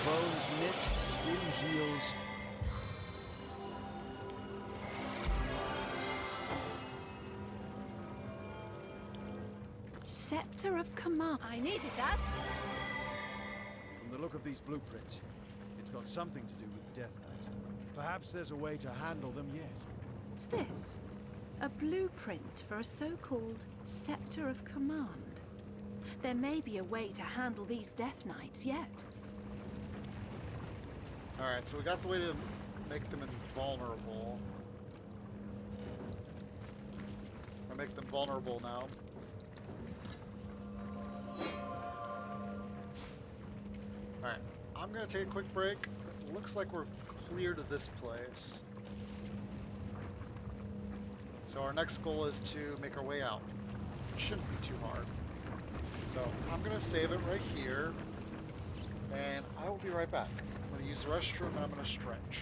Bones knit, skin heals. Scepter of Command. I needed that. From the look of these blueprints, it's got something to do with Death Knight. Perhaps there's a way to handle them yet. What's this? A blueprint for a so-called Scepter of Command. There may be a way to handle these Death Knights yet. Alright, so we got the way to make them invulnerable. Or make them vulnerable now. Alright, I'm gonna take a quick break. Looks like we're clear to this place. So our next goal is to make our way out. Shouldn't be too hard. So I'm gonna save it right here. And I will be right back. I'm gonna use the restroom and I'm gonna stretch.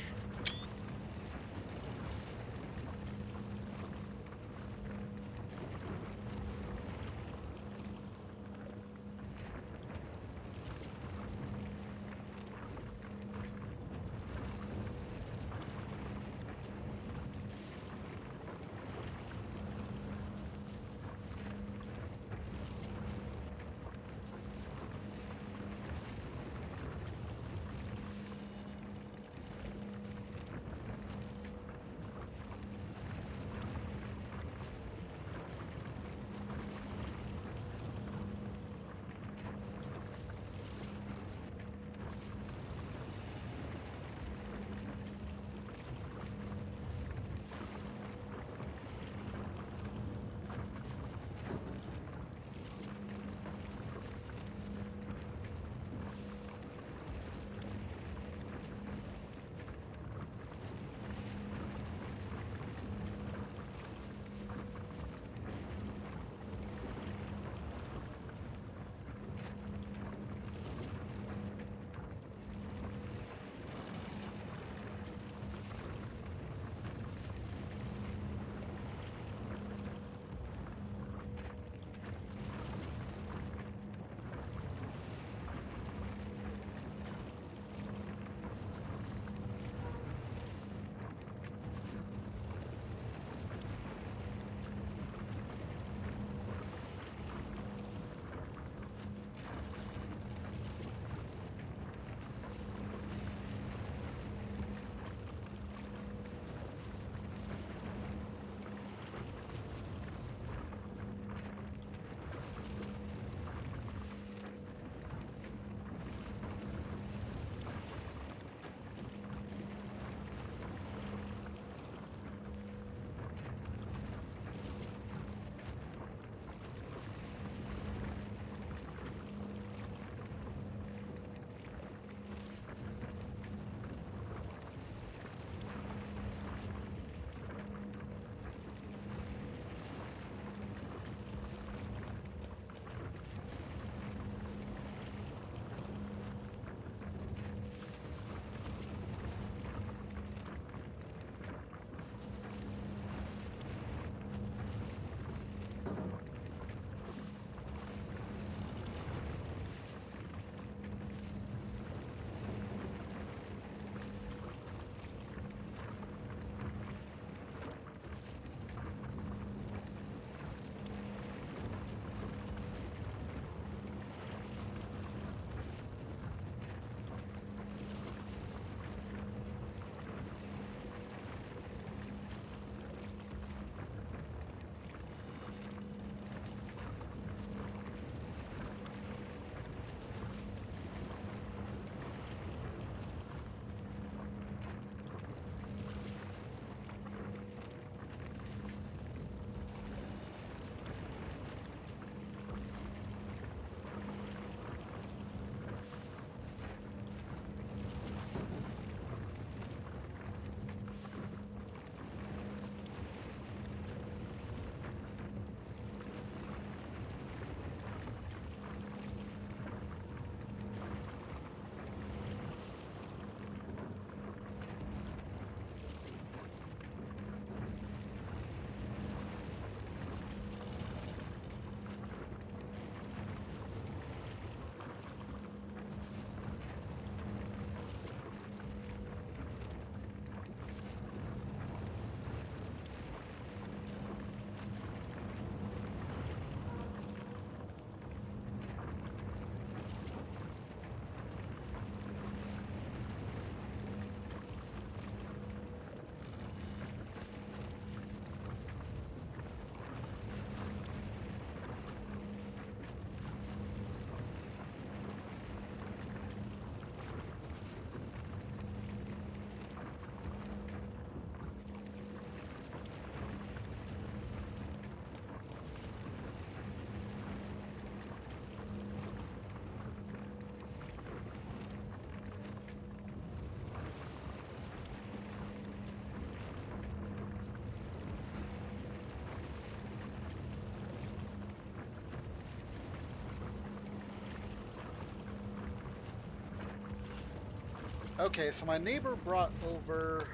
Okay, so my neighbor brought over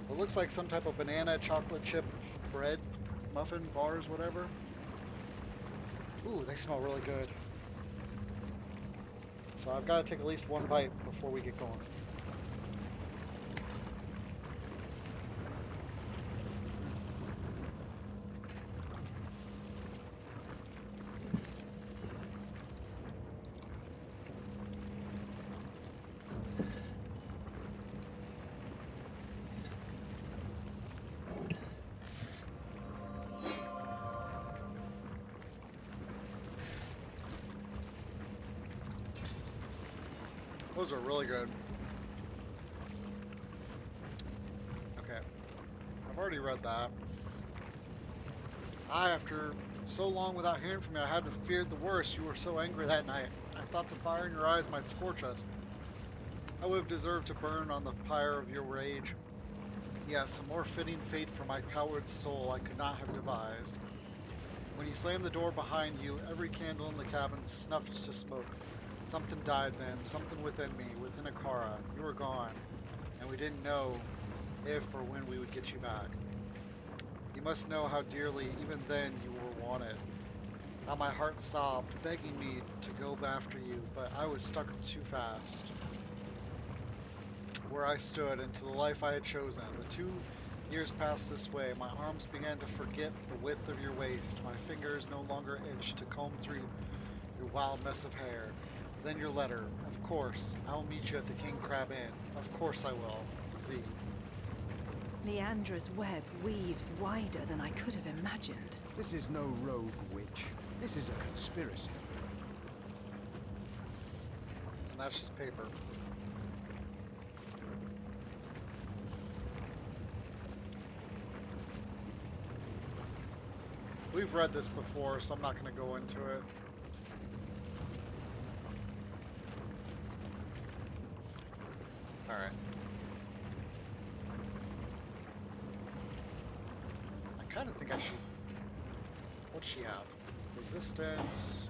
what looks like some type of banana chocolate chip bread, muffin, bars, whatever. Ooh, they smell really good. So I've got to take at least one bite before we get going. Those are really good. Okay. I've already read that. After so long without hearing from you, I had to fear the worst. You were so angry that night. I thought the fire in your eyes might scorch us. I would have deserved to burn on the pyre of your rage. Yes, a more fitting fate for my coward soul I could not have devised. When you slammed the door behind you, every candle in the cabin snuffed to smoke. Something died then, something within me, within Akara. You were gone, and we didn't know if or when we would get you back. You must know how dearly, even then, you were wanted. How my heart sobbed, begging me to go after you, but I was stuck too fast. Where I stood, into the life I had chosen. The 2 years passed this way. My arms began to forget the width of your waist. My fingers no longer itched to comb through your wild mess of hair. Then your letter. Of course, I will meet you at the King Crab Inn. Of course I will. Z. Leandra's web weaves wider than I could have imagined. This is no rogue witch. This is a conspiracy. And that's just paper. We've read this before, so I'm not going to go into it. Alright. I kind of think I should... What'd she have? Resistance.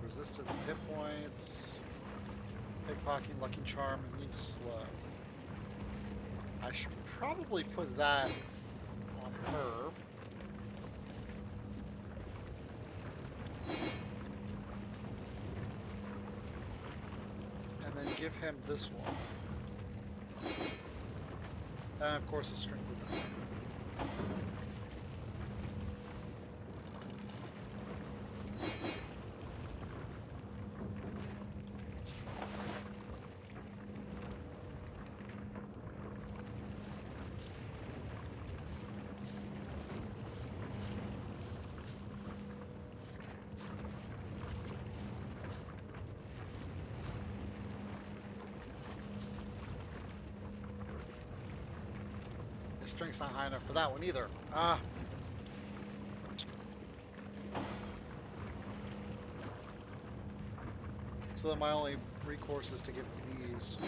Resistance and hit points. Pickpocketing, lucky charm, and need to slow. I should probably put that on her. And then give him this one. And of course the strength is in there. Strength's not high enough for that one either. Ah. So then my only recourse is to give these.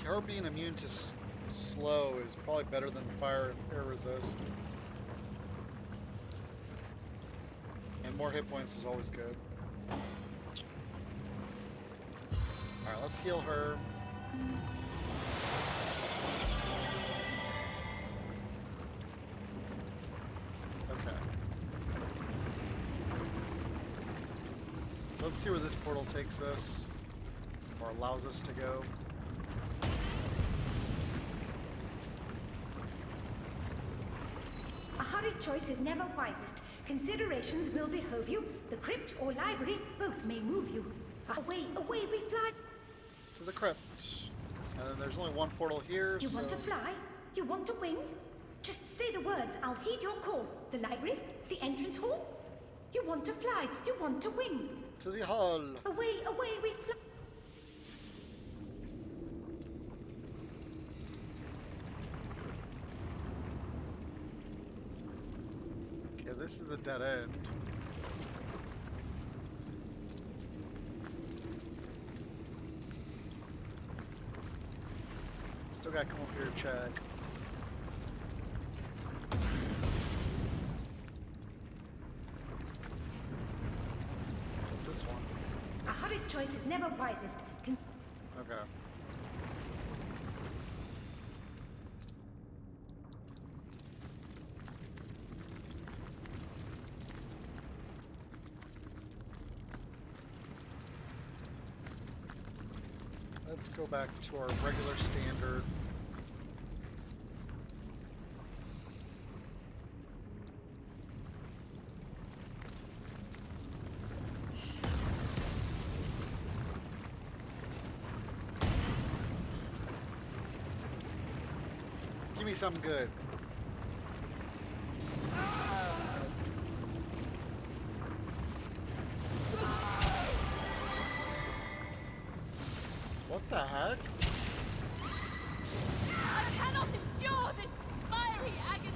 Her being immune to slow is probably better than fire and air resist. And more hit points is always good. Alright, let's heal her. Okay. So let's see where this portal takes us, or allows us to go. A hurried choice is never wisest. Considerations will behove you. The crypt or library, both may move you. Away, away we fly. To the crypt. And then there's only one portal here, You so... want to fly? You want to wing? Just say the words, I'll heed your call. The library? The entrance hall? You want to fly? You want to wing? To the hall. Away, away we fly. Okay, this is a dead end. Still gotta come up here to check. choice is never wisest. Okay. Let's go back to our regular standard. Give me something good. What the heck? I cannot endure this fiery agony.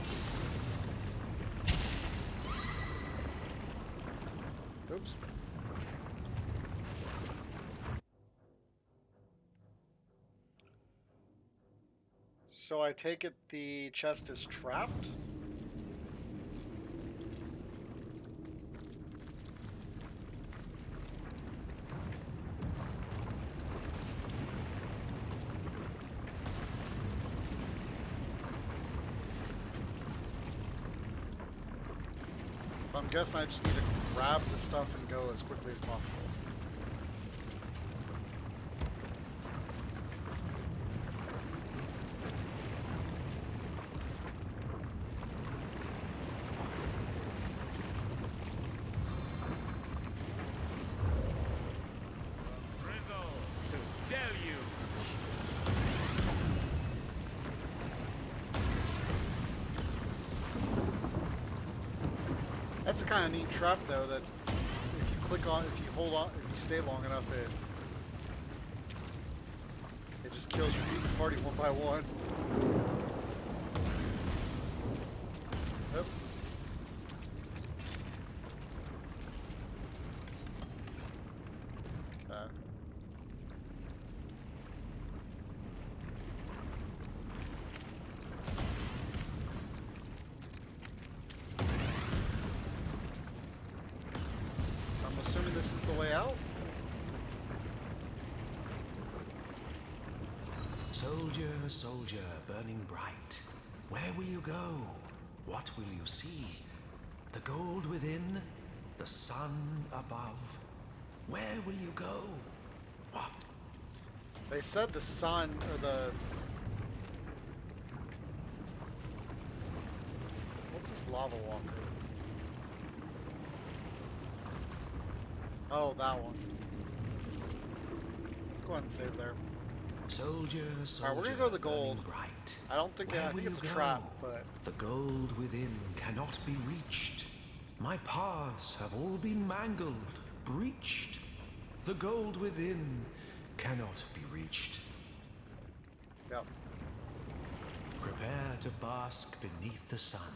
Oops. So I take it the chest is trapped? So I'm guessing I just need to grab the stuff and go as quickly as possible. That's a kind of neat trap, though, that if you click on, if you hold on, if you stay long enough, it just kills your party one by one. Yep. Okay. Assuming this is the way out. Soldier, soldier, burning bright, where will you go? What will you see? The gold within, the sun above. Where will you go? What? They said the sun, or the... What's this lava walker? Oh, that one. Let's go ahead and save there. Soldier, soldier, alright, we're gonna go to the gold. Bright. I don't think I think it's a trap, but the gold within cannot be reached. My paths have all been mangled, breached. The gold within cannot be reached. Yep. Prepare to bask beneath the sun.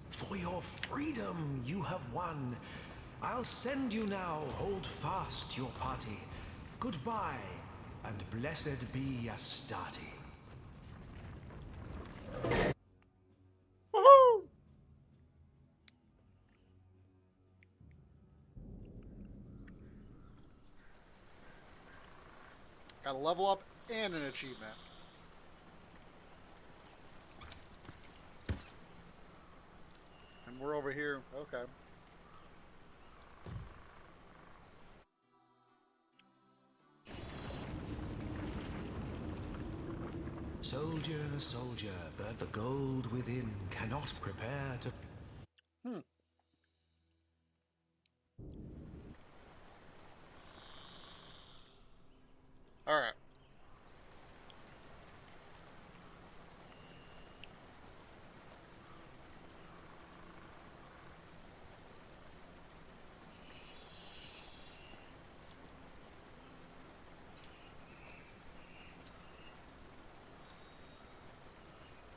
For your freedom you have won. I'll send you now, hold fast your party. Goodbye, and blessed be Astarte. Woohoo! Got a level up and an achievement. And we're over here. Okay. Soldier, soldier, but the gold within cannot prepare to... Alright.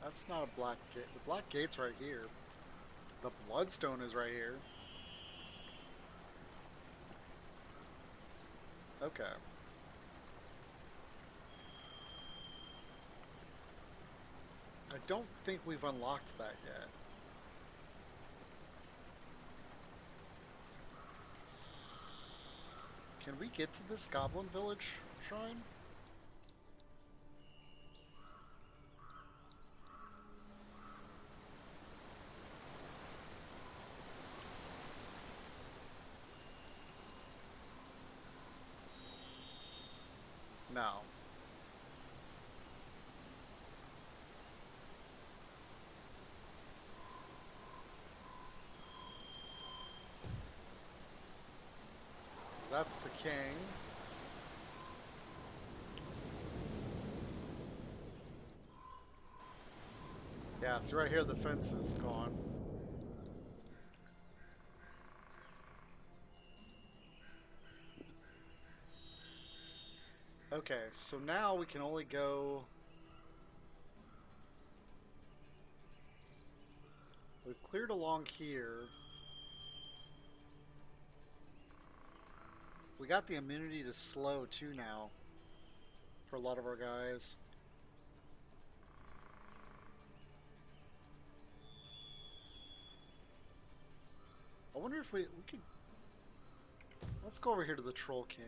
That's not a black gate. The black gate's right here. The bloodstone is right here. Okay. I don't think we've unlocked that yet. Can we get to this Goblin Village shrine? No. That's the king. Yeah, so right here the fence is gone. Okay, so now we can only go... We've cleared along here. We got the immunity to slow too now for a lot of our guys. I wonder if we could... Let's go over here to the Troll King.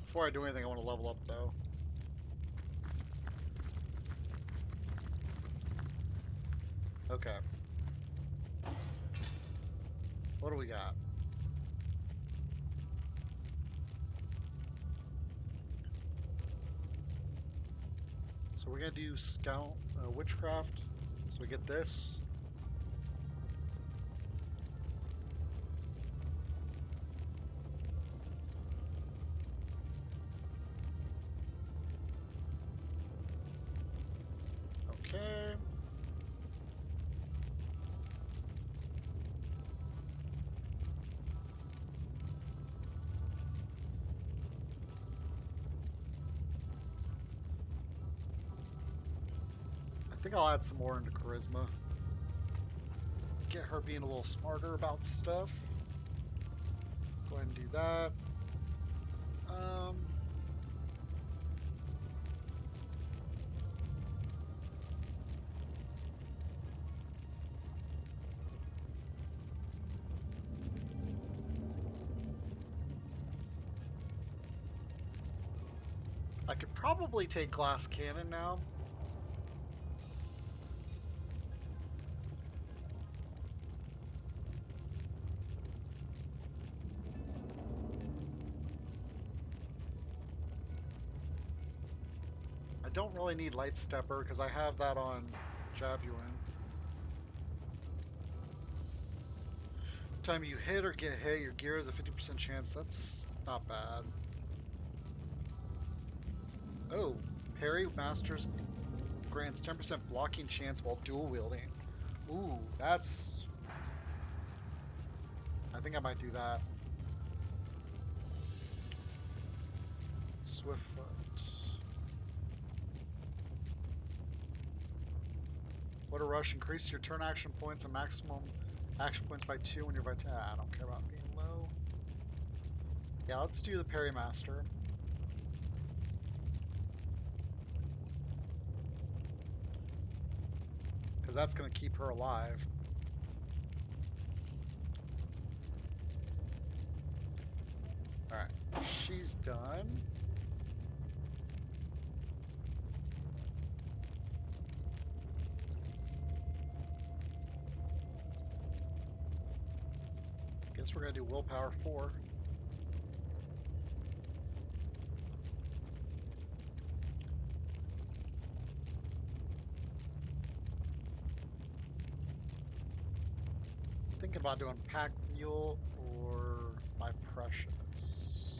Before I do anything, I want to level up though. Okay. What do we got? So we're gonna do scout witchcraft. So we get this. Okay. I think I'll add some more into charisma. Get her being a little smarter about stuff. Let's go ahead and do that. I could probably take glass cannon now. I don't really need light stepper because I have that on Jabuin. Time you hit or get hit, your gear has a 50% chance. That's not bad. Oh, parry masters grants 10% blocking chance while dual wielding. Ooh, that's... I think I might do that. Swiftfoot. What a rush. Increase your turn action points and maximum action points by 2 when you're by 10. I don't care about being low. Yeah, let's do the parry master. Because that's going to keep her alive. Alright, she's done. Guess we're going to do willpower 4. Think about doing Pack Mule or My Precious.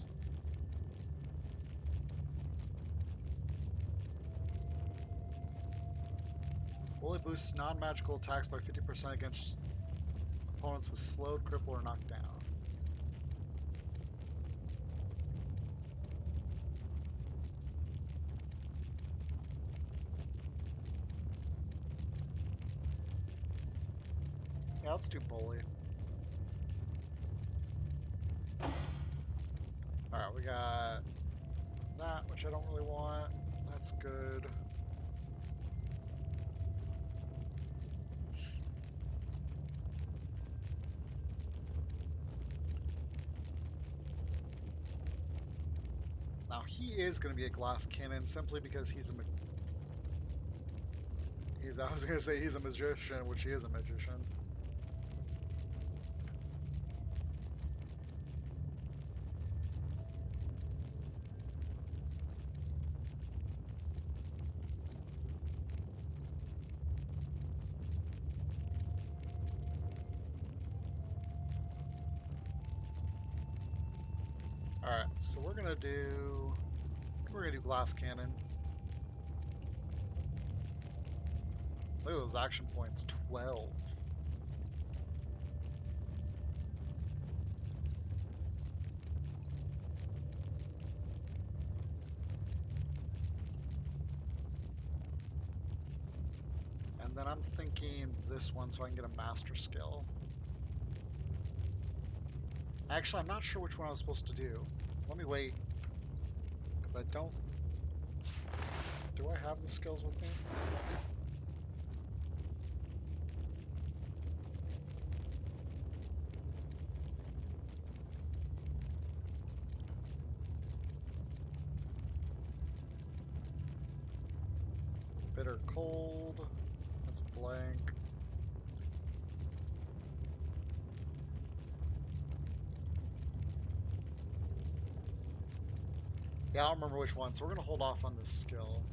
Only boosts non-magical attacks by 50% against opponents with slowed, cripple, or knocked down. Yeah, let's do Bully. Alright, we got that, which I don't really want. That's good. Now he is going to be a glass cannon simply because he's a I was going to say he's a magician, which he is a magician. Alright, so we're gonna do glass cannon. Look at those action points, 12. And then I'm thinking this one so I can get a master skill. Actually, I'm not sure which one I was supposed to do. Let me wait. Because I don't... Do I have the skills with me? Bitter cold. That's blank. Yeah, I don't remember which one, so we're going to hold off on this skill.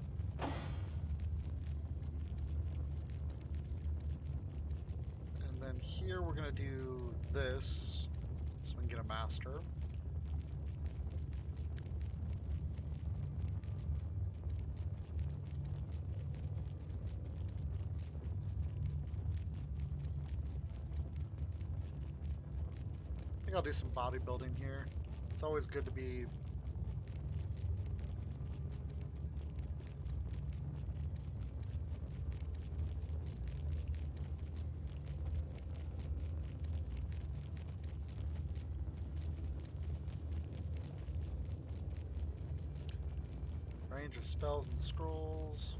And then here we're going to do this, so we can get a master. I think I'll do some bodybuilding here. It's always good to be... range of spells and scrolls.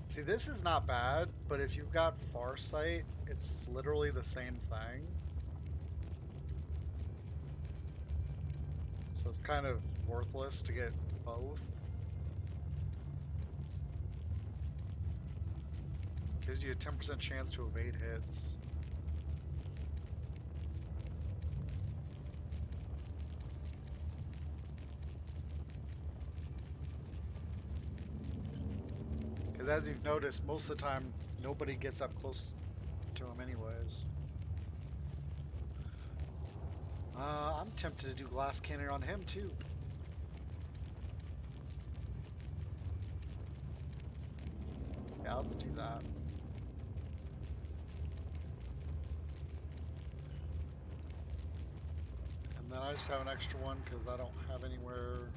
See, this is not bad, but if you've got Farsight, it's literally the same thing. So it's kind of worthless to get both. Gives you a 10% chance to evade hits. Because as you've noticed, most of the time, nobody gets up close to him anyways. I'm tempted to do glass cannon on him too. Yeah, let's do that. And then I just have an extra one because I don't have anywhere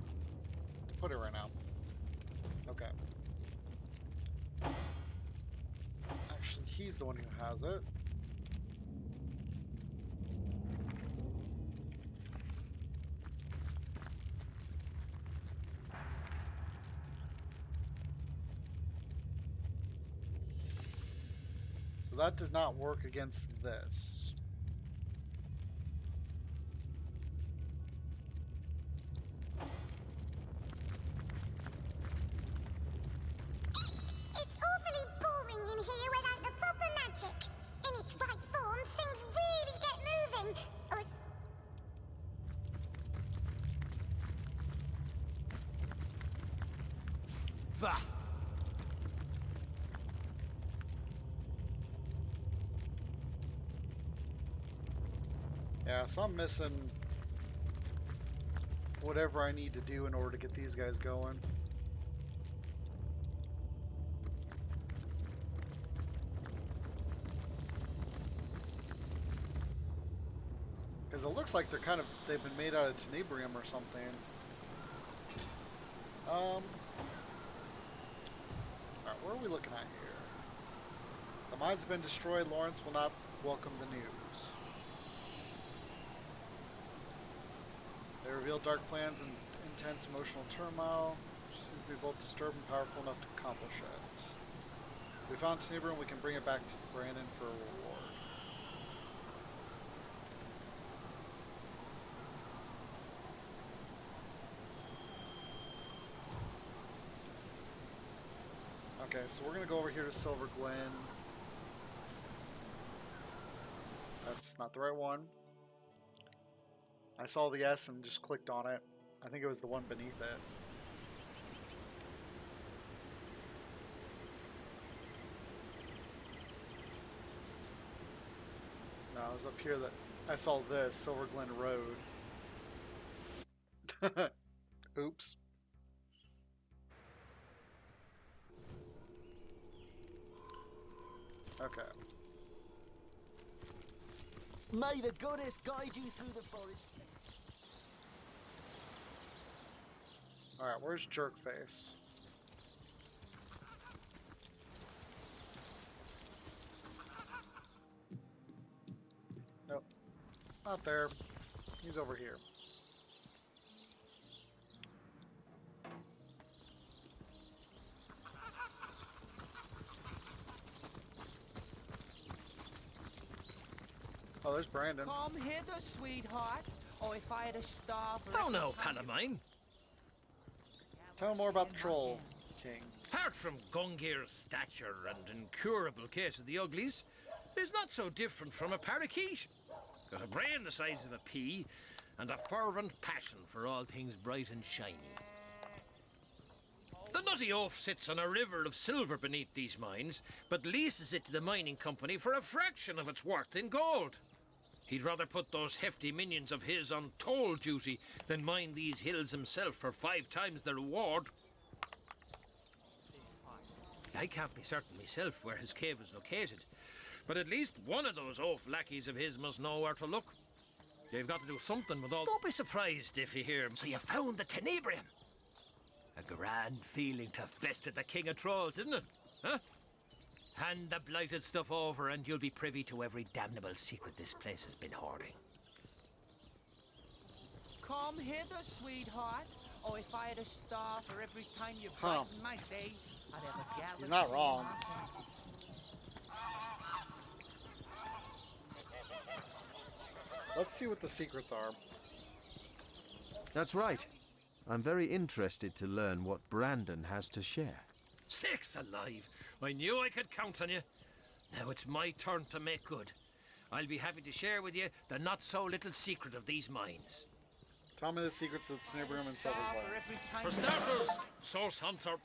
to put it right now. Okay. Actually, he's the one who has it. So that does not work against this. It's awfully boring in here without the proper magic. In its right form, things really get moving. Or... Bah! Yeah, so I'm missing whatever I need to do in order to get these guys going. Because it looks like they've been made out of tenebrium or something. Alright, what are we looking at here? The mines have been destroyed. Lawrence will not welcome the news. They revealed dark plans and intense emotional turmoil. She seems to be both disturbed and powerful enough to accomplish it. We found tenebrium. We can bring it back to Brandon for a reward. Okay, so we're gonna go over here to Silverglen. That's not the right one. I saw the S and just clicked on it. I think it was the one beneath it. No, it was up here that I saw this, Silverglen Road. Oops. Okay. May the goddess guide you through the forest. Alright, where's Jerkface? Nope. Not there. He's over here. Oh, there's Brandon. Come hither, sweetheart, or if I had a star for Oh no, pal of mine. Tell me more about the Troll King. Apart from Gungir's stature and incurable case of the uglies, he's not so different from a parakeet. Got a brain the size of a pea, and a fervent passion for all things bright and shiny. The nutty oaf sits on a river of silver beneath these mines, but leases it to the mining company for a fraction of its worth in gold. He'd rather put those hefty minions of his on toll duty than mine these hills himself for 5 times the reward. I can't be certain myself where his cave is located, but at least one of those oaf lackeys of his must know where to look. They've got to do something with all... Don't be surprised if you hear him. So you found the Tenebrium. A grand feeling to have bested the King of Trolls, isn't it? Huh? Hand the blighted stuff over and you'll be privy to every damnable secret this place has been hoarding. Come hither, sweetheart, or if I had a star for every time you brighten my day, I'd have a galaxy. He's not wrong. Let's see what the secrets are. That's right. I'm very interested to learn what Brandon has to share. Sakes alive! I knew I could count on you. Now it's my turn to make good. I'll be happy to share with you the not-so-little secret of these mines. Tell me the secrets of the Tenebrium and Silverglen. For starters, Source Hunter,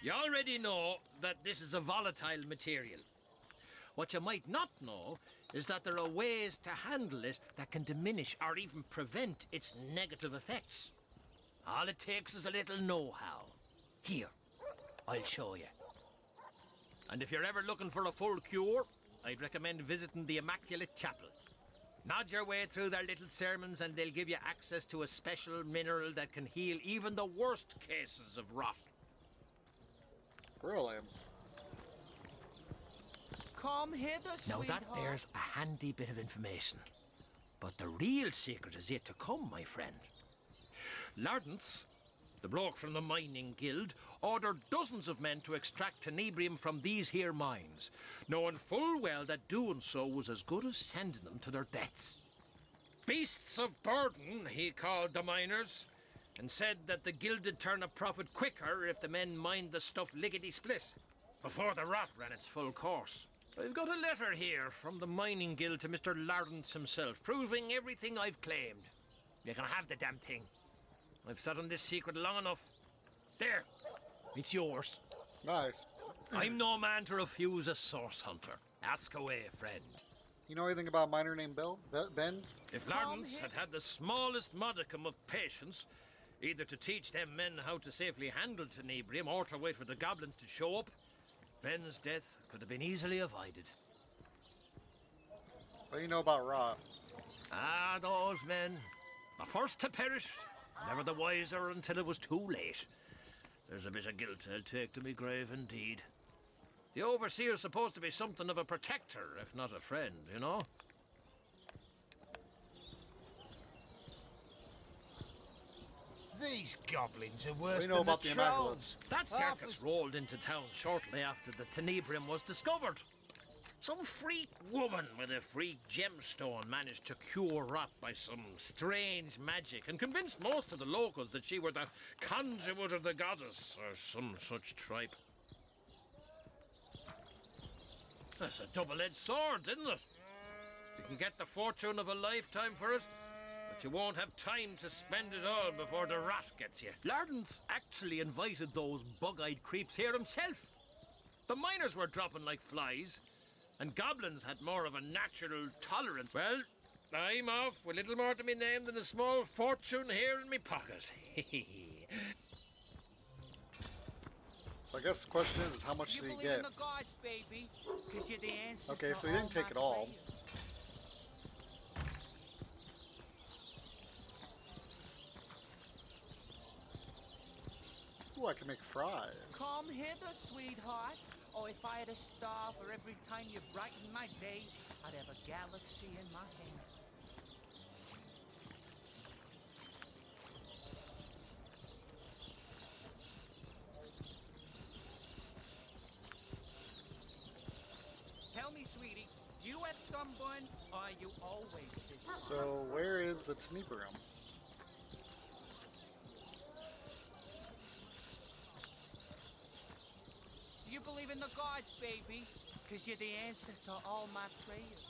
you already know that this is a volatile material. What you might not know is that there are ways to handle it that can diminish or even prevent its negative effects. All it takes is a little know-how. Here, I'll show you. And if you're ever looking for a full cure, I'd recommend visiting the Immaculate Chapel. Nod your way through their little sermons and they'll give you access to a special mineral that can heal even the worst cases of rot. Really? Come hither, Now sweetheart. that there's a handy bit of information. But the real secret is yet to come, my friend. Lardance, the bloke from the mining guild, ordered dozens of men to extract tenebrium from these here mines, knowing full well that doing so was as good as sending them to their deaths. Beasts of burden, he called the miners, and said that the guild'd turn a profit quicker if the men mined the stuff lickety-split, before the rot ran its full course. I've got a letter here from the mining guild to Mr. Lardance himself, proving everything I've claimed. You can have the damn thing. I've sat on this secret long enough. There, it's yours. Nice. I'm no man to refuse a source hunter. Ask away, friend. You know anything about a miner named Ben? If Lardance had had the smallest modicum of patience, either to teach them men how to safely handle tenebrium or to wait for the goblins to show up, Ben's death could have been easily avoided. What do you know about rot? Ah, those men. The first to perish, never the wiser until it was too late. There's a bit of guilt I'll take to me grave indeed. The overseer's supposed to be something of a protector, if not a friend, you know? These goblins are worse We know than about the the trolls. That circus rolled into town shortly after the tenebrium was discovered. Some freak woman with a freak gemstone managed to cure rot by some strange magic and convinced most of the locals that she were the conduit of the goddess or some such tripe. That's a double-edged sword, isn't it? You can get the fortune of a lifetime for it, but you won't have time to spend it all before the rat gets you. Lardon's actually invited those bug-eyed creeps here himself. The miners were dropping like flies, and goblins had more of a natural tolerance. Well, I'm off with little more to me name than a small fortune here in me pocket. So I guess the question is how much did he get? In the gods, baby, 'cause you're the answer Okay, to so he didn't take my it all. prayers. Ooh, I can make fries. Come hither, sweetheart. Oh, if I had a star for every time you brighten my day, I'd have a galaxy in my hand. Tell me, sweetie, you have someone, or are you always busy? So where is the Tenibrium? Do you believe in the gods, baby? 'Cause you're the answer to all my prayers.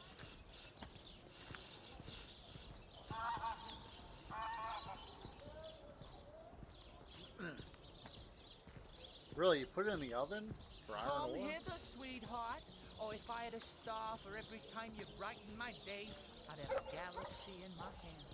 Really, you put it in the oven for iron Come ore? hither, sweetheart. Oh, if I had a star for every time you brighten my day, I'd have a galaxy in my hand.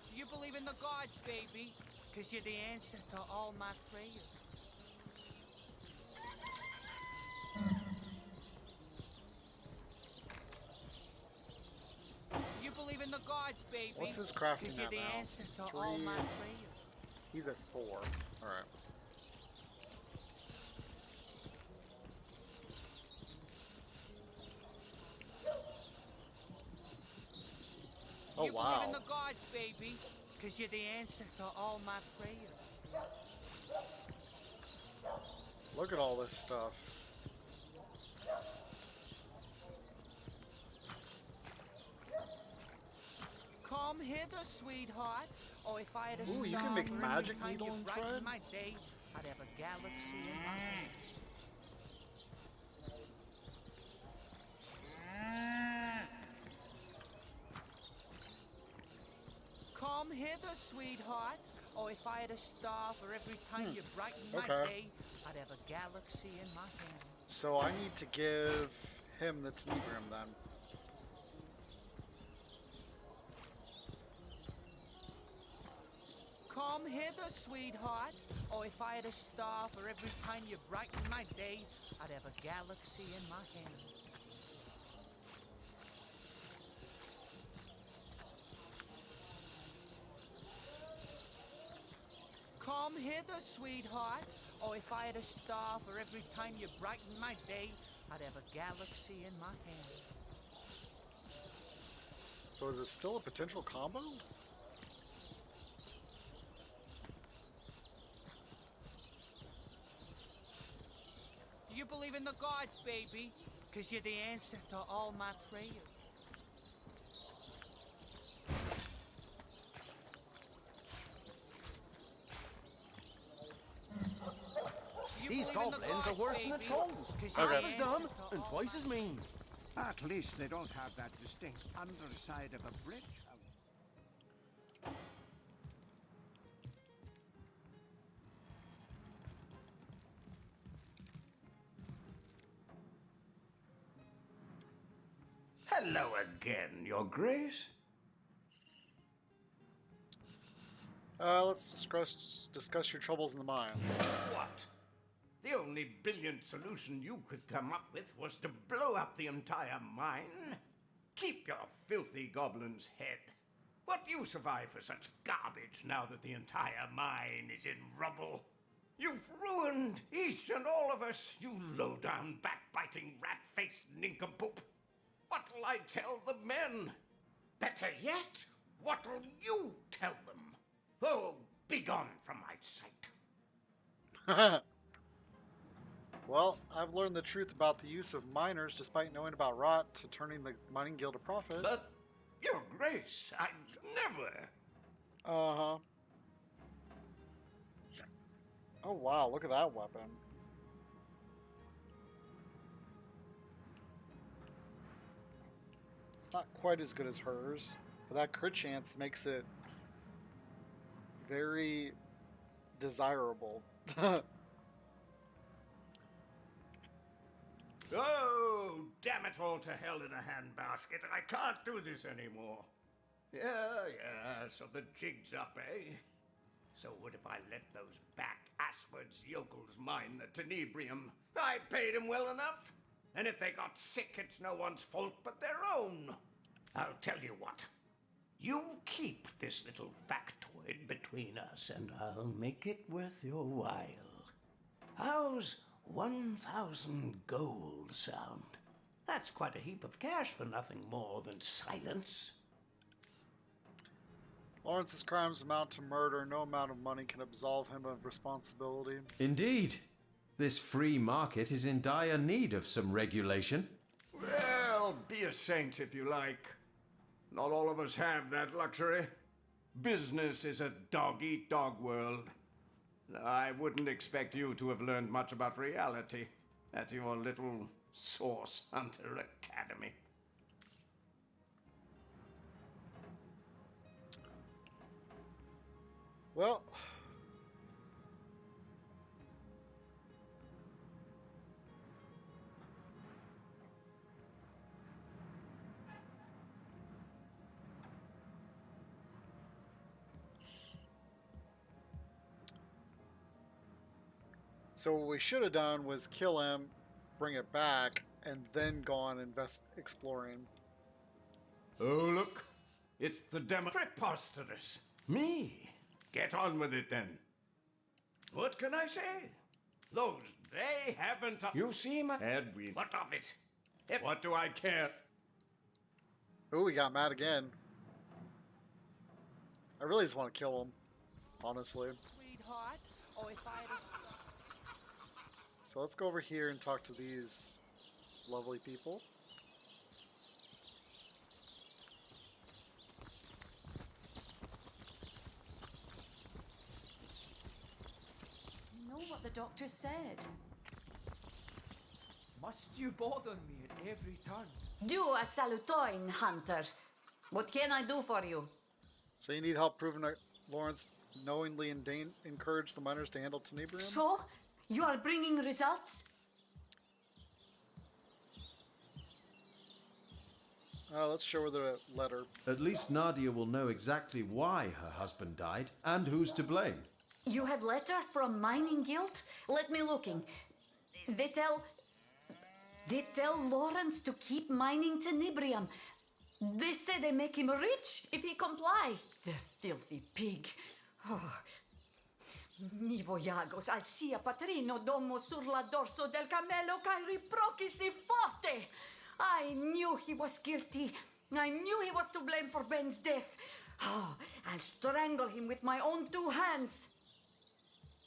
Do you believe in the gods, baby? 'Cause you're the answer to all my prayers. Do you believe in the gods, baby? What's his crafting 'Cause you're at the now? answer to all my 3. prayers. He's at 4. Alright. Oh, You wow. believe in the gods, baby, 'cause you're the answer to all my prayers. Look at all this stuff. Come hither, sweetheart. Oh, if I had a Ooh, star you can make for every magic time needle you and brighten thread? my day, I'd have a galaxy in my hand. Come hither, sweetheart. Oh, if I had a star for every time you brighten my Okay. day, I'd have a galaxy in my hand. So I need to give him the Tenibrium then. Come hither, sweetheart. Oh, if I had a star for every time you brighten my day, I'd have a galaxy in my hand. Come hither, sweetheart. Oh, if I had a star for every time you brighten my day, I'd have a galaxy in my hand. So is it still a potential combo? Do you believe in the gods, baby? 'Cause you're the answer to all my prayers. These goblins are worse than the trolls. Okay. Half as dumb and twice as mean. At least they don't have that distinct underside of a brick. Hello again, Your Grace. Let's discuss your troubles in the mines. What? The only brilliant solution you could come up with was to blow up the entire mine? Keep your filthy goblin's head. What do you survive for such garbage now that the entire mine is in rubble? You've ruined each and all of us, you low-down, backbiting, rat-faced nincompoop. What'll I tell the men? Better yet, what'll you tell them? Oh, begone from my sight. Well, I've learned the truth about the use of miners despite knowing about rot to turning the mining guild a profit. But Your Grace, I never. Uh-huh. Oh, wow, look at that weapon. It's not quite as good as hers, but that crit chance makes it very desirable. Oh, damn it all to hell in a handbasket. I can't do this anymore. Yeah, so the jig's up, eh? So what if I let those back asswards yokels mine the tenebrium? I paid 'em well enough. And if they got sick, it's no one's fault but their own. I'll tell you what. You keep this little factoid between us, and I'll make it worth your while. How's 1,000 gold sound? That's quite a heap of cash for nothing more than silence. Lawrence's crimes amount to murder. No amount of money can absolve him of responsibility. Indeed. This free market is in dire need of some regulation. Well, be a saint if you like. Not all of us have that luxury. Business is a dog-eat-dog world. I wouldn't expect you to have learned much about reality at your little Source Hunter Academy. Well, so what we should have done was kill him, bring it back, and then go on exploring. Oh, look. It's the demo. Preposterous. Me? Get on with it, then. What can I say? Those, they haven't... You see my... Edwin. What of it? What do I care? Oh, we got mad again. I really just want to kill him, honestly. Sweetheart, or if I had So let's go over here and talk to these lovely people. You know what the doctor said. Must you bother me at every turn? Do a salutoin, Hunter. What can I do for you? So you need help proving that Lawrence knowingly encouraged the miners to handle tenebrium? So, you are bringing results? Let's show her the letter. At least Nadia will know exactly why her husband died and who's to blame. You have letter from mining guild? Let me looking. They tell Lawrence to keep mining tenebrium. They say they make him rich if he comply. The filthy pig. Oh. Mi voyagos al sia patrino domo sur la dorso del camelo kai riprochi si forte. I knew he was guilty. I knew he was to blame for Ben's death. Oh, I'll strangle him with my own two hands.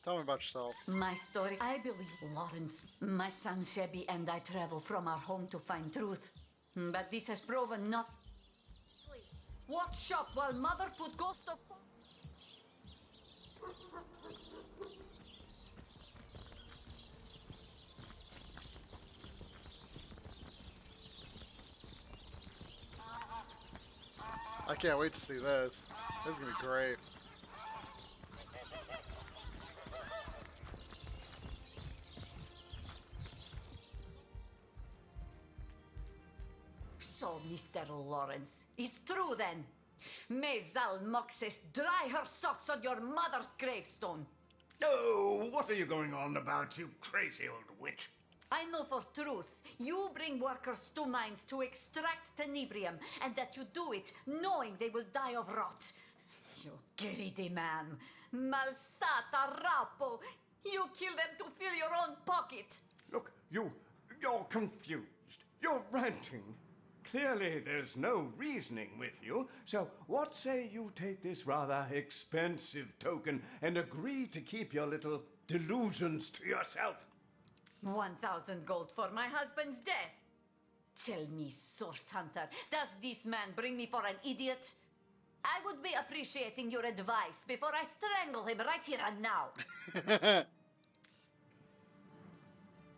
Tell me about yourself. My story. I believe Lawrence, my son Sebi, and I travel from our home to find truth. But this has proven not. Watch up while mother put ghost of. I can't wait to see this. This is gonna be great. So, Mr. Lawrence, it's true then. May Zal Moxes dry her socks on your mother's gravestone. Oh, what are you going on about, you crazy old witch? I know for truth you bring workers to mines to extract tenebrium, and that you do it knowing they will die of rot. You greedy man. Malsata rapo. You kill them to fill your own pocket. Look, you're confused. You're ranting. Clearly there's no reasoning with you, so what say you take this rather expensive token and agree to keep your little delusions to yourself? 1,000 gold for my husband's death. Tell me, Source Hunter, does this man bring me for an idiot? I would be appreciating your advice before I strangle him right here and now.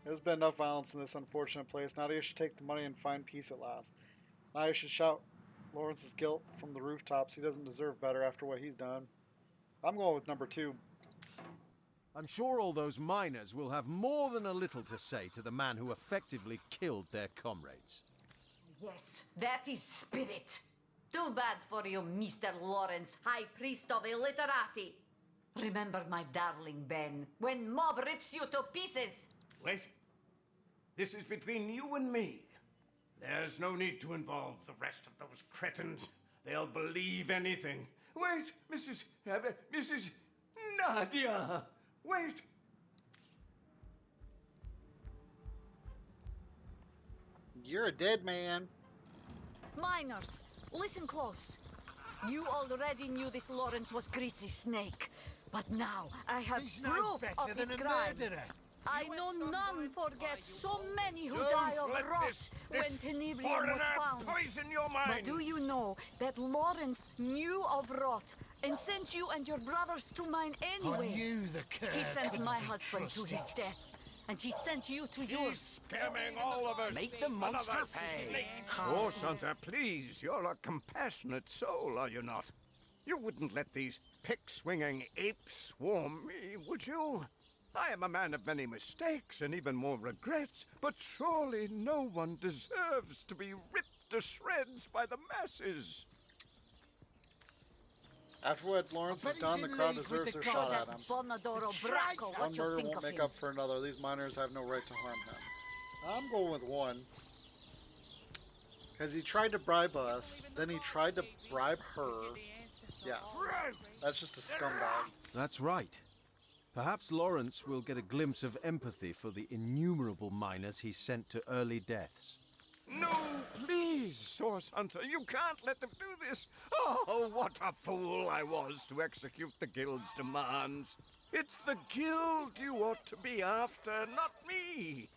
There's been enough violence in this unfortunate place. Now you should take the money and find peace at last. Now you should shout Lawrence's guilt from the rooftops. He doesn't deserve better after what he's done. I'm going with number 2. I'm sure all those miners will have more than a little to say to the man who effectively killed their comrades. Yes, that is spirit. Too bad for you, Mr. Lawrence, High Priest of Illiterati. Remember my darling Ben, when mob rips you to pieces. Wait. This is between you and me. There's no need to involve the rest of those cretins. They'll believe anything. Wait, Mrs. Nadia! Wait! You're a dead man. Miners, listen close. You already knew this Lawrence was Greasy Snake, but now I have proof of his crime. I know none forget so many who die of rot when Tenebrium was found. Poison your mind. But do you know that Lawrence knew of rot and sent you and your brothers to mine anyway? I knew the cur He sent couldn't my be husband to his trusted. death, and he sent you to yours. Scamming all of us. Make the monster Another pay. snake. Oh, Santa, please. You're a compassionate soul, are you not? You wouldn't let these pick-swinging apes swarm me, would you? I am a man of many mistakes and even more regrets, but surely no one deserves to be ripped to shreds by the masses. After what Lawrence has done, the crowd deserves their shot at him. Bonadoro Bracco, One what you murder think won't of make him? up for another. These miners have no right to harm him. I'm going with 1. Because he tried to bribe us, then he tried to bribe her. Yeah, that's just a scumbag. That's right. Perhaps Lawrence will get a glimpse of empathy for the innumerable miners he sent to early deaths. No, please, Source Hunter, you can't let them do this. Oh, what a fool I was to execute the Guild's demands. It's the Guild you ought to be after, not me.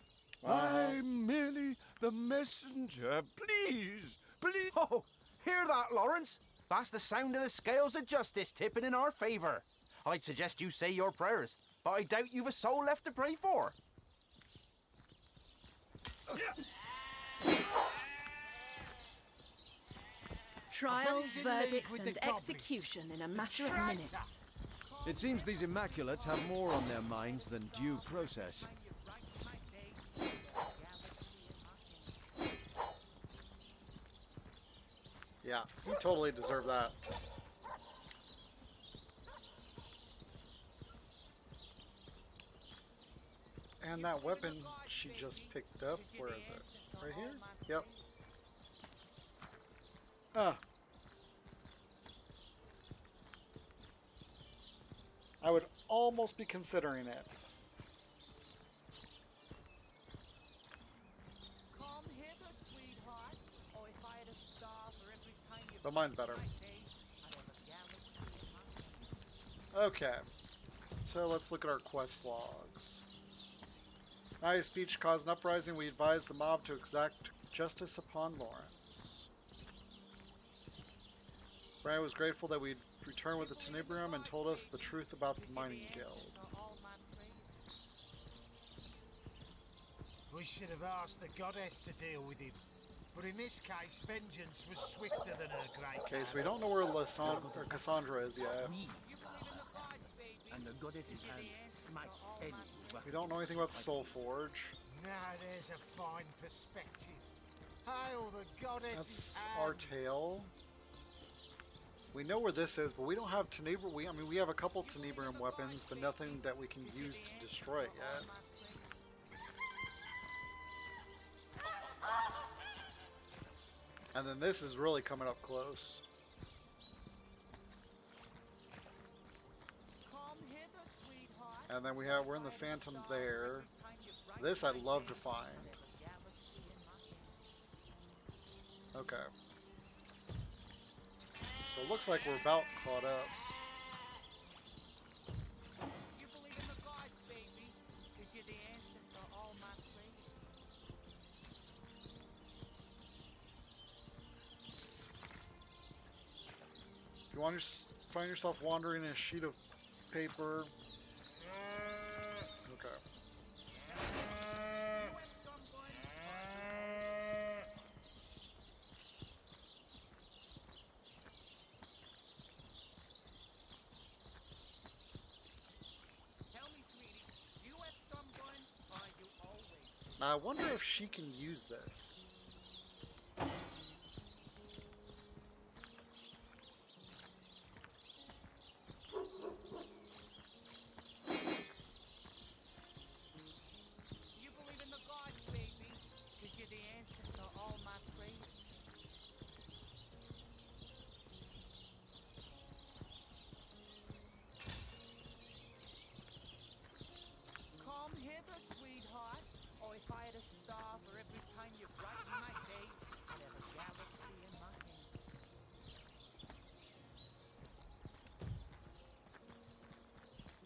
I'm merely the messenger. Please, please. Oh, hear that, Lawrence? That's the sound of the scales of justice tipping in our favor. I'd suggest you say your prayers, but I doubt you've a soul left to pray for. Trial, He's in league verdict, with and the Goblins. execution in a matter of minutes. It seems these Immaculates have more on their minds than due process. Yeah, he totally deserved that. And that weapon she just picked up, where is it? Right here? Yep. Ah. I would almost be considering it. But mine's better. Okay. So let's look at our quest logs. Nadia's speech caused an uprising. We advised the mob to exact justice upon Lawrence. Brian was grateful that we'd returned with the Tenebrium and told us the truth about the mining guild. We should have asked the goddess to deal with him. But in this case, vengeance was swifter than her great. Okay, so we don't know where Cassandra is yet. And the goddess's hand smites anyone. We don't know anything about the Soul Forge. Now there's a fine perspective. Hail the goddess. That's our tail. We know where this is, but we don't have Tenebrium. We have a couple Tenebrium weapons, but nothing that we can use to destroy it yet. And then this is really coming up close. And then we're in the Phantom there. This I'd love to find. Okay. So it looks like we're about caught up. You believe in the gods, baby? 'Cause you're the answer to all my prayers. you want to find yourself wandering in a sheet of paper. Okay. Now I wonder if she can use this. You believe in the gods, baby, because you're the answer to all my prayers. Come hither, sweetheart, or if I had a star for every time you brighten my day, I'd have a galaxy in my hand.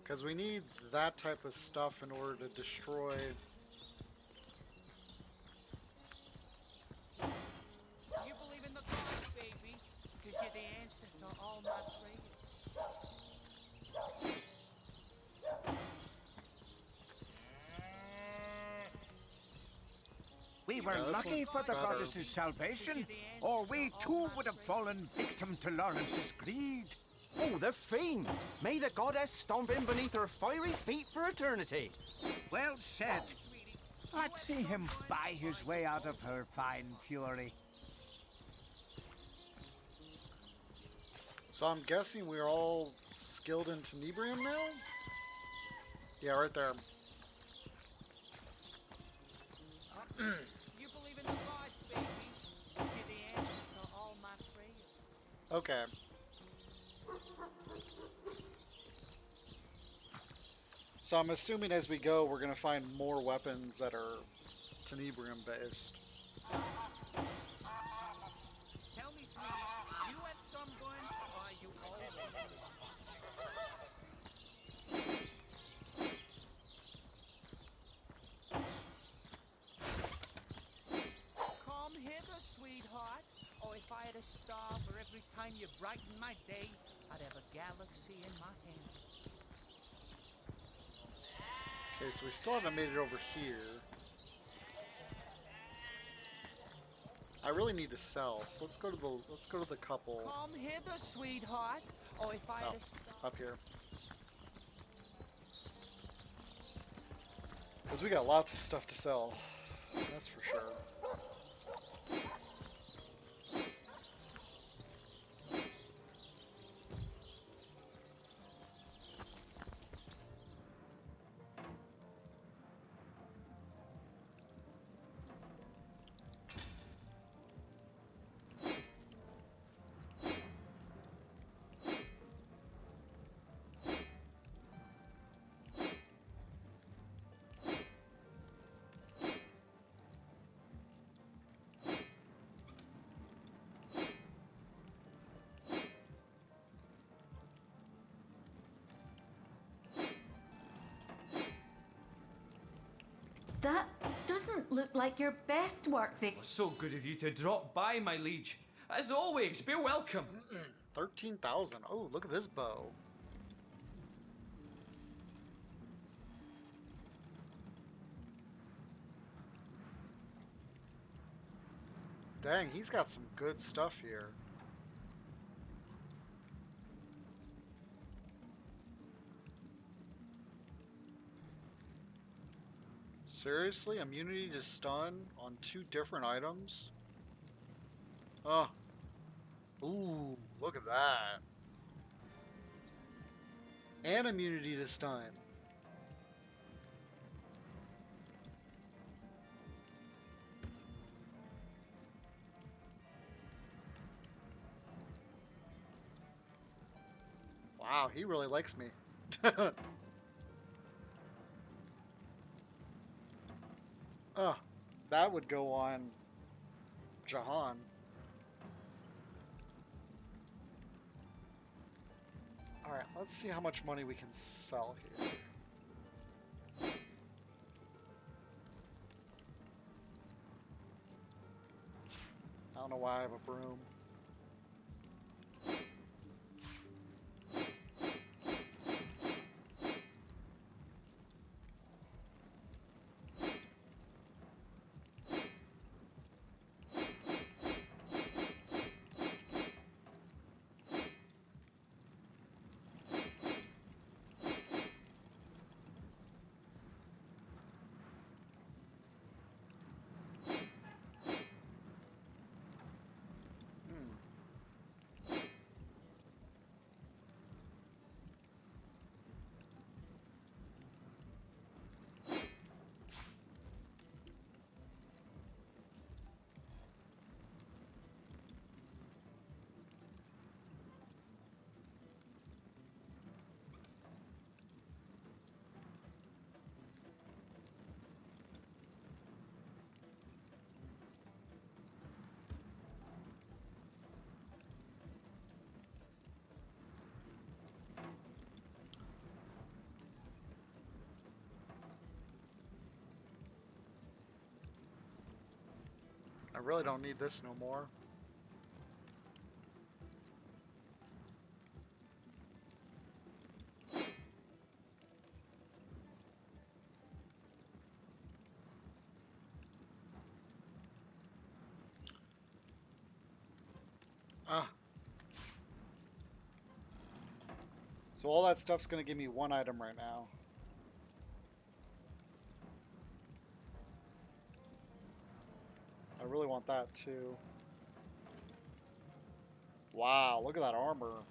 Because we need that type of stuff in order to destroy. You believe in the gods, baby, because you're the answer to all my prayers. We were lucky for the goddess's salvation, or we too would have fallen victim to Lawrence's greed. Oh, the fiend! May the goddess stomp in beneath her fiery feet for eternity. Well said. Let's see him buy his way out of her fine fury. So I'm guessing we're all skilled in Tenebrium now? Yeah, right there. You believe in the gods, baby, because you're the answer to all my prayers. Okay. So I'm assuming as we go, we're going to find more weapons that are Tenebrium based. Tell me, sweetie, you at Sunburn, or are you always? Come hither, sweetheart, or if I had a star for every time you brighten my day, I'd have a galaxy in my hand. Okay, so we still haven't made it over here. I really need to sell, so let's go to the couple. Come hither, sweetheart, or if I had a star. Up here. Because we got lots of stuff to sell. That's for sure. That doesn't look like your best work, Vic. So good of you to drop by, my liege. As always, be welcome. 13,000. Oh, look at this bow. Dang, he's got some good stuff here. Seriously? Immunity to stun on 2 different items? Oh. Ooh, look at that. And immunity to stun. Wow, he really likes me. Oh, that would go on Jahan. Alright, let's see how much money we can sell here. I don't know why I have a broom. I really don't need this no more. So all that stuff's gonna give me one item right now. I really want that too. Wow, look at that armor.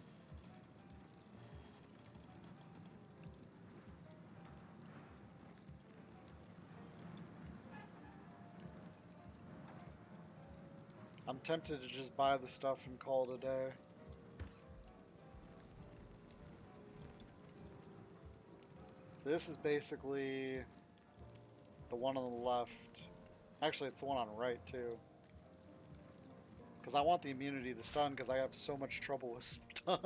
I'm tempted to just buy the stuff and call it a day. So this is basically the one on the left. Actually, it's the one on the right too. Because I want the immunity to stun because I have so much trouble with stun.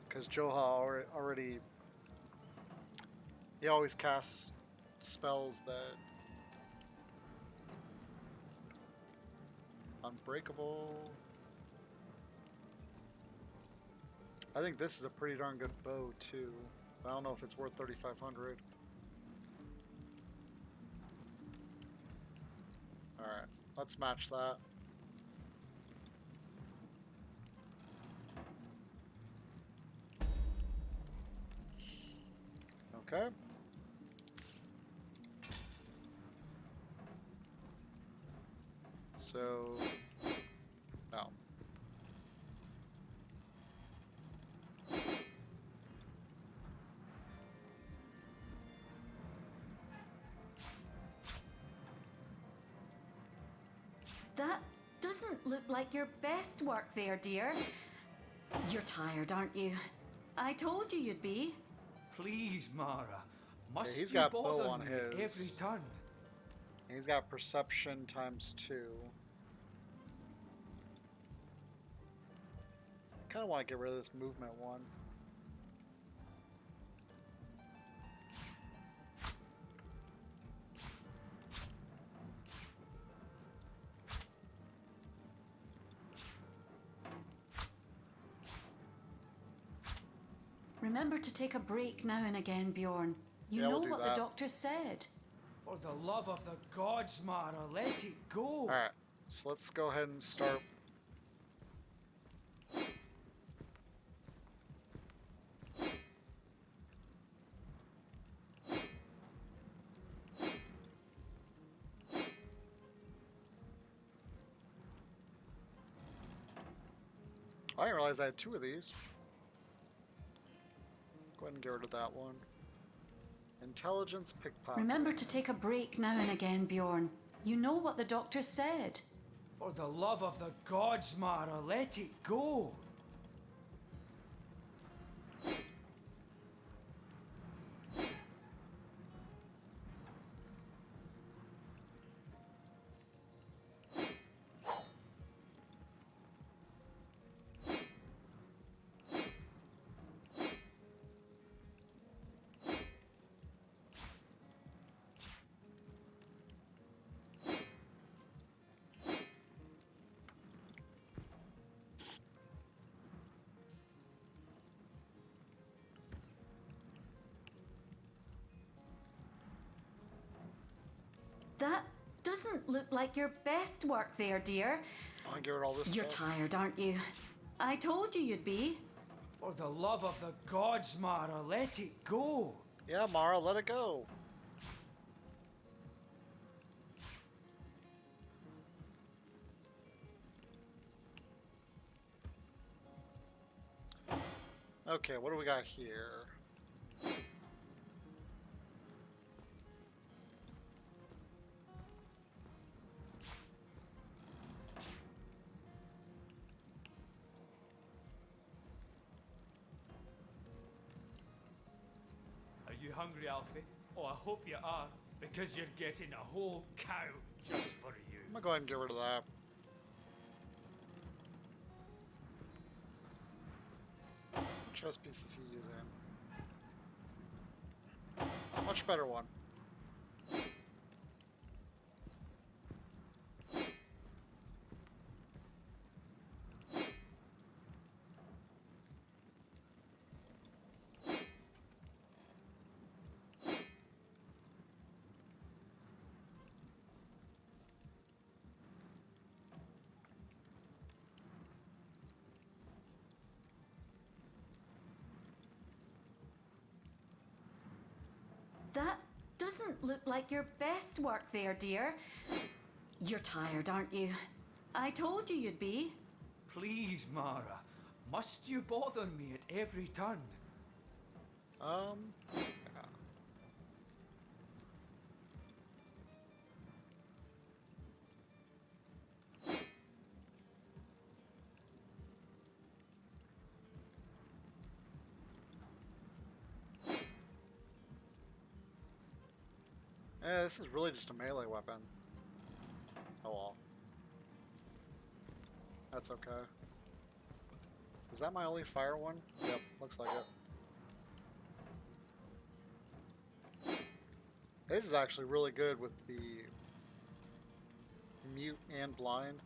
Because Joha already, he always casts spells that unbreakable. I think this is a pretty darn good bow too. I don't know if it's worth 3,500. All right, let's match that. Okay. So, no. That doesn't look like your best work there, dear. You're tired, aren't you? I told you you'd be. Please, Mara. Must he's you got bother bow on me at his. every turn? He's got perception ×2. Kind of want to get rid of this movement one. Remember to take a break now and again, Bjorn. You Yeah, know we'll do what that. the doctor said. For the love of the gods, Mara, let it go. Alright, so let's go ahead and start. I didn't realize I had 2 of these. Go ahead and get rid of that one. Intelligence pickpocket. Remember to take a break now and again, Bjorn. You know what the doctor said. For the love of the gods, Mara, let it go. That doesn't look like your best work there, dear. I want to get rid of all this You're stuff. tired, aren't you? I told you you'd be. For the love of the gods, Mara, let it go. Yeah, Mara, let it go. Okay, what do we got here? Are you hungry, Alfie? Oh, I hope you are, because you're getting a whole cow just for you. I'm gonna go ahead and get rid of that. What chest piece is he using? Much better one. That doesn't look like your best work there, dear. You're tired, aren't you? I told you you'd be. Please, Mara. Must you bother me at every turn? Yeah. This is really just a melee weapon. Oh well. That's okay. Is that my only fire one? Yep, looks like it. This is actually really good with the mute and blind.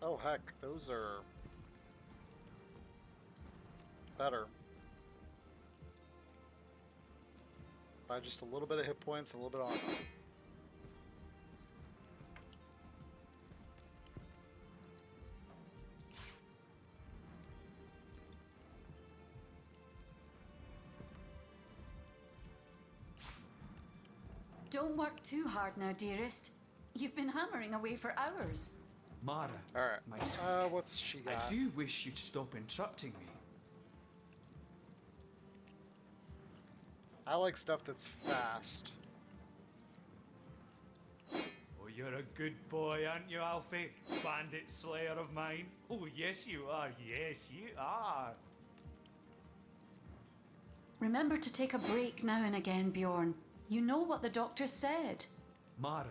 Oh heck, those are better. By just a little bit of hit points and a little bit of armor. Don't work too hard now, dearest. You've been hammering away for hours. Mara, alright. My sweet, what's she got? I do wish you'd stop interrupting me. I like stuff that's fast. Oh, you're a good boy, aren't you, Alfie? Bandit slayer of mine. Oh, yes you are. Yes, you are. Remember to take a break now and again, Bjorn. You know what the doctor said. Mara,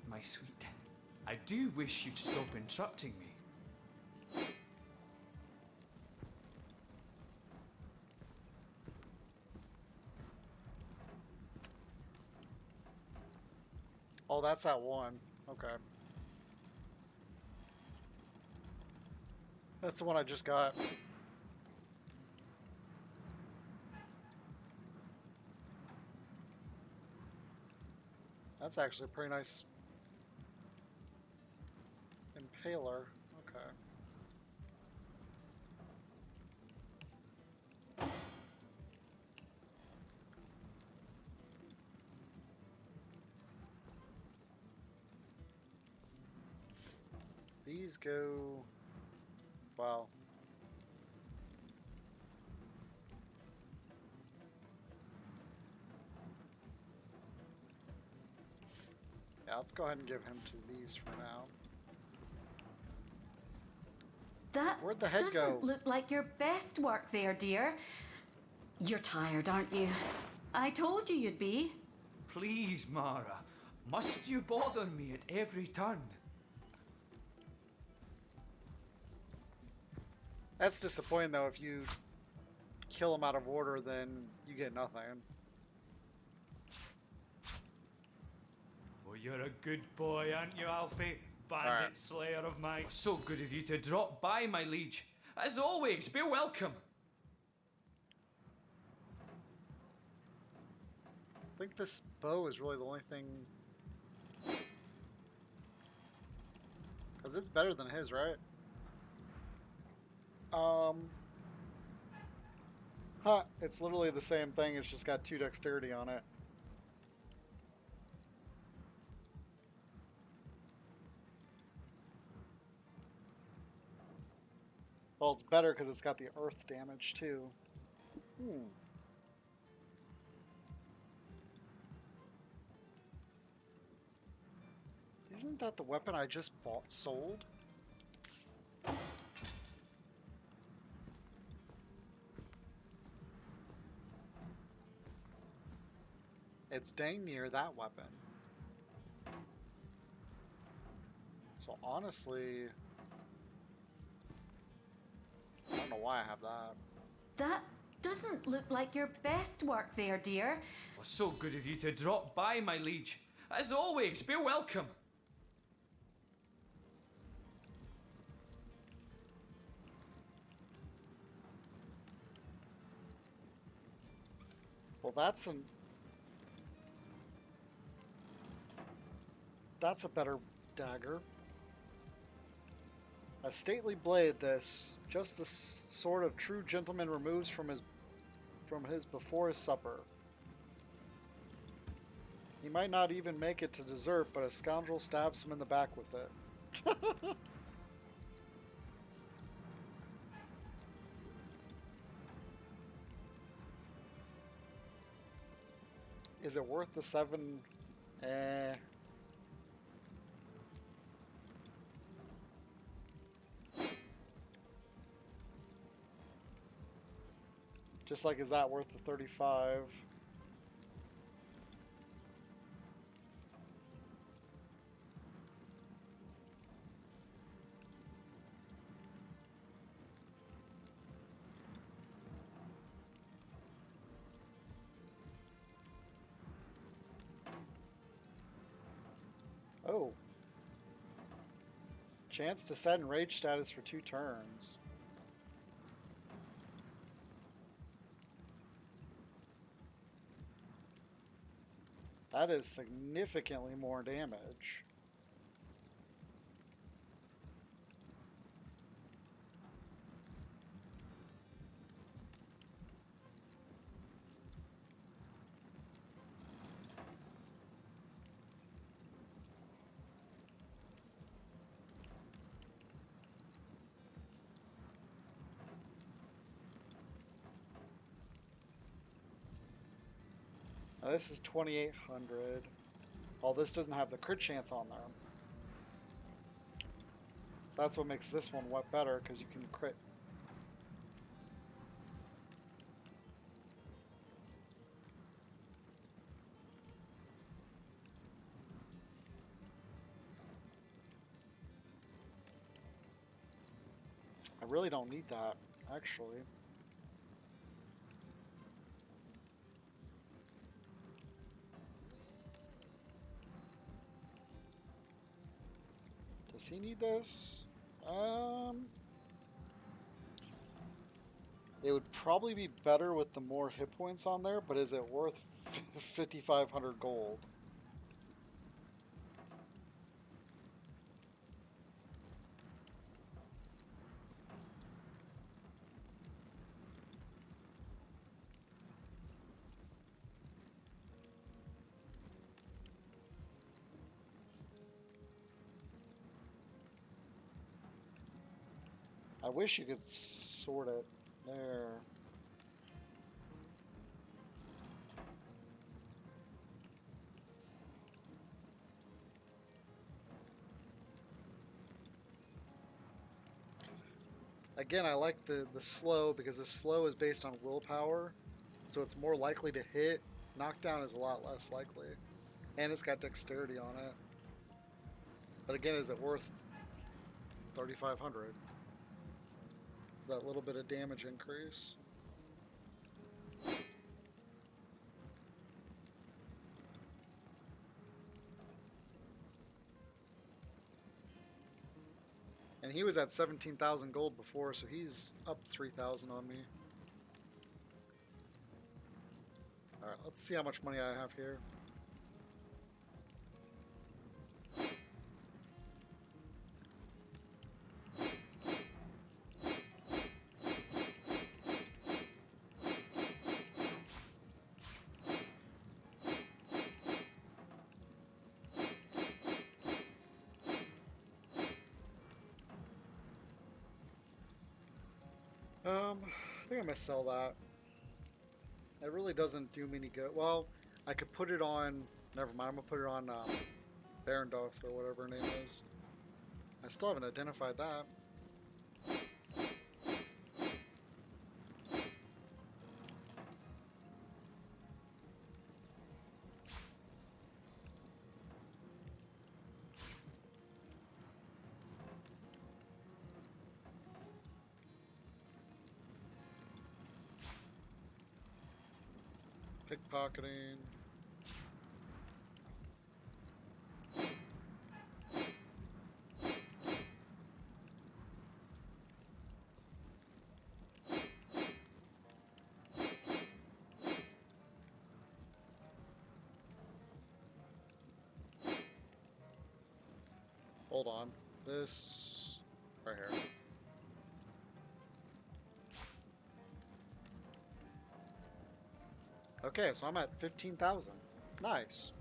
my sweet, I do wish you'd stop interrupting me. Oh, that's that one. Okay. That's the one I just got. That's actually a pretty nice impaler. Okay. These go... Wow. Yeah, let's go ahead and give him to these for now. That Where'd the head doesn't go? look like your best work there, dear. You're tired, aren't you? I told you you'd be. Please, Mara. Must you bother me at every turn? That's disappointing, though. If you kill him out of order, then you get nothing. Oh, you're a good boy, aren't you, Alfie? Bandit slayer of mine. So good of you to drop by, my liege. As always, be welcome. I think this bow is really the only thing... Because it's better than his, right? Huh, it's literally the same thing, it's just got 2 dexterity on it. Well, it's better because it's got the earth damage, too. Isn't that the weapon I just sold? It's dang near that weapon. So honestly, I don't know why I have that. That doesn't look like your best work there, dear. Well, so good of you to drop by, my liege. As always, be welcome. Well, that's a better dagger. A stately blade, this, just the sort of true gentleman removes from his before his supper. He might not even make it to dessert, but a scoundrel stabs him in the back with it. Is it worth the 7? Just like, is that worth the 35? Oh. Chance to set enraged status for 2 turns. That is significantly more damage. Now this is 2,800. Oh, this doesn't have the crit chance on there. So that's what makes this one better, because you can crit. I really don't need that, actually. Does he need this? It would probably be better with the more hit points on there, but is it worth 5,500 gold? I wish you could sort it there. Again, I like the slow, because the slow is based on willpower, so it's more likely to hit. Knockdown is a lot less likely. And it's got dexterity on it. But again, is it worth 3,500? That little bit of damage increase. And he was at 17,000 gold before, so he's up 3,000 on me. Alright, let's see how much money I have here. I think I'm gonna sell that. It really doesn't do me any good. Well, I could put it on. Never mind. I'm gonna put it on Barondoth or whatever her name is. I still haven't identified that. Pickpocketing. Hold on. This right here. Okay, so I'm at 15,000. Nice.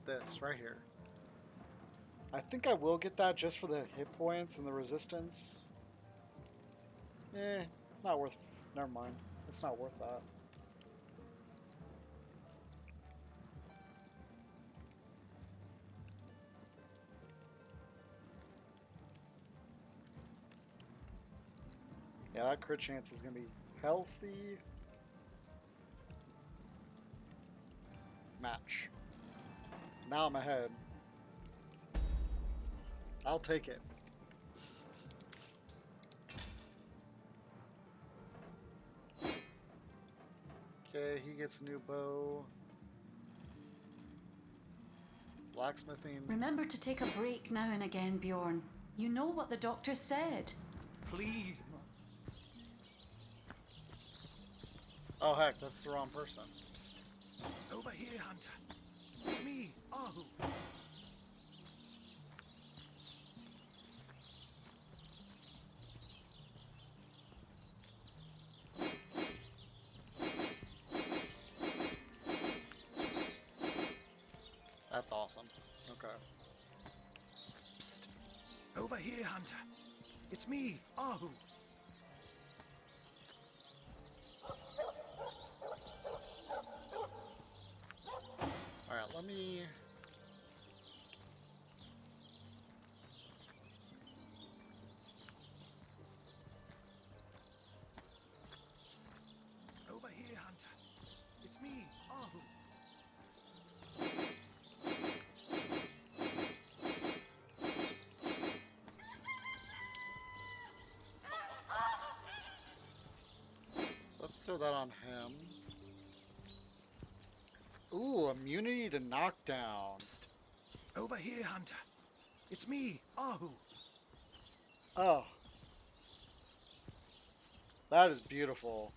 This right here. I think I will get that just for the hit points and the resistance. It's not worth. Never mind. It's not worth that. Yeah, that crit chance is going to be healthy. Match. Now I'm ahead. I'll take it. Okay, he gets a new bow. Blacksmithing. Remember to take a break now and again, Bjorn. You know what the doctor said. Please. Oh heck, that's the wrong person. Over here, Hunter. It's me, Ahu. That's awesome. Okay. Psst. Over here, Hunter. It's me, Ahu. Alright, let me... Over here, Hunter. It's me, Ahu. So let's throw that on him. Ooh, immunity to knockdown. Psst. Over here, Hunter. It's me, Ahu. Oh. That is beautiful.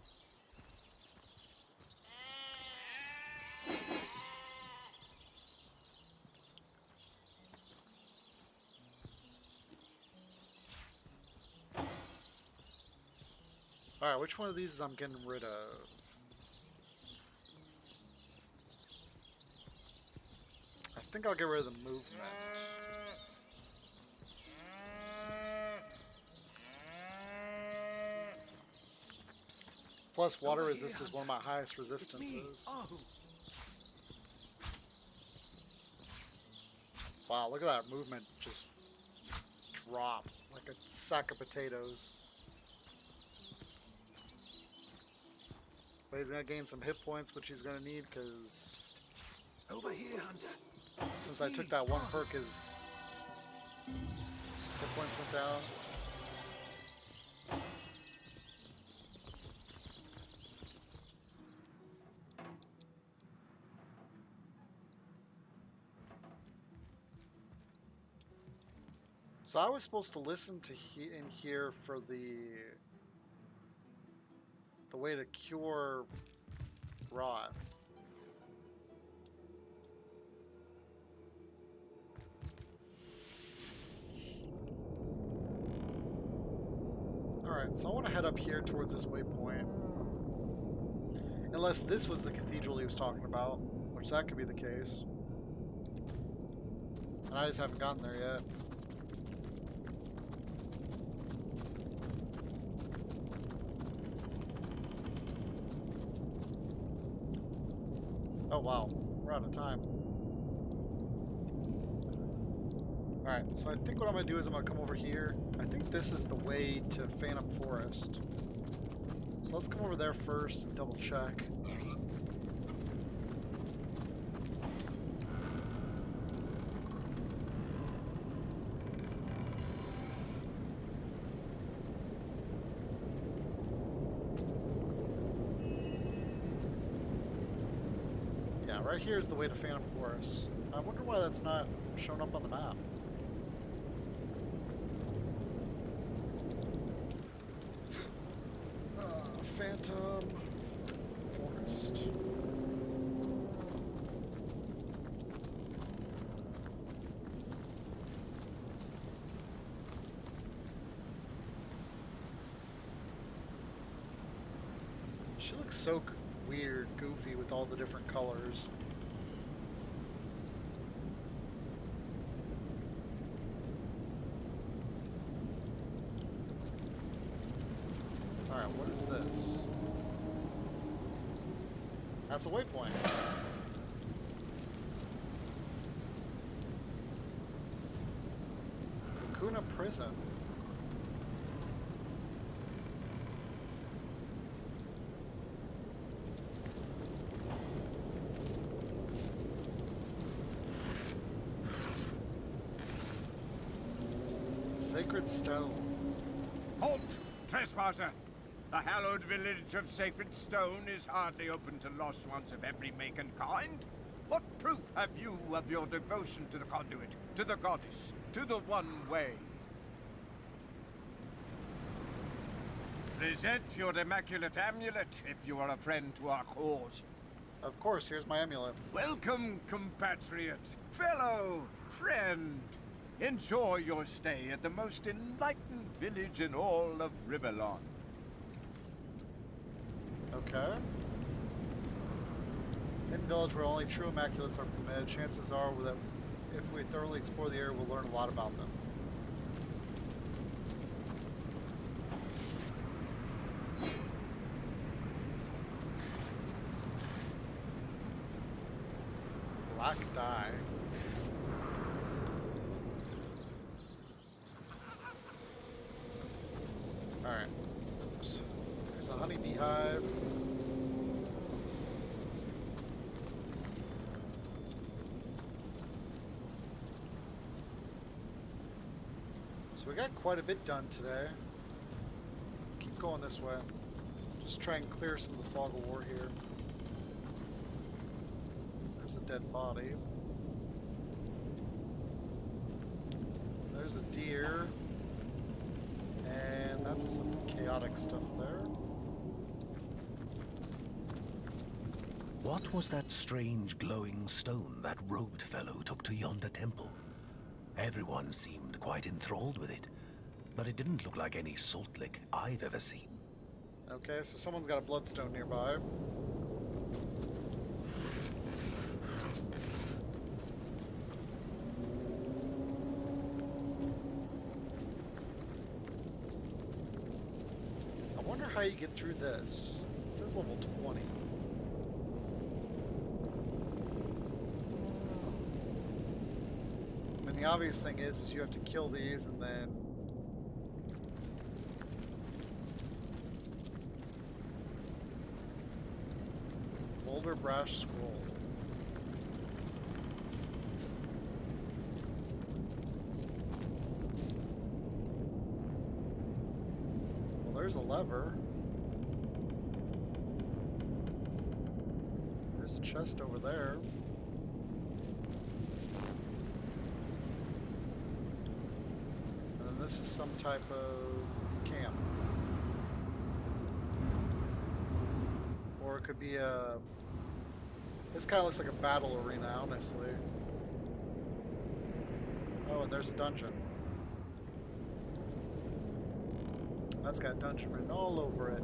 Alright, which one of these I'm getting rid of? I think I'll get rid of the movement. Plus, water resist is one of my highest resistances. Wow, look at that movement just drop like a sack of potatoes. But he's gonna gain some hit points, which he's gonna need because over here, Hunter. Since I took that one perk, his hit points went down. So I was supposed to listen to in here for the way to cure rot. Alright, so I want to head up here towards this waypoint. Unless this was the cathedral he was talking about, which that could be the case. And I just haven't gotten there yet. Oh wow, we're out of time. Alright, so I think what I'm going to do is I'm going to come over here. I think this is the way to Phantom Forest. So let's come over there first and double check. right here is the way to Phantom Forest. I wonder why that's not shown up on the map. Phantom Forest. She looks so weird, goofy with all the different colors. Alright, what is this? That's a waypoint. Kakuna Prison. Sacred Stone. Halt, trespasser! The hallowed village of Sacred Stone is hardly open to lost ones of every make and kind. What proof have you of your devotion to the conduit, to the goddess, to the one way? Present your immaculate amulet if you are a friend to our cause. Of course, here's my amulet. Welcome, compatriot, fellow, friend. Enjoy your stay at the most enlightened village in all of Riverlawn. Okay. In village where only true immaculates are permitted, chances are that if we thoroughly explore the area, we'll learn a lot about them. Black dye. Alright. Oops. There's a honeybee hive. So we got quite a bit done today. Let's keep going this way. Just try and clear some of the fog of war here. There's a dead body. There's a deer. And that's some chaotic stuff there. What was that strange glowing stone that robed fellow took to yonder temple? Everyone seemed quite enthralled with it, but it didn't look like any salt lick I've ever seen. Okay, so someone's got a bloodstone nearby. I wonder how you get through this. It says level 20. I mean, the obvious thing is you have to kill these and then Boulder Brash Scroll. Well, there's a lever. There's a chest over there. And then this is some type of camp. Or it could be a... This kind of looks like a battle arena, honestly. Oh, and there's a dungeon. That's got dungeon written all over it.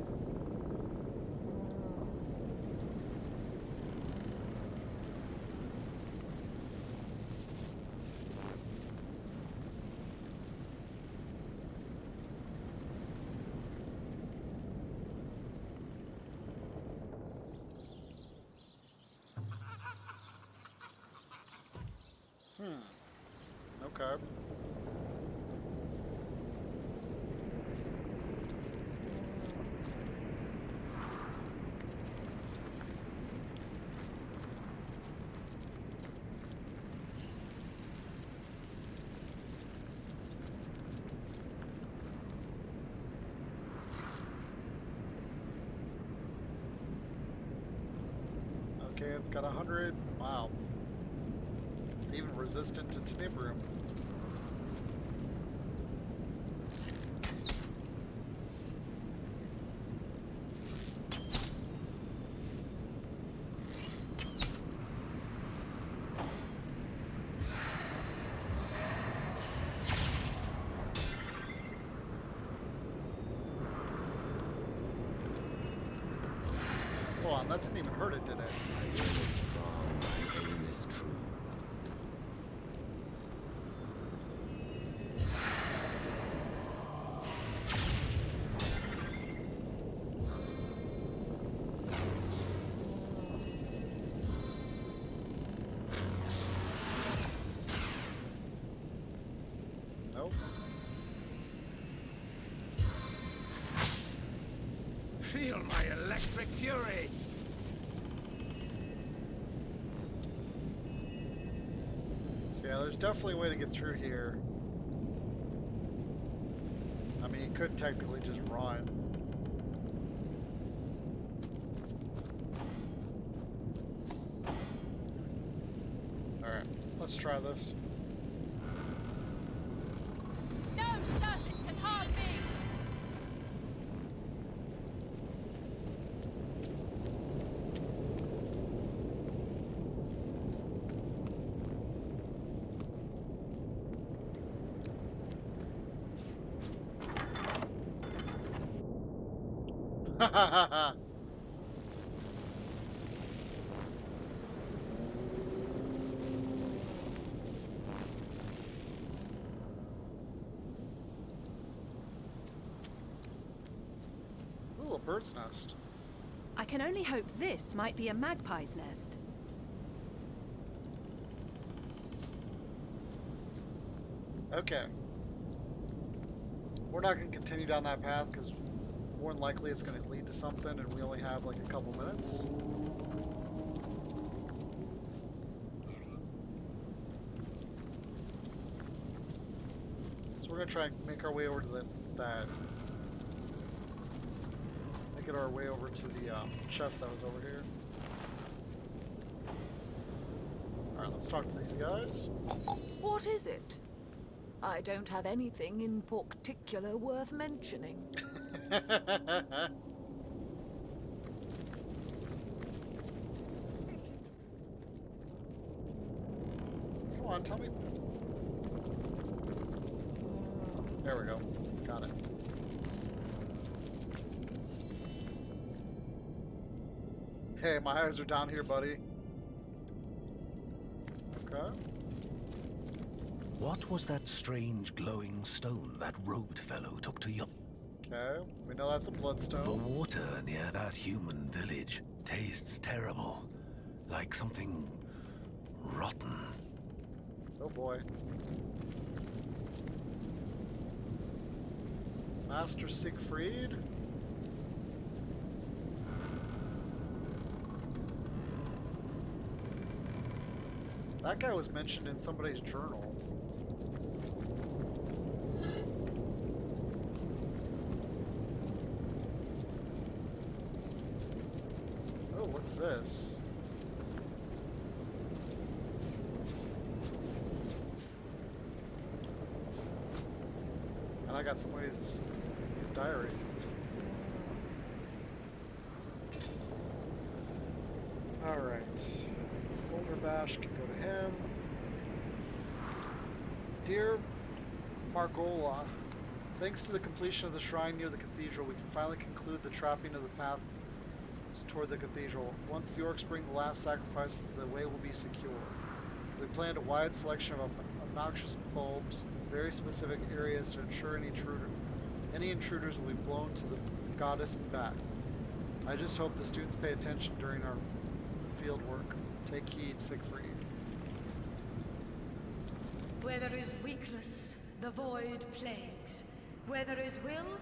Okay. Okay, it's got 100 Wow. It's even resistant to Tenibrium. Hold on, that didn't even hurt it, did it? My will is strong, my aim is true. Nope. Feel my electric fury! So yeah, there's definitely a way to get through here. I mean, you could technically just run. Alright, let's try this. No surface can harm me! Ha ha ha ha! Ooh, a bird's nest. I can only hope this might be a magpie's nest. Okay. We're not going to continue down that path because more than likely it's going to lead to something and we only have like a couple minutes. So we're going to try and make our way over to make it our way over to the chest that was over here. Alright, let's talk to these guys. What is it? I don't have anything in particular worth mentioning. Come on, tell me. There we go. Got it. Hey, my eyes are down here, buddy. Okay. What was that strange glowing stone that robed fellow took to you? Okay, we know that's a bloodstone. The water near that human village tastes terrible. Like something rotten. Oh boy. Master Siegfried? That guy was mentioned in somebody's journal. Oh, what's this? And I got somebody's his diary. Alright. Boulder Bash can go to him. Dear Margola, thanks to the completion of the shrine near the cathedral, we can finally conclude the trapping of the path toward the cathedral. Once the orcs bring the last sacrifices, the way will be secure. We planned a wide selection of obnoxious bulbs in very specific areas to ensure any intruders will be blown to the goddess and back. I just hope the students pay attention during our field work. Take heed, Siegfried. Where there is weakness, the void plagues. Where there is will,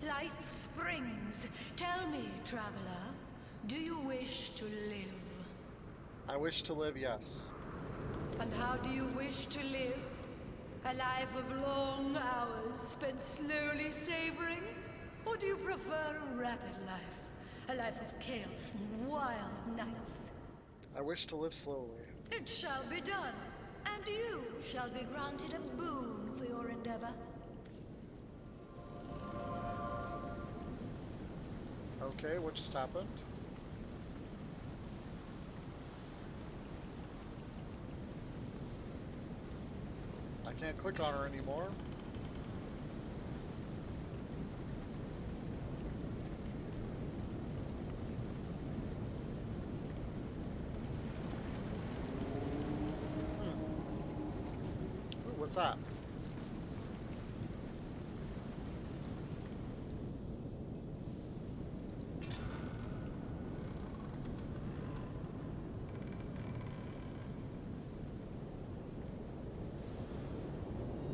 life springs. Tell me, traveler, do you wish to live? I wish to live, yes. And how do you wish to live? A life of long hours spent slowly savoring? Or do you prefer a rapid life? A life of chaos and wild nights? I wish to live slowly. It shall be done, and you shall be granted a boon for your endeavor. Okay, what just happened? I can't click on her anymore. Ooh, what's that?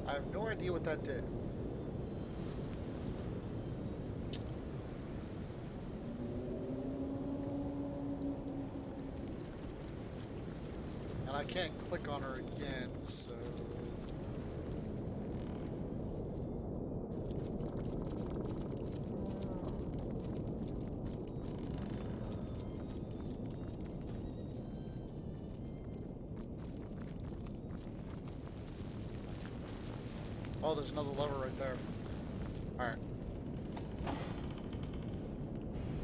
I have no idea what that did. And I can't click on her again, so... Oh, there's another lever right there. Alright.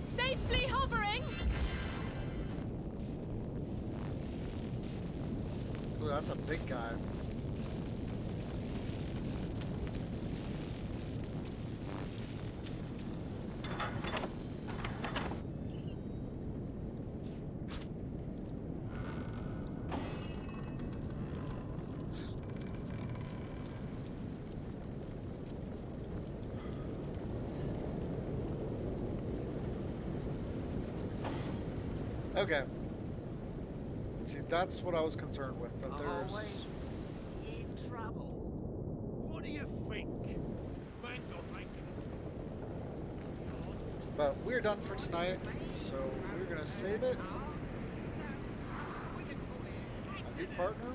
Safely hovering! Ooh, that's a big guy. Okay. See, that's what I was concerned with, that there's... in trouble. What do you think? But we're done for tonight, so we're gonna save it. A new partner.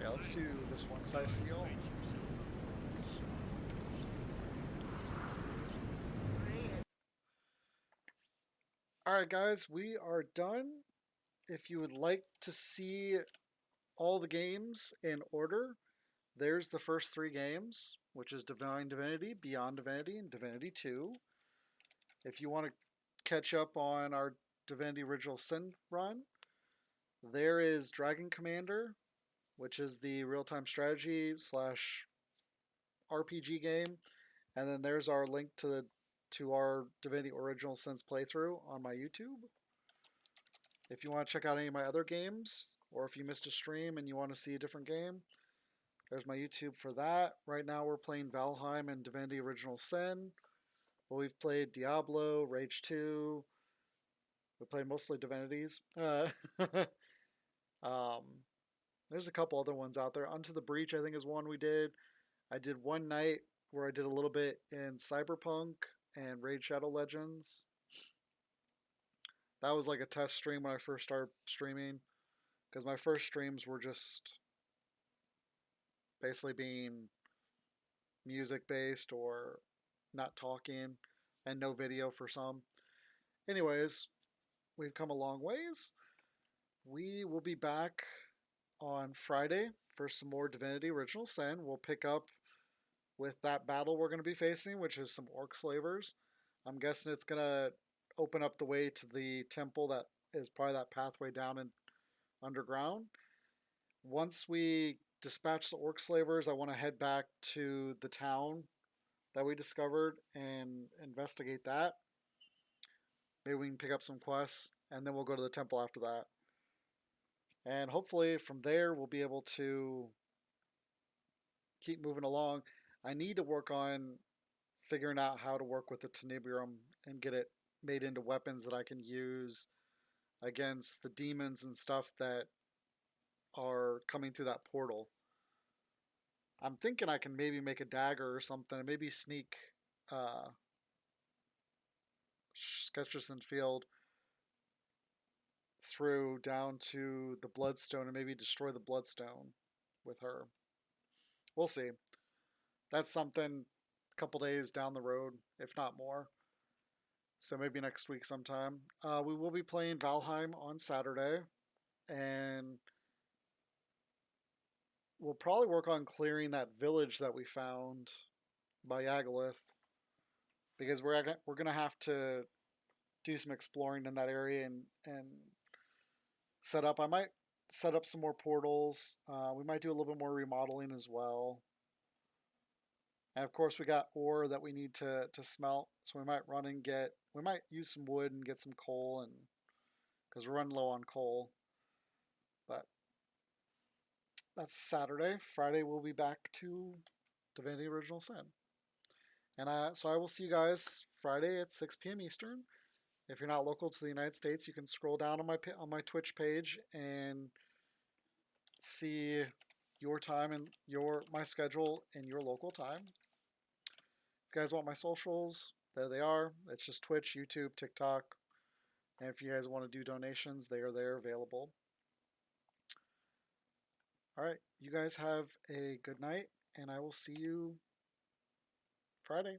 Yeah, let's do this one, Seal. Alright guys, we are done. If you would like to see all the games in order, there's the first 3 games, which is Divine Divinity, Beyond Divinity, and Divinity 2. If you want to catch up on our Divinity Original Sin run, there is Dragon Commander, which is the real-time strategy slash RPG game, and then there's our link to our Divinity Original Sins playthrough on my YouTube. If you want to check out any of my other games, or if you missed a stream and you want to see a different game, there's my YouTube for that. Right now we're playing Valheim and Divinity Original Sin. But we've played Diablo, Rage 2. We played mostly Divinities. Um, there's a couple other ones out there. Unto the Breach, I think, is one we did. I did one night where I did a little bit in Cyberpunk and Raid Shadow Legends. That was like a test stream when I first started streaming, because my first streams were just basically being music based or not talking and no video for some. Anyways, we've come a long ways. We will be back on Friday for some more Divinity Original Sin. We'll pick up with that battle we're going to be facing, which is some orc slavers. I'm guessing it's going to open up the way to the temple that is probably that pathway down and underground. Once we dispatch the orc slavers, I want to head back to the town that we discovered and investigate that. Maybe we can pick up some quests, and then we'll go to the temple after that. And hopefully from there we'll be able to keep moving along. I need to work on figuring out how to work with the Tenebrium and get it made into weapons that I can use against the demons and stuff that are coming through that portal. I'm thinking I can maybe make a dagger or something, and maybe sneak Sketcherson Field through down to the Bloodstone and maybe destroy the Bloodstone with her. We'll see. That's something a couple days down the road, if not more. So maybe next week sometime. We will be playing Valheim on Saturday, and we'll probably work on clearing that village that we found by Yagalith, because we're gonna have to do some exploring in that area and set up. I might set up some more portals. We might do a little bit more remodeling as well. And of course, we got ore that we need to smelt, so we might use some wood and get some coal, and because we're running low on coal. But that's Saturday. Friday we'll be back to Divinity Original Sin, and so I will see you guys Friday at 6 p.m. Eastern. If you're not local to the United States, you can scroll down on my Twitch page and see your time and my schedule in your local time. If you guys want my socials, there they are. It's just Twitch, YouTube, TikTok. And if you guys want to do donations, they are there available. All right. You guys have a good night, and I will see you Friday.